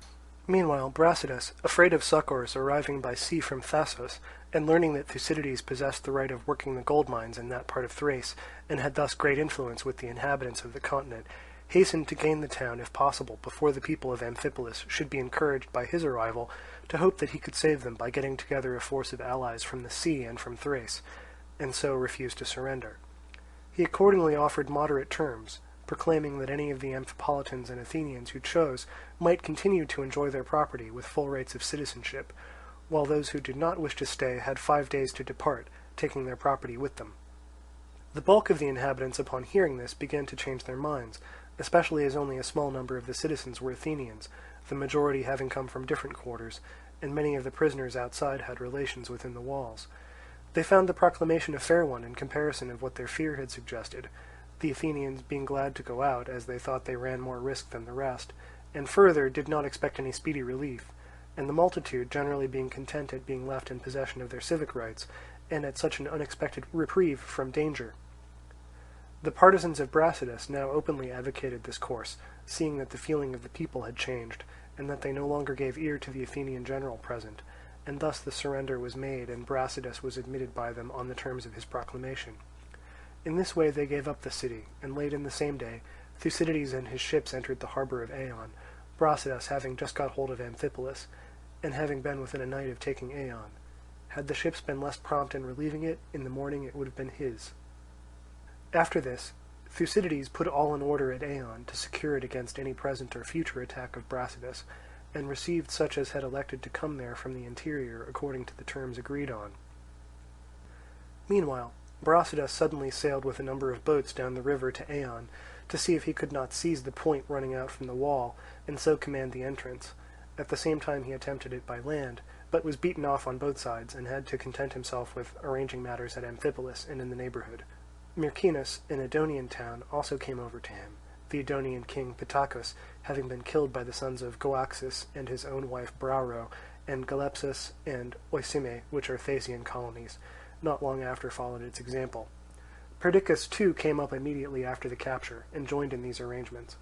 Meanwhile, Brasidas, afraid of succours arriving by sea from Thasos, and learning that Thucydides possessed the right of working the gold mines in that part of Thrace, and had thus great influence with the inhabitants of the continent, hastened to gain the town if possible before the people of Amphipolis should be encouraged by his arrival to hope that he could save them by getting together a force of allies from the sea and from Thrace, and so refused to surrender. He accordingly offered moderate terms, proclaiming that any of the Amphipolitans and Athenians who chose might continue to enjoy their property with full rights of citizenship, while those who did not wish to stay had 5 days to depart, taking their property with them. The bulk of the inhabitants upon hearing this began to change their minds, especially as only a small number of the citizens were Athenians, the majority having come from different quarters, and many of the prisoners outside had relations within the walls. They found the proclamation a fair one in comparison of what their fear had suggested, the Athenians being glad to go out, as they thought they ran more risk than the rest, and further did not expect any speedy relief, and the multitude generally being content at being left in possession of their civic rights, and at such an unexpected reprieve from danger. The partisans of Brasidas now openly advocated this course, seeing that the feeling of the people had changed, and that they no longer gave ear to the Athenian general present, and thus the surrender was made, and Brasidas was admitted by them on the terms of his proclamation. In this way they gave up the city, and late in the same day Thucydides and his ships entered the harbour of Eion, Brasidas having just got hold of Amphipolis, and having been within a night of taking Eion. Had the ships been less prompt in relieving it, in the morning it would have been his. After this, Thucydides put all in order at Eion to secure it against any present or future attack of Brasidas, and received such as had elected to come there from the interior according to the terms agreed on. Meanwhile, Brasidas suddenly sailed with a number of boats down the river to Eion, to see if he could not seize the point running out from the wall, and so command the entrance, At the same time he attempted it by land, but was beaten off on both sides and had to content himself with arranging matters at Amphipolis and in the neighbourhood. Myrcinus, an Edonian town, also came over to him, the Edonian king Pittacus having been killed by the sons of Goaxus and his own wife Brauro, and Galepsus and Oisime, which are Thasian colonies. Not long after followed its example. Perdiccas too came up immediately after the capture, and joined in these arrangements.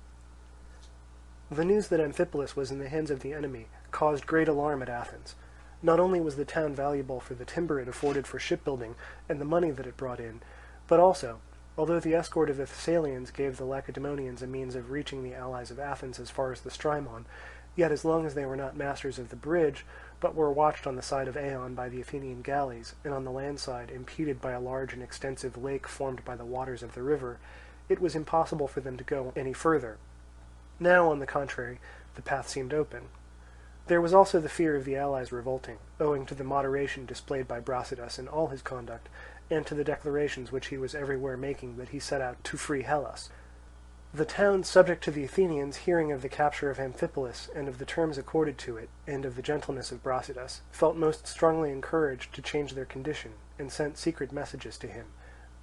The news that Amphipolis was in the hands of the enemy caused great alarm at Athens. Not only was the town valuable for the timber it afforded for shipbuilding and the money that it brought in, but also, although the escort of the Thessalians gave the Lacedaemonians a means of reaching the allies of Athens as far as the Strymon, yet as long as they were not masters of the bridge, but were watched on the side of Aeon by the Athenian galleys, and on the land side impeded by a large and extensive lake formed by the waters of the river, it was impossible for them to go any further. Now, on the contrary, the path seemed open. There was also the fear of the allies revolting, owing to the moderation displayed by Brasidas in all his conduct, and to the declarations which he was everywhere making that he set out to free Hellas. The towns subject to the Athenians, hearing of the capture of Amphipolis, and of the terms accorded to it, and of the gentleness of Brasidas, felt most strongly encouraged to change their condition, and sent secret messages to him,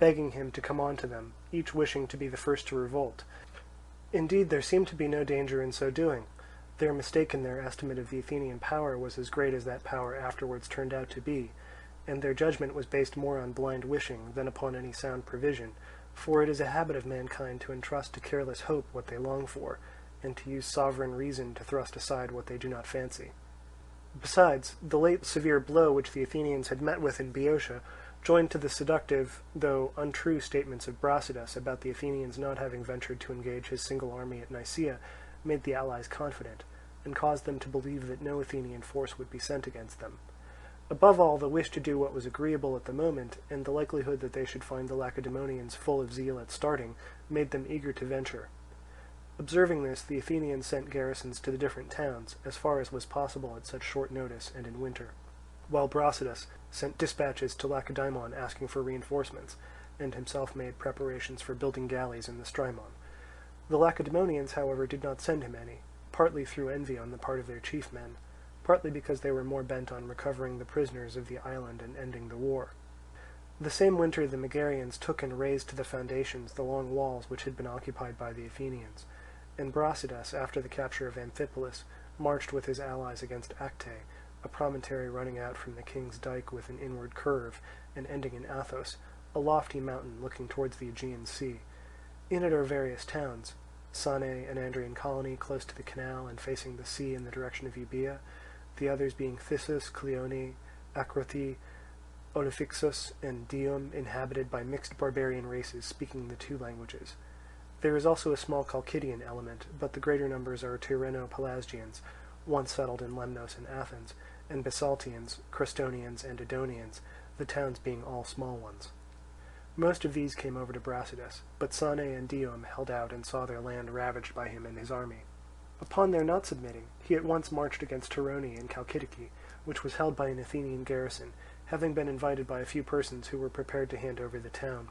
begging him to come on to them, each wishing to be the first to revolt. Indeed, there seemed to be no danger in so doing. Their mistake in their estimate of the Athenian power was as great as that power afterwards turned out to be, and their judgment was based more on blind wishing than upon any sound prevision, for it is a habit of mankind to entrust to careless hope what they long for, and to use sovereign reason to thrust aside what they do not fancy. Besides, the late severe blow which the Athenians had met with in Boeotia, joined to the seductive, though untrue statements of Brasidas about the Athenians not having ventured to engage his single army at Nicaea, made the allies confident, and caused them to believe that no Athenian force would be sent against them. Above all, the wish to do what was agreeable at the moment, and the likelihood that they should find the Lacedaemonians full of zeal at starting, made them eager to venture. Observing this, the Athenians sent garrisons to the different towns, as far as was possible at such short notice and in winter, while Brasidas sent dispatches to Lacedaemon asking for reinforcements, and himself made preparations for building galleys in the Strymon. The Lacedaemonians, however, did not send him any, partly through envy on the part of their chief men, partly because they were more bent on recovering the prisoners of the island and ending the war. The same winter the Megarians took and razed to the foundations the long walls which had been occupied by the Athenians, and Brasidas, after the capture of Amphipolis, marched with his allies against Acte, a promontory running out from the king's dyke with an inward curve, and ending in Athos, a lofty mountain looking towards the Aegean Sea. In it are various towns, Sanae, an Andrian colony close to the canal and facing the sea in the direction of Euboea, the others being Thissus, Cleone, Acrothi, Olyphixus, and Dium, inhabited by mixed barbarian races speaking the two languages. There is also a small Chalcidian element, but the greater numbers are Tyrrheno-Pelasgians, once settled in Lemnos and Athens, and Bisaltians, Crestonians, and Edonians, the towns being all small ones. Most of these came over to Brasidas, but Sanae and Dium held out and saw their land ravaged by him and his army. Upon their not submitting, he at once marched against Torone in Chalcidice, which was held by an Athenian garrison, having been invited by a few persons who were prepared to hand over the town.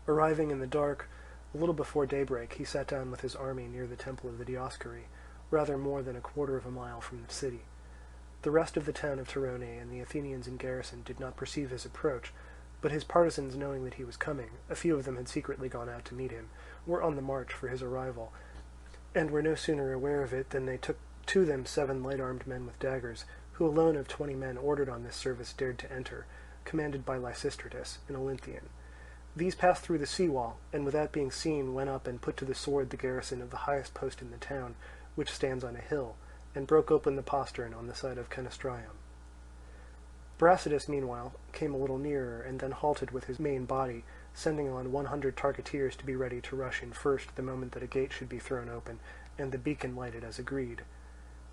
Arriving in the dark, a little before daybreak, he sat down with his army near the temple of the Dioscuri, rather more than a quarter of a mile from the city. The rest of the town of Torone and the Athenians in garrison did not perceive his approach, but his partisans, knowing that he was coming, a few of them had secretly gone out to meet him, were on the march for his arrival, and were no sooner aware of it than they took to them 7 light-armed men with daggers, who alone of 20 men ordered on this service dared to enter, commanded by Lysistratus, an Olynthian. These passed through the sea-wall, and without being seen went up and put to the sword the garrison of the highest post in the town, which stands on a hill, and broke open the postern on the side of Canestraium. Brasidas, meanwhile, came a little nearer, and then halted with his main body, sending on 100 targeteers to be ready to rush in first the moment that a gate should be thrown open, and the beacon lighted as agreed.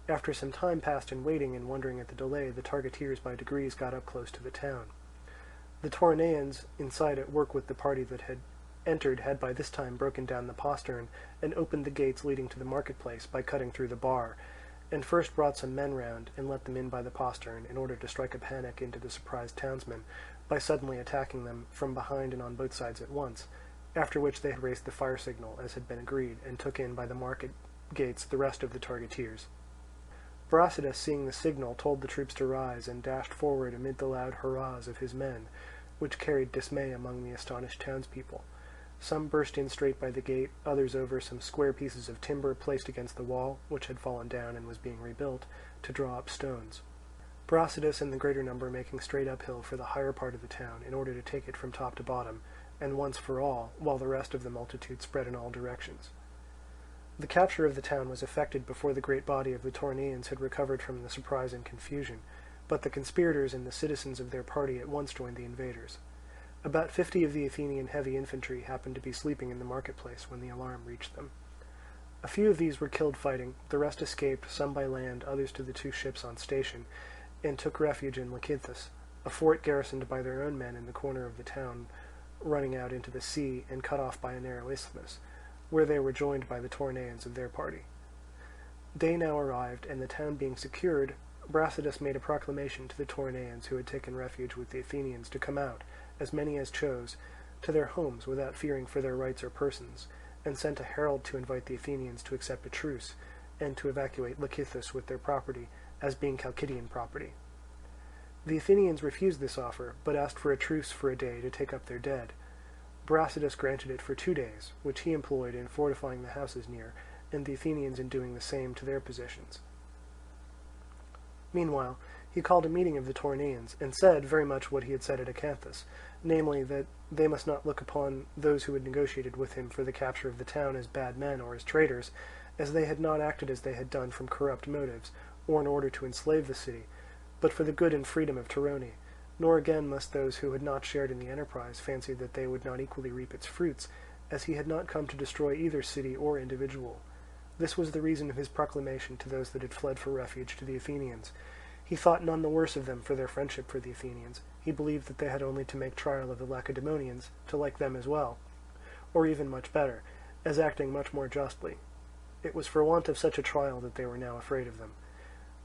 After some time passed in waiting and wondering at the delay, the targeteers by degrees got up close to the town. The Toronaeans, inside at work with the party that had entered, had by this time broken down the postern, and opened the gates leading to the marketplace by cutting through the bar, and first brought some men round and let them in by the postern in order to strike a panic into the surprised townsmen by suddenly attacking them from behind and on both sides at once, after which they had raised the fire signal as had been agreed, and took in by the market gates the rest of the targeteers. Brasidas, seeing the signal, told the troops to rise, and dashed forward amid the loud hurrahs of his men, which carried dismay among the astonished townspeople. Some burst in straight by the gate, others over some square pieces of timber placed against the wall, which had fallen down and was being rebuilt, to draw up stones. Brasidas and the greater number making straight uphill for the higher part of the town, in order to take it from top to bottom, and once for all, while the rest of the multitude spread in all directions. The capture of the town was effected before the great body of the Toronaeans had recovered from the surprise and confusion, but the conspirators and the citizens of their party at once joined the invaders. About 50 of the Athenian heavy infantry happened to be sleeping in the marketplace when the alarm reached them. A few of these were killed fighting, the rest escaped, some by land, others to the 2 ships on station, and took refuge in Lecythus, a fort garrisoned by their own men in the corner of the town, running out into the sea and cut off by a narrow isthmus, where they were joined by the Toronaeans of their party. Day now arrived, and the town being secured, Brasidas made a proclamation to the Toronaeans who had taken refuge with the Athenians to come out, as many as chose, to their homes without fearing for their rights or persons, and sent a herald to invite the Athenians to accept a truce, and to evacuate Lecythus with their property, as being Chalcidian property. The Athenians refused this offer, but asked for a truce for a day to take up their dead. Brasidas granted it for 2 days, which he employed in fortifying the houses near, and the Athenians in doing the same to their positions. Meanwhile, he called a meeting of the Toronaeans, and said very much what he had said at Acanthus, namely that they must not look upon those who had negotiated with him for the capture of the town as bad men or as traitors, as they had not acted as they had done from corrupt motives, or in order to enslave the city, but for the good and freedom of Torone. Nor again must those who had not shared in the enterprise fancy that they would not equally reap its fruits, as he had not come to destroy either city or individual. This was the reason of his proclamation to those that had fled for refuge to the Athenians. He thought none the worse of them for their friendship for the Athenians. He believed that they had only to make trial of the Lacedaemonians, to like them as well, or even much better, as acting much more justly. It was for want of such a trial that they were now afraid of them.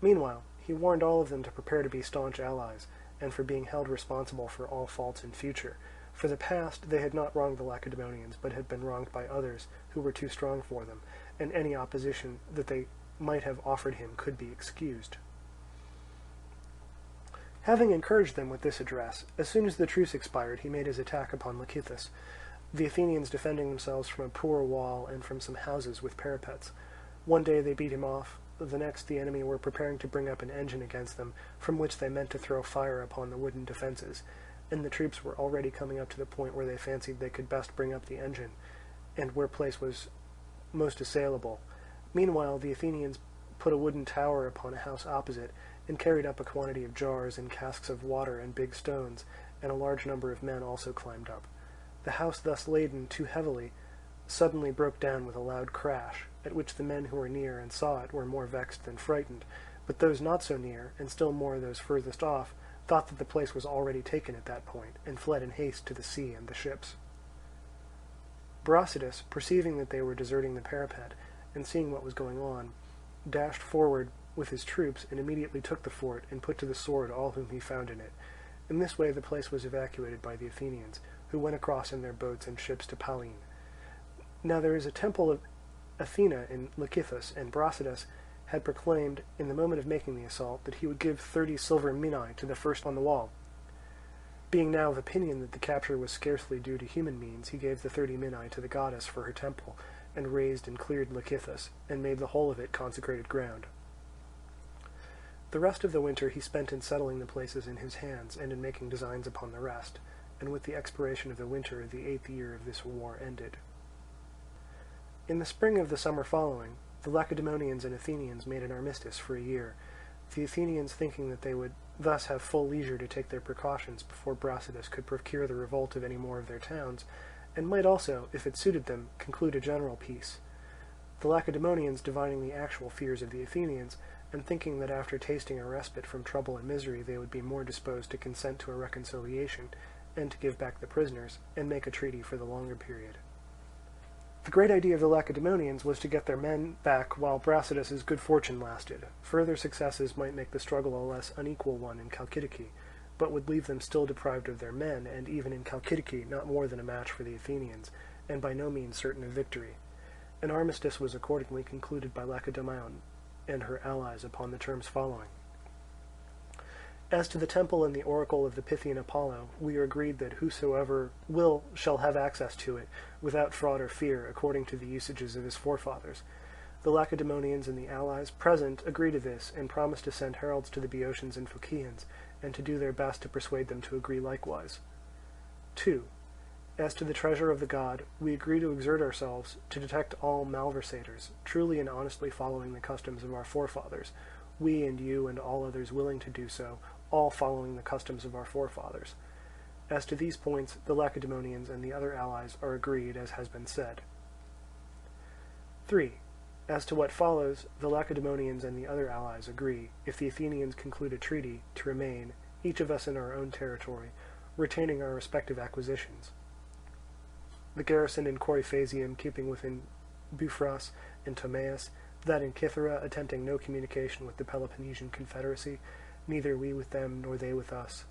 Meanwhile, he warned all of them to prepare to be staunch allies, and for being held responsible for all faults in future. For the past they had not wronged the Lacedaemonians, but had been wronged by others who were too strong for them, and any opposition that they might have offered him could be excused. Having encouraged them with this address, as soon as the truce expired he made his attack upon Lecythus, the Athenians defending themselves from a poor wall and from some houses with parapets. One day they beat him off, the next the enemy were preparing to bring up an engine against them, from which they meant to throw fire upon the wooden defences, and the troops were already coming up to the point where they fancied they could best bring up the engine, and where place was most assailable. Meanwhile the Athenians put a wooden tower upon a house opposite, and carried up a quantity of jars and casks of water and big stones, and a large number of men also climbed up. The house thus laden too heavily suddenly broke down with a loud crash, at which the men who were near and saw it were more vexed than frightened, but those not so near, and still more those furthest off, thought that the place was already taken at that point, and fled in haste to the sea and the ships. Brasidas, perceiving that they were deserting the parapet, and seeing what was going on, dashed forward with his troops, and immediately took the fort, and put to the sword all whom he found in it. In this way the place was evacuated by the Athenians, who went across in their boats and ships to Pallene. Now there is a temple of Athena in Lecythus, and Brasidas had proclaimed, in the moment of making the assault, that he would give 30 silver minae to the first on the wall. Being now of opinion that the capture was scarcely due to human means, he gave the 30 minae to the goddess for her temple, and razed and cleared Lecythus, and made the whole of it consecrated ground. The rest of the winter he spent in settling the places in his hands, and in making designs upon the rest, and with the expiration of the winter the 8th year of this war ended. In the spring of the summer following, the Lacedaemonians and Athenians made an armistice for a year, the Athenians thinking that they would thus have full leisure to take their precautions before Brasidas could procure the revolt of any more of their towns, and might also, if it suited them, conclude a general peace. The Lacedaemonians, divining the actual fears of the Athenians, and thinking that after tasting a respite from trouble and misery they would be more disposed to consent to a reconciliation, and to give back the prisoners, and make a treaty for the longer period. The great idea of the Lacedaemonians was to get their men back while Brasidas's good fortune lasted. Further successes might make the struggle a less unequal one in Chalcidice, but would leave them still deprived of their men, and even in Chalcidice not more than a match for the Athenians, and by no means certain of victory. An armistice was accordingly concluded by Lacedaemon, and her allies upon the terms following. As to the temple and the oracle of the Pythian Apollo, we are agreed that whosoever will shall have access to it, without fraud or fear, according to the usages of his forefathers. The Lacedaemonians and the allies present agree to this, and promise to send heralds to the Boeotians and Phocians, and to do their best to persuade them to agree likewise. 2. As to the treasure of the god, we agree to exert ourselves to detect all malversators, truly and honestly following the customs of our forefathers, we and you and all others willing to do so, all following the customs of our forefathers. As to these points, the Lacedaemonians and the other allies are agreed, as has been said. 3. As to what follows, the Lacedaemonians and the other allies agree, if the Athenians conclude a treaty, to remain, each of us in our own territory, retaining our respective acquisitions. The garrison in Coryphasium keeping within Bufras and Tomaeus, that in Cythera attempting no communication with the Peloponnesian confederacy, neither we with them nor they with us.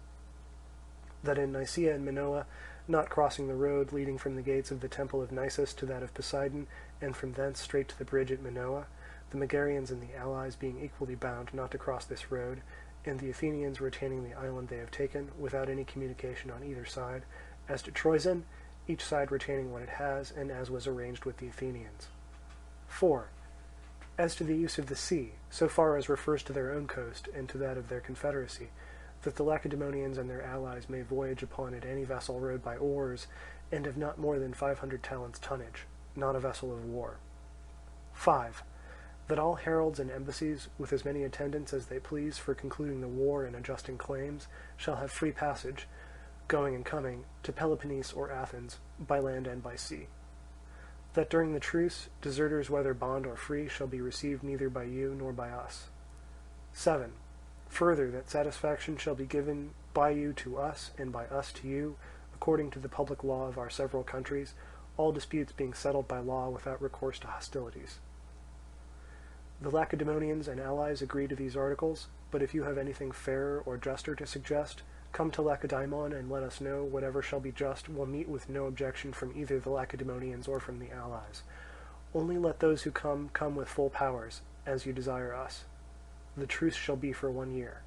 That in Nicaea and Minoa, not crossing the road leading from the gates of the temple of Nisus to that of Poseidon, and from thence straight to the bridge at Minoa, the Megarians and the allies being equally bound not to cross this road, and the Athenians retaining the island they have taken, without any communication on either side. As to Troezen, each side retaining what it has, and as was arranged with the Athenians. 4. As to the use of the sea, so far as refers to their own coast, and to that of their confederacy, that the Lacedaemonians and their allies may voyage upon it any vessel rowed by oars, and of not more than 500 talents tonnage, not a vessel of war. 5. That all heralds and embassies, with as many attendants as they please for concluding the war and adjusting claims, shall have free passage, going and coming, to Peloponnese or Athens, by land and by sea. That during the truce, deserters whether bond or free shall be received neither by you nor by us. 7. Further, that satisfaction shall be given by you to us, and by us to you, according to the public law of our several countries, all disputes being settled by law without recourse to hostilities. The Lacedaemonians and allies agree to these articles, but if you have anything fairer or juster to suggest, come to Lacedaemon and let us know. Whatever shall be just will meet with no objection from either the Lacedaemonians or from the allies. Only let those who come with full powers, as you desire us. The truce shall be for 1 year.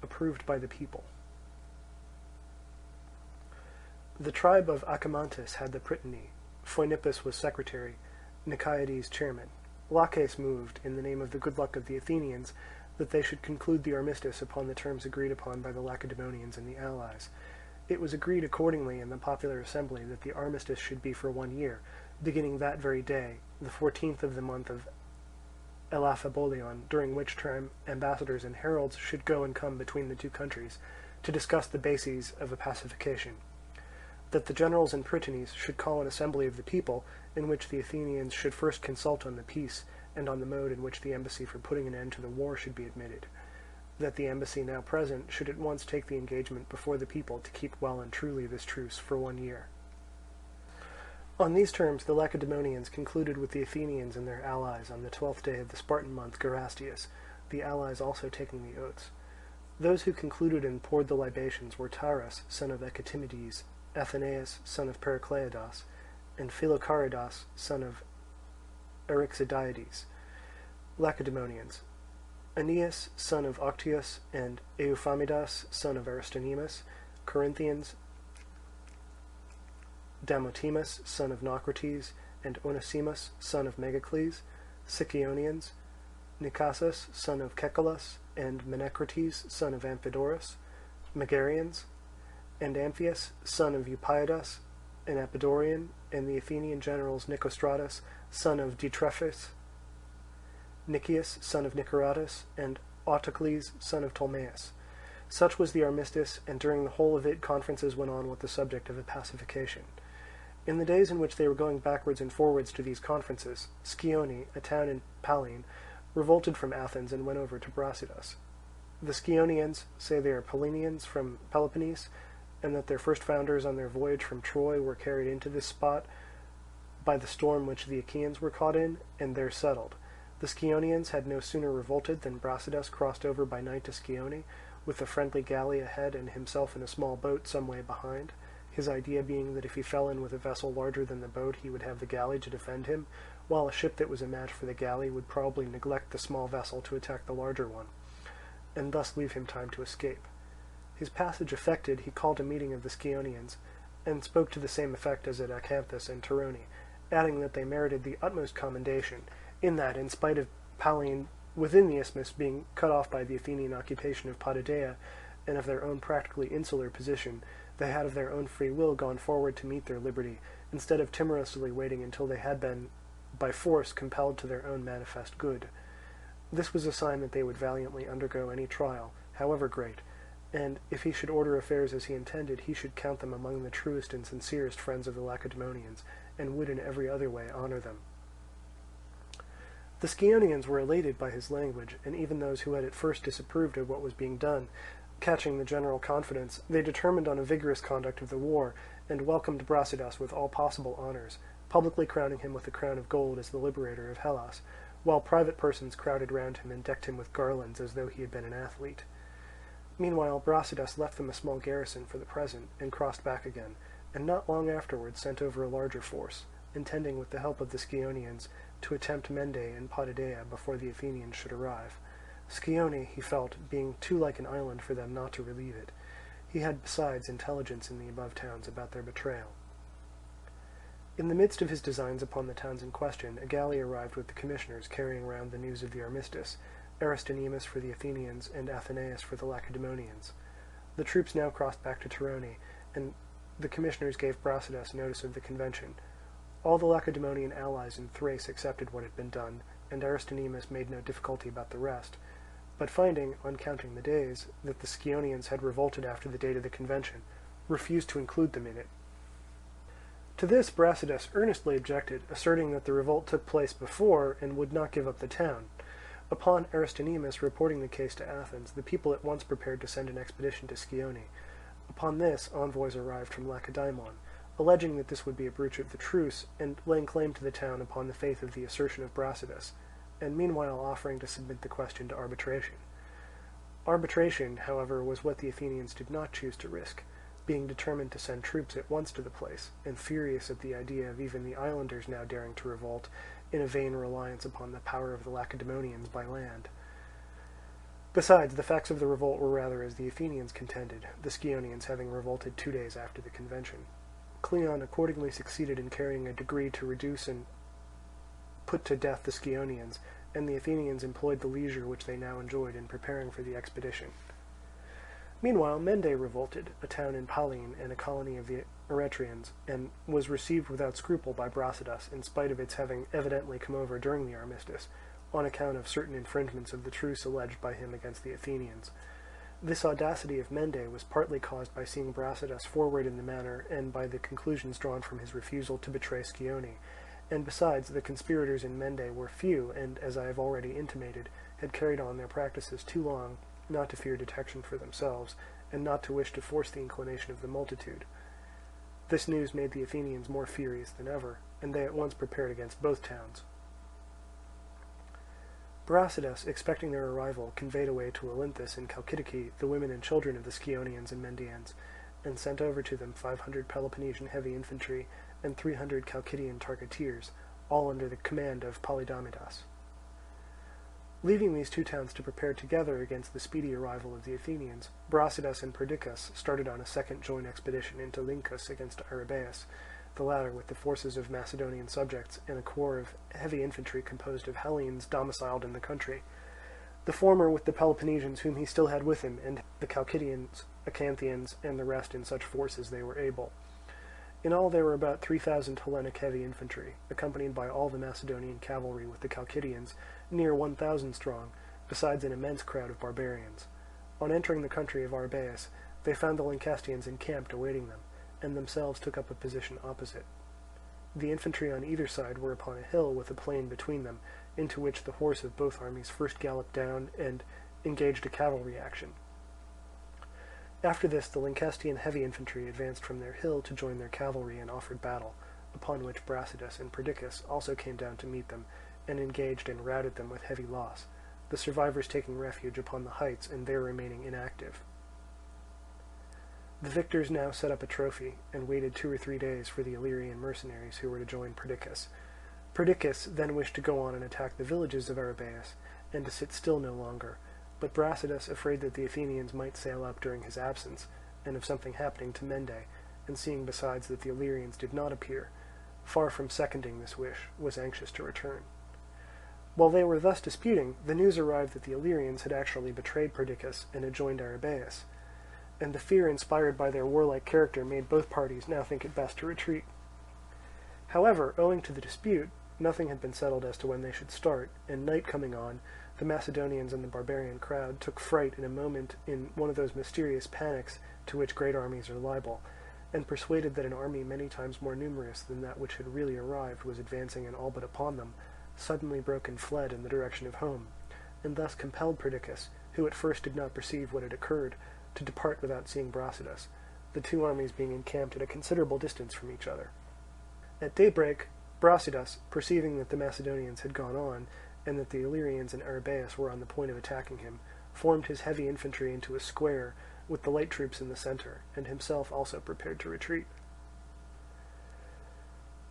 Approved by the people. The tribe of Achamantis had the prytany. Phoenippus was secretary, Niciades chairman. Laches moved, in the name of the good luck of the Athenians, that they should conclude the armistice upon the terms agreed upon by the Lacedaemonians and the allies. It was agreed accordingly in the popular assembly that the armistice should be for 1 year, beginning that very day, the 14th of the month of Elaphebolion, during which time ambassadors and heralds should go and come between the two countries, to discuss the bases of a pacification. That the generals and prytanes should call an assembly of the people, in which the Athenians should first consult on the peace, and on the mode in which the embassy for putting an end to the war should be admitted. That the embassy now present should at once take the engagement before the people to keep well and truly this truce for 1 year. On these terms the Lacedaemonians concluded with the Athenians and their allies on the 12th day of the Spartan month Gerastius, the allies also taking the oaths. Those who concluded and poured the libations were Taras, son of Ecotimides, Athenaeus, son of Pericleidas, and Philocaridas, son of Eryxidiades. Lacedaemonians: Aeneas, son of Octius, and Euphamidas, son of Aristonemus. Corinthians: Damotimus, son of Naucrates, and Onesimus, son of Megacles. Sicyonians: Nicasus, son of Cecilus, and Menecrates, son of Amphidorus. Megarians: and Amphius, son of Eupidas, an Apidorian, and the Athenian generals Nicostratus, son of Diotrephes, Nicias, son of Niceratus, and Autocles, son of Ptolemaeus. Such was the armistice, and during the whole of it conferences went on with the subject of a pacification. In the days in which they were going backwards and forwards to these conferences, Scione, a town in Pallene, revolted from Athens and went over to Brasidas. The Scionians say they are Pallenians from Peloponnese, and that their first founders on their voyage from Troy were carried into this spot by the storm which the Achaeans were caught in, and there settled. The Scionians had no sooner revolted than Brasidas crossed over by night to Scione, with a friendly galley ahead and himself in a small boat some way behind, his idea being that if he fell in with a vessel larger than the boat he would have the galley to defend him, while a ship that was a match for the galley would probably neglect the small vessel to attack the larger one, and thus leave him time to escape. His passage effected, he called a meeting of the Scionians, and spoke to the same effect as at Acanthus and Torone, adding that they merited the utmost commendation, in that, in spite of Pallene within the isthmus being cut off by the Athenian occupation of Potidea, and of their own practically insular position, they had of their own free will gone forward to meet their liberty, instead of timorously waiting until they had been, by force, compelled to their own manifest good. This was a sign that they would valiantly undergo any trial, however great, and if he should order affairs as he intended, he should count them among the truest and sincerest friends of the Lacedaemonians, and would in every other way honour them. The Scionians were elated by his language, and even those who had at first disapproved of what was being done, catching the general confidence, they determined on a vigorous conduct of the war, and welcomed Brasidas with all possible honours, publicly crowning him with the crown of gold as the liberator of Hellas, while private persons crowded round him and decked him with garlands as though he had been an athlete. Meanwhile Brasidas left them a small garrison for the present, and crossed back again, and not long afterwards sent over a larger force, intending with the help of the Scionians to attempt Mende and Potidea before the Athenians should arrive. Scione, he felt, being too like an island for them not to relieve it. He had besides intelligence in the above towns about their betrayal. In the midst of his designs upon the towns in question, a galley arrived with the commissioners carrying round the news of the armistice, Aristonemus for the Athenians and Athenaeus for the Lacedaemonians. The troops now crossed back to Torone, and the commissioners gave Brasidas notice of the convention. All the Lacedaemonian allies in Thrace accepted what had been done, and Aristonemus made no difficulty about the rest, but finding, on counting the days, that the Scionians had revolted after the date of the convention, refused to include them in it. To this Brasidas earnestly objected, asserting that the revolt took place before, and would not give up the town. Upon Aristonemus reporting the case to Athens, the people at once prepared to send an expedition to Scione. Upon this, envoys arrived from Lacedaemon, alleging that this would be a breach of the truce, and laying claim to the town upon the faith of the assertion of Brasidas, and meanwhile offering to submit the question to arbitration. Arbitration, however, was what the Athenians did not choose to risk, being determined to send troops at once to the place, and furious at the idea of even the islanders now daring to revolt, in a vain reliance upon the power of the Lacedaemonians by land. Besides, the facts of the revolt were rather as the Athenians contended, the Scionians having revolted 2 days after the convention. Cleon accordingly succeeded in carrying a decree to reduce and put to death the Scionians, and the Athenians employed the leisure which they now enjoyed in preparing for the expedition. Meanwhile Mende revolted, a town in Pallene and a colony of the Eretrians, and was received without scruple by Brasidas, in spite of its having evidently come over during the armistice, on account of certain infringements of the truce alleged by him against the Athenians. This audacity of Mende was partly caused by seeing Brasidas forward in the matter, and by the conclusions drawn from his refusal to betray Scione, and besides, the conspirators in Mende were few, and, as I have already intimated, had carried on their practices too long, not to fear detection for themselves, and not to wish to force the inclination of the multitude. This news made the Athenians more furious than ever, and they at once prepared against both towns. Brasidas, expecting their arrival, conveyed away to Olynthus in Chalcidice the women and children of the Scionians and Mendians, and sent over to them 500 Peloponnesian heavy infantry and 300 Chalcidian targeteers, all under the command of Polydamidas. Leaving these two towns to prepare together against the speedy arrival of the Athenians, Brasidas and Perdiccas started on a second joint expedition into Lyncus against Arrhabaeus, the latter with the forces of Macedonian subjects and a corps of heavy infantry composed of Hellenes domiciled in the country, the former with the Peloponnesians whom he still had with him, and the Chalcidians, Acanthians, and the rest in such force as they were able. In all there were about 3,000 Hellenic heavy infantry, accompanied by all the Macedonian cavalry with the Chalcidians, near 1,000 strong, besides an immense crowd of barbarians. On entering the country of Arrhabaeus, they found the Lyncestians encamped awaiting them, and themselves took up a position opposite. The infantry on either side were upon a hill with a plain between them, into which the horse of both armies first galloped down and engaged a cavalry action. After this the Lyncestian heavy infantry advanced from their hill to join their cavalry and offered battle, upon which Brasidas and Perdiccas also came down to meet them, and engaged and routed them with heavy loss, the survivors taking refuge upon the heights and there remaining inactive. The victors now set up a trophy, and waited 2 or 3 days for the Illyrian mercenaries who were to join Perdiccas. Perdiccas then wished to go on and attack the villages of Arrhabaeus, and to sit still no longer, but Brasidas, afraid that the Athenians might sail up during his absence, and of something happening to Mende, and seeing besides that the Illyrians did not appear, far from seconding this wish, was anxious to return. While they were thus disputing, the news arrived that the Illyrians had actually betrayed Perdiccas and had joined Arrhabaeus, and the fear inspired by their warlike character made both parties now think it best to retreat. However, owing to the dispute, nothing had been settled as to when they should start, and night coming on, the Macedonians and the barbarian crowd took fright in a moment in one of those mysterious panics to which great armies are liable, and persuaded that an army many times more numerous than that which had really arrived was advancing and all but upon them, suddenly broke and fled in the direction of home, and thus compelled Perdiccas, who at first did not perceive what had occurred, to depart without seeing Brasidas, the two armies being encamped at a considerable distance from each other. At daybreak, Brasidas, perceiving that the Macedonians had gone on, and that the Illyrians and Arrhabaeus were on the point of attacking him, formed his heavy infantry into a square, with the light troops in the centre, and himself also prepared to retreat.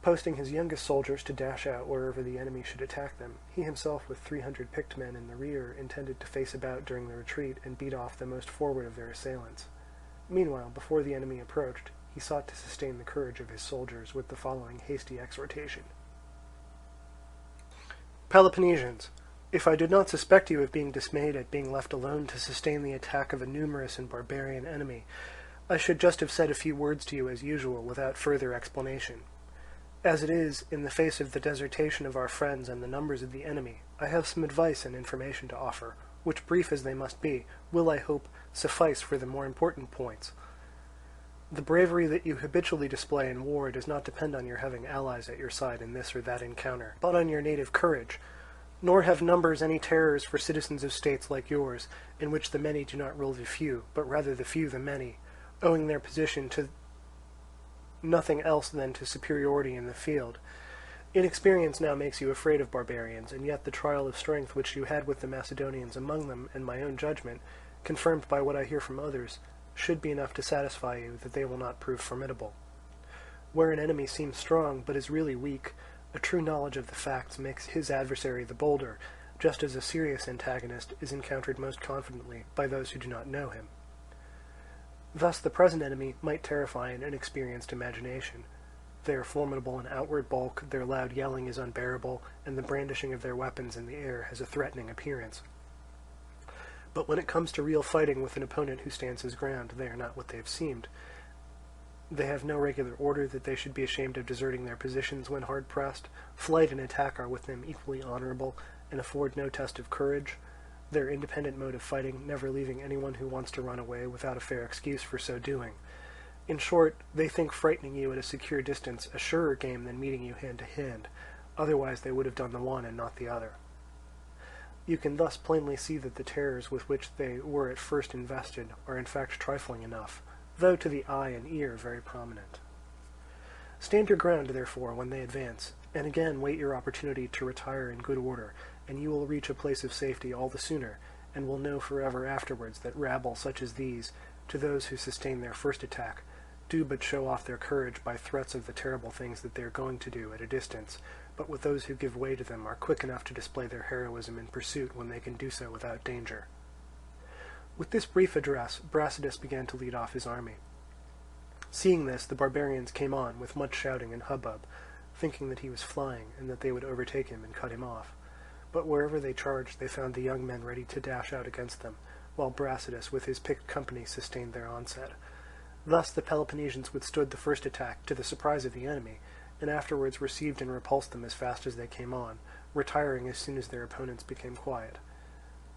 Posting his youngest soldiers to dash out wherever the enemy should attack them, he himself with 300 picked men in the rear intended to face about during the retreat and beat off the most forward of their assailants. Meanwhile, before the enemy approached, he sought to sustain the courage of his soldiers with the following hasty exhortation. Peloponnesians, if I did not suspect you of being dismayed at being left alone to sustain the attack of a numerous and barbarian enemy, I should just have said a few words to you as usual without further explanation. As it is, in the face of the desertion of our friends and the numbers of the enemy, I have some advice and information to offer, which, brief as they must be, will, I hope, suffice for the more important points. The bravery that you habitually display in war does not depend on your having allies at your side in this or that encounter, but on your native courage, nor have numbers any terrors for citizens of states like yours, in which the many do not rule the few, but rather the few the many, owing their position to nothing else than to superiority in the field. Inexperience now makes you afraid of barbarians, and yet the trial of strength which you had with the Macedonians among them, and my own judgment, confirmed by what I hear from others, should be enough to satisfy you that they will not prove formidable. Where an enemy seems strong, but is really weak, a true knowledge of the facts makes his adversary the bolder, just as a serious antagonist is encountered most confidently by those who do not know him. Thus the present enemy might terrify an inexperienced imagination. They are formidable in outward bulk, their loud yelling is unbearable, and the brandishing of their weapons in the air has a threatening appearance. But when it comes to real fighting with an opponent who stands his ground, they are not what they have seemed. They have no regular order that they should be ashamed of deserting their positions when hard pressed. Flight and attack are with them equally honourable, and afford no test of courage. Their independent mode of fighting, never leaving anyone who wants to run away without a fair excuse for so doing. In short, they think frightening you at a secure distance a surer game than meeting you hand to hand, otherwise they would have done the one and not the other. You can thus plainly see that the terrors with which they were at first invested are in fact trifling enough, though to the eye and ear very prominent. Stand your ground, therefore, when they advance, and again wait your opportunity to retire in good order, and you will reach a place of safety all the sooner, and will know forever afterwards that rabble such as these, to those who sustain their first attack, do but show off their courage by threats of the terrible things that they are going to do at a distance, but with those who give way to them are quick enough to display their heroism in pursuit when they can do so without danger. With this brief address, Brasidas began to lead off his army. Seeing this, the barbarians came on with much shouting and hubbub, thinking that he was flying, and that they would overtake him and cut him off. But wherever they charged, they found the young men ready to dash out against them, while Brasidas with his picked company sustained their onset. Thus the Peloponnesians withstood the first attack, to the surprise of the enemy, and afterwards received and repulsed them as fast as they came on, retiring as soon as their opponents became quiet.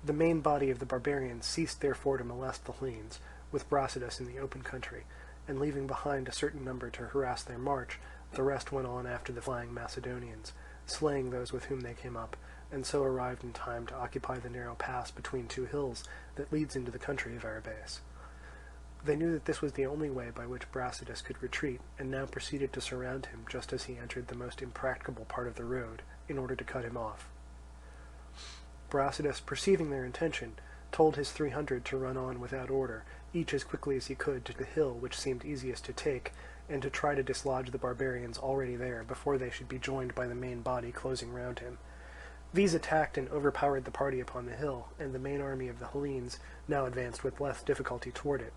The main body of the barbarians ceased therefore to molest the Hellenes, with Brasidas in the open country, and leaving behind a certain number to harass their march, the rest went on after the flying Macedonians, slaying those with whom they came up, and so arrived in time to occupy the narrow pass between two hills that leads into the country of Arrhabaeus. They knew that this was the only way by which Brasidas could retreat, and now proceeded to surround him just as he entered the most impracticable part of the road, in order to cut him off. Brasidas, perceiving their intention, told his 300 to run on without order, each as quickly as he could to the hill which seemed easiest to take, and to try to dislodge the barbarians already there before they should be joined by the main body closing round him. These attacked and overpowered the party upon the hill, and the main army of the Hellenes now advanced with less difficulty toward it,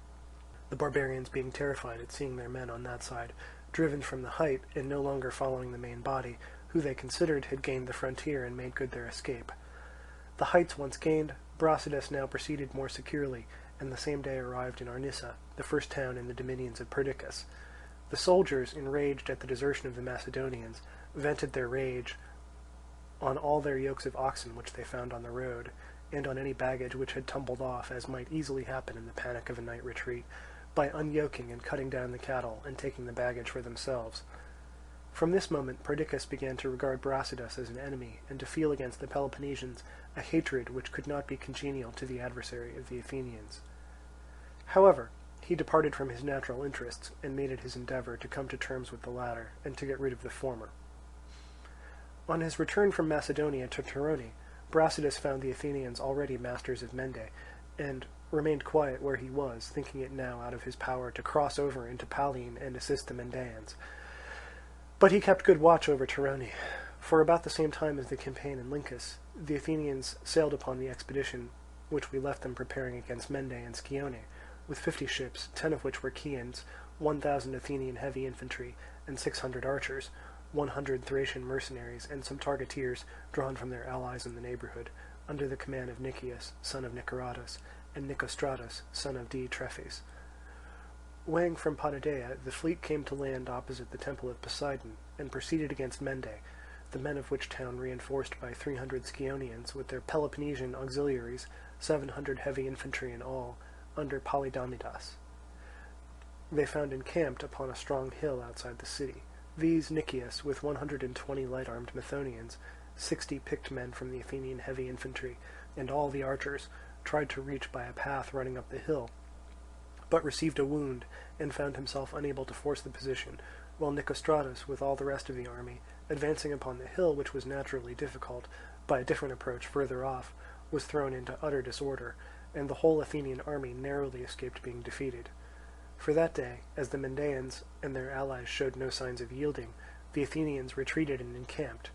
the barbarians being terrified at seeing their men on that side, driven from the height and no longer following the main body, who they considered had gained the frontier and made good their escape. The heights once gained, Brasidas now proceeded more securely, and the same day arrived in Arnissa, the first town in the dominions of Perdiccas. The soldiers, enraged at the desertion of the Macedonians, vented their rage on all their yokes of oxen which they found on the road, and on any baggage which had tumbled off, as might easily happen in the panic of a night retreat, by unyoking and cutting down the cattle and taking the baggage for themselves. From this moment Perdiccas began to regard Brasidas as an enemy, and to feel against the Peloponnesians a hatred which could not be congenial to the adversary of the Athenians. However, he departed from his natural interests, and made it his endeavour to come to terms with the latter, and to get rid of the former. On his return from Macedonia to Torone, Brasidas found the Athenians already masters of Mende, and remained quiet where he was, thinking it now out of his power to cross over into Pallene and assist the Mendaeans. But he kept good watch over Torone, for about the same time as the campaign in Lyncus, the Athenians sailed upon the expedition which we left them preparing against Mende and Scione, with 50 ships, 10 of which were Chians, 1,000 Athenian heavy infantry, and 600 archers, 100 Thracian mercenaries, and some targeteers drawn from their allies in the neighbourhood, under the command of Nicias, son of Niceratus, and Nicostratus, son of Diotrephes. Weighing from Potidæa, the fleet came to land opposite the temple of Poseidon, and proceeded against Mende, the men of which town reinforced by 300 Scionians, with their Peloponnesian auxiliaries, 700 heavy infantry in all, under Polydamidas. They found encamped upon a strong hill outside the city. These Nicias, with 120 light-armed Methonians, 60 picked men from the Athenian heavy infantry, and all the archers, tried to reach by a path running up the hill, but received a wound, and found himself unable to force the position, while Nicostratus, with all the rest of the army, advancing upon the hill, which was naturally difficult, by a different approach further off, was thrown into utter disorder, and the whole Athenian army narrowly escaped being defeated. For that day, as the Mendaeans and their allies showed no signs of yielding, the Athenians retreated and encamped,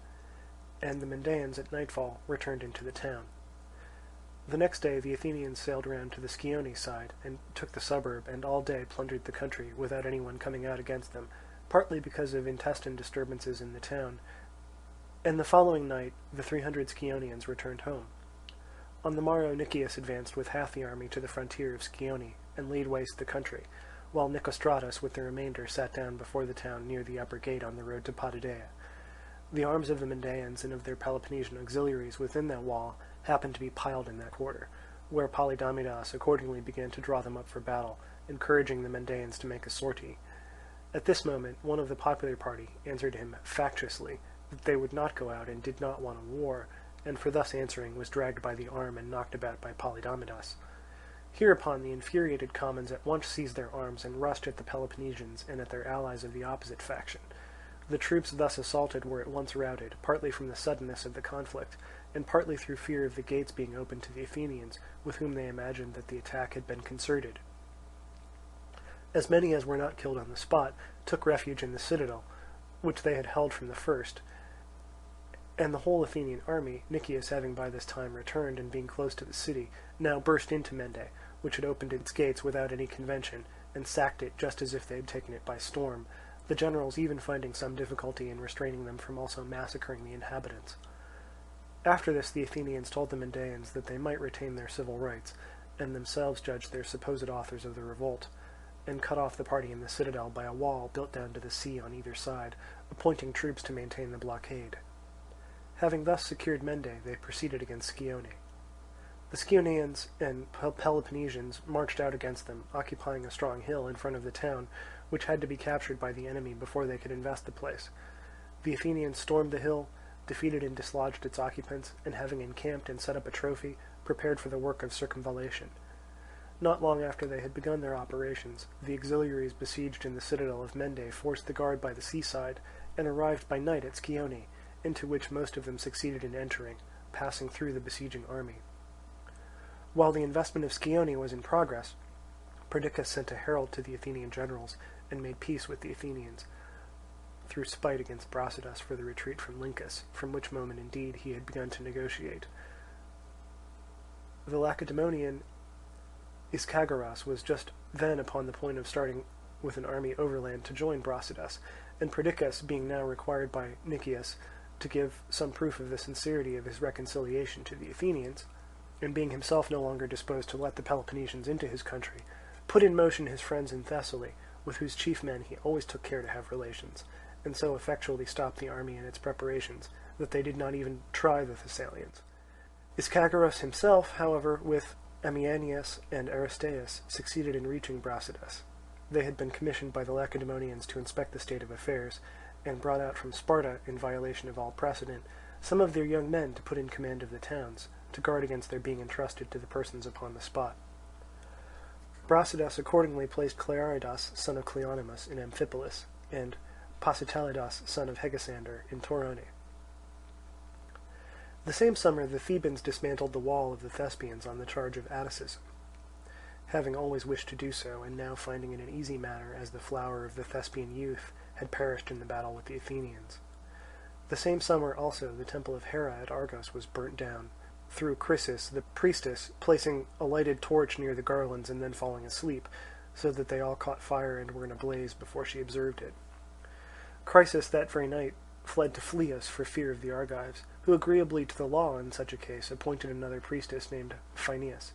and the Mendaeans at nightfall returned into the town. The next day the Athenians sailed round to the Scione side, and took the suburb, and all day plundered the country, without anyone coming out against them, partly because of intestine disturbances in the town, and the following night the 300 Scionians returned home. On the morrow Nicias advanced with half the army to the frontier of Scione, and laid waste the country, while Nicostratus with the remainder sat down before the town near the upper gate on the road to Potidæa. The arms of the Mendaeans and of their Peloponnesian auxiliaries within that wall happened to be piled in that quarter, where Polydamidas accordingly began to draw them up for battle, encouraging the Mendaeans to make a sortie. At this moment one of the popular party answered him factiously that they would not go out and did not want a war, and for thus answering was dragged by the arm and knocked about by Polydamidas. Hereupon the infuriated commons at once seized their arms and rushed at the Peloponnesians and at their allies of the opposite faction. The troops thus assaulted were at once routed, partly from the suddenness of the conflict, and partly through fear of the gates being opened to the Athenians, with whom they imagined that the attack had been concerted. As many as were not killed on the spot took refuge in the citadel, which they had held from the first, and the whole Athenian army, Nicias having by this time returned and being close to the city, now burst into Mende, which had opened its gates without any convention, and sacked it just as if they had taken it by storm, the generals even finding some difficulty in restraining them from also massacring the inhabitants. After this the Athenians told the Mendaeans that they might retain their civil rights, and themselves judge their supposed authors of the revolt, and cut off the party in the citadel by a wall built down to the sea on either side, appointing troops to maintain the blockade. Having thus secured Mende, they proceeded against Scione. The Scioneans and Peloponnesians marched out against them, occupying a strong hill in front of the town, which had to be captured by the enemy before they could invest the place. The Athenians stormed the hill, defeated and dislodged its occupants, and having encamped and set up a trophy, prepared for the work of circumvallation. Not long after they had begun their operations, the auxiliaries besieged in the citadel of Mende forced the guard by the seaside, and arrived by night at Scione, into which most of them succeeded in entering, passing through the besieging army. While the investment of Scione was in progress, Perdiccas sent a herald to the Athenian generals, and made peace with the Athenians, through spite against Brasidas for the retreat from Lyncus, from which moment indeed he had begun to negotiate. The Lacedaemonian Ischagoras was just then upon the point of starting with an army overland to join Brasidas, and Perdiccas, being now required by Nicias to give some proof of the sincerity of his reconciliation to the Athenians, and being himself no longer disposed to let the Peloponnesians into his country, put in motion his friends in Thessaly, with whose chief men he always took care to have relations, and so effectually stopped the army in its preparations that they did not even try the Thessalians. Ischagoras himself, however, with Ammianius and Aristeus, succeeded in reaching Brasidas. They had been commissioned by the Lacedaemonians to inspect the state of affairs, and brought out from Sparta, in violation of all precedent, some of their young men to put in command of the towns, to guard against their being entrusted to the persons upon the spot. Brasidas accordingly placed Clearidas, son of Cleonymus, in Amphipolis, and Pasitelidas, son of Hegesander, in Torone. The same summer the Thebans dismantled the wall of the Thespians on the charge of Atticism, having always wished to do so, and now finding it an easy matter, as the flower of the Thespian youth had perished in the battle with the Athenians. The same summer also the temple of Hera at Argos was burnt down, through Chrysis, the priestess, placing a lighted torch near the garlands and then falling asleep, so that they all caught fire and were in a blaze before she observed it. Chrysis that very night fled to Phlius for fear of the Argives, who agreeably to the law in such a case appointed another priestess named Phineus.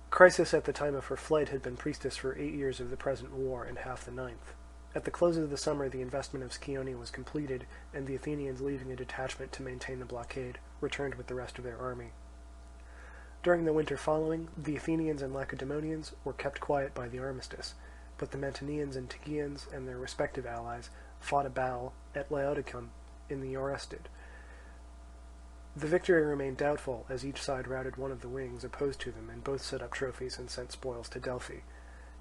Chrysis at the time of her flight had been priestess for 8 years of the present war and half the 9th. At the close of the summer the investment of Scione was completed, and the Athenians, leaving a detachment to maintain the blockade, returned with the rest of their army. During the winter following, the Athenians and Lacedaemonians were kept quiet by the armistice, but the Mantineans and Tegeans and their respective allies fought a battle at Laodicum in the Orestid. The victory remained doubtful, as each side routed one of the wings opposed to them, and both set up trophies and sent spoils to Delphi.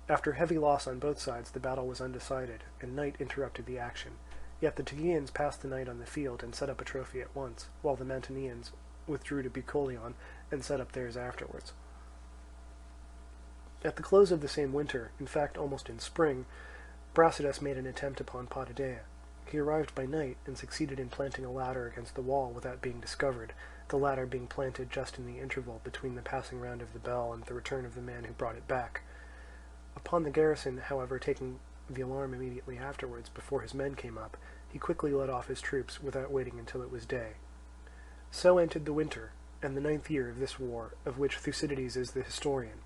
After heavy loss on both sides, the battle was undecided, and night interrupted the action. Yet the Tegeans passed the night on the field and set up a trophy at once, while the Mantineans withdrew to Bucolion and set up theirs afterwards. At the close of the same winter, in fact almost in spring, Brasidas made an attempt upon Potidæa. He arrived by night and succeeded in planting a ladder against the wall without being discovered, the ladder being planted just in the interval between the passing round of the bell and the return of the man who brought it back. Upon the garrison, however, taking the alarm immediately afterwards, before his men came up, he quickly led off his troops without waiting until it was day. So ended the winter, and the 9th year of this war, of which Thucydides is the historian,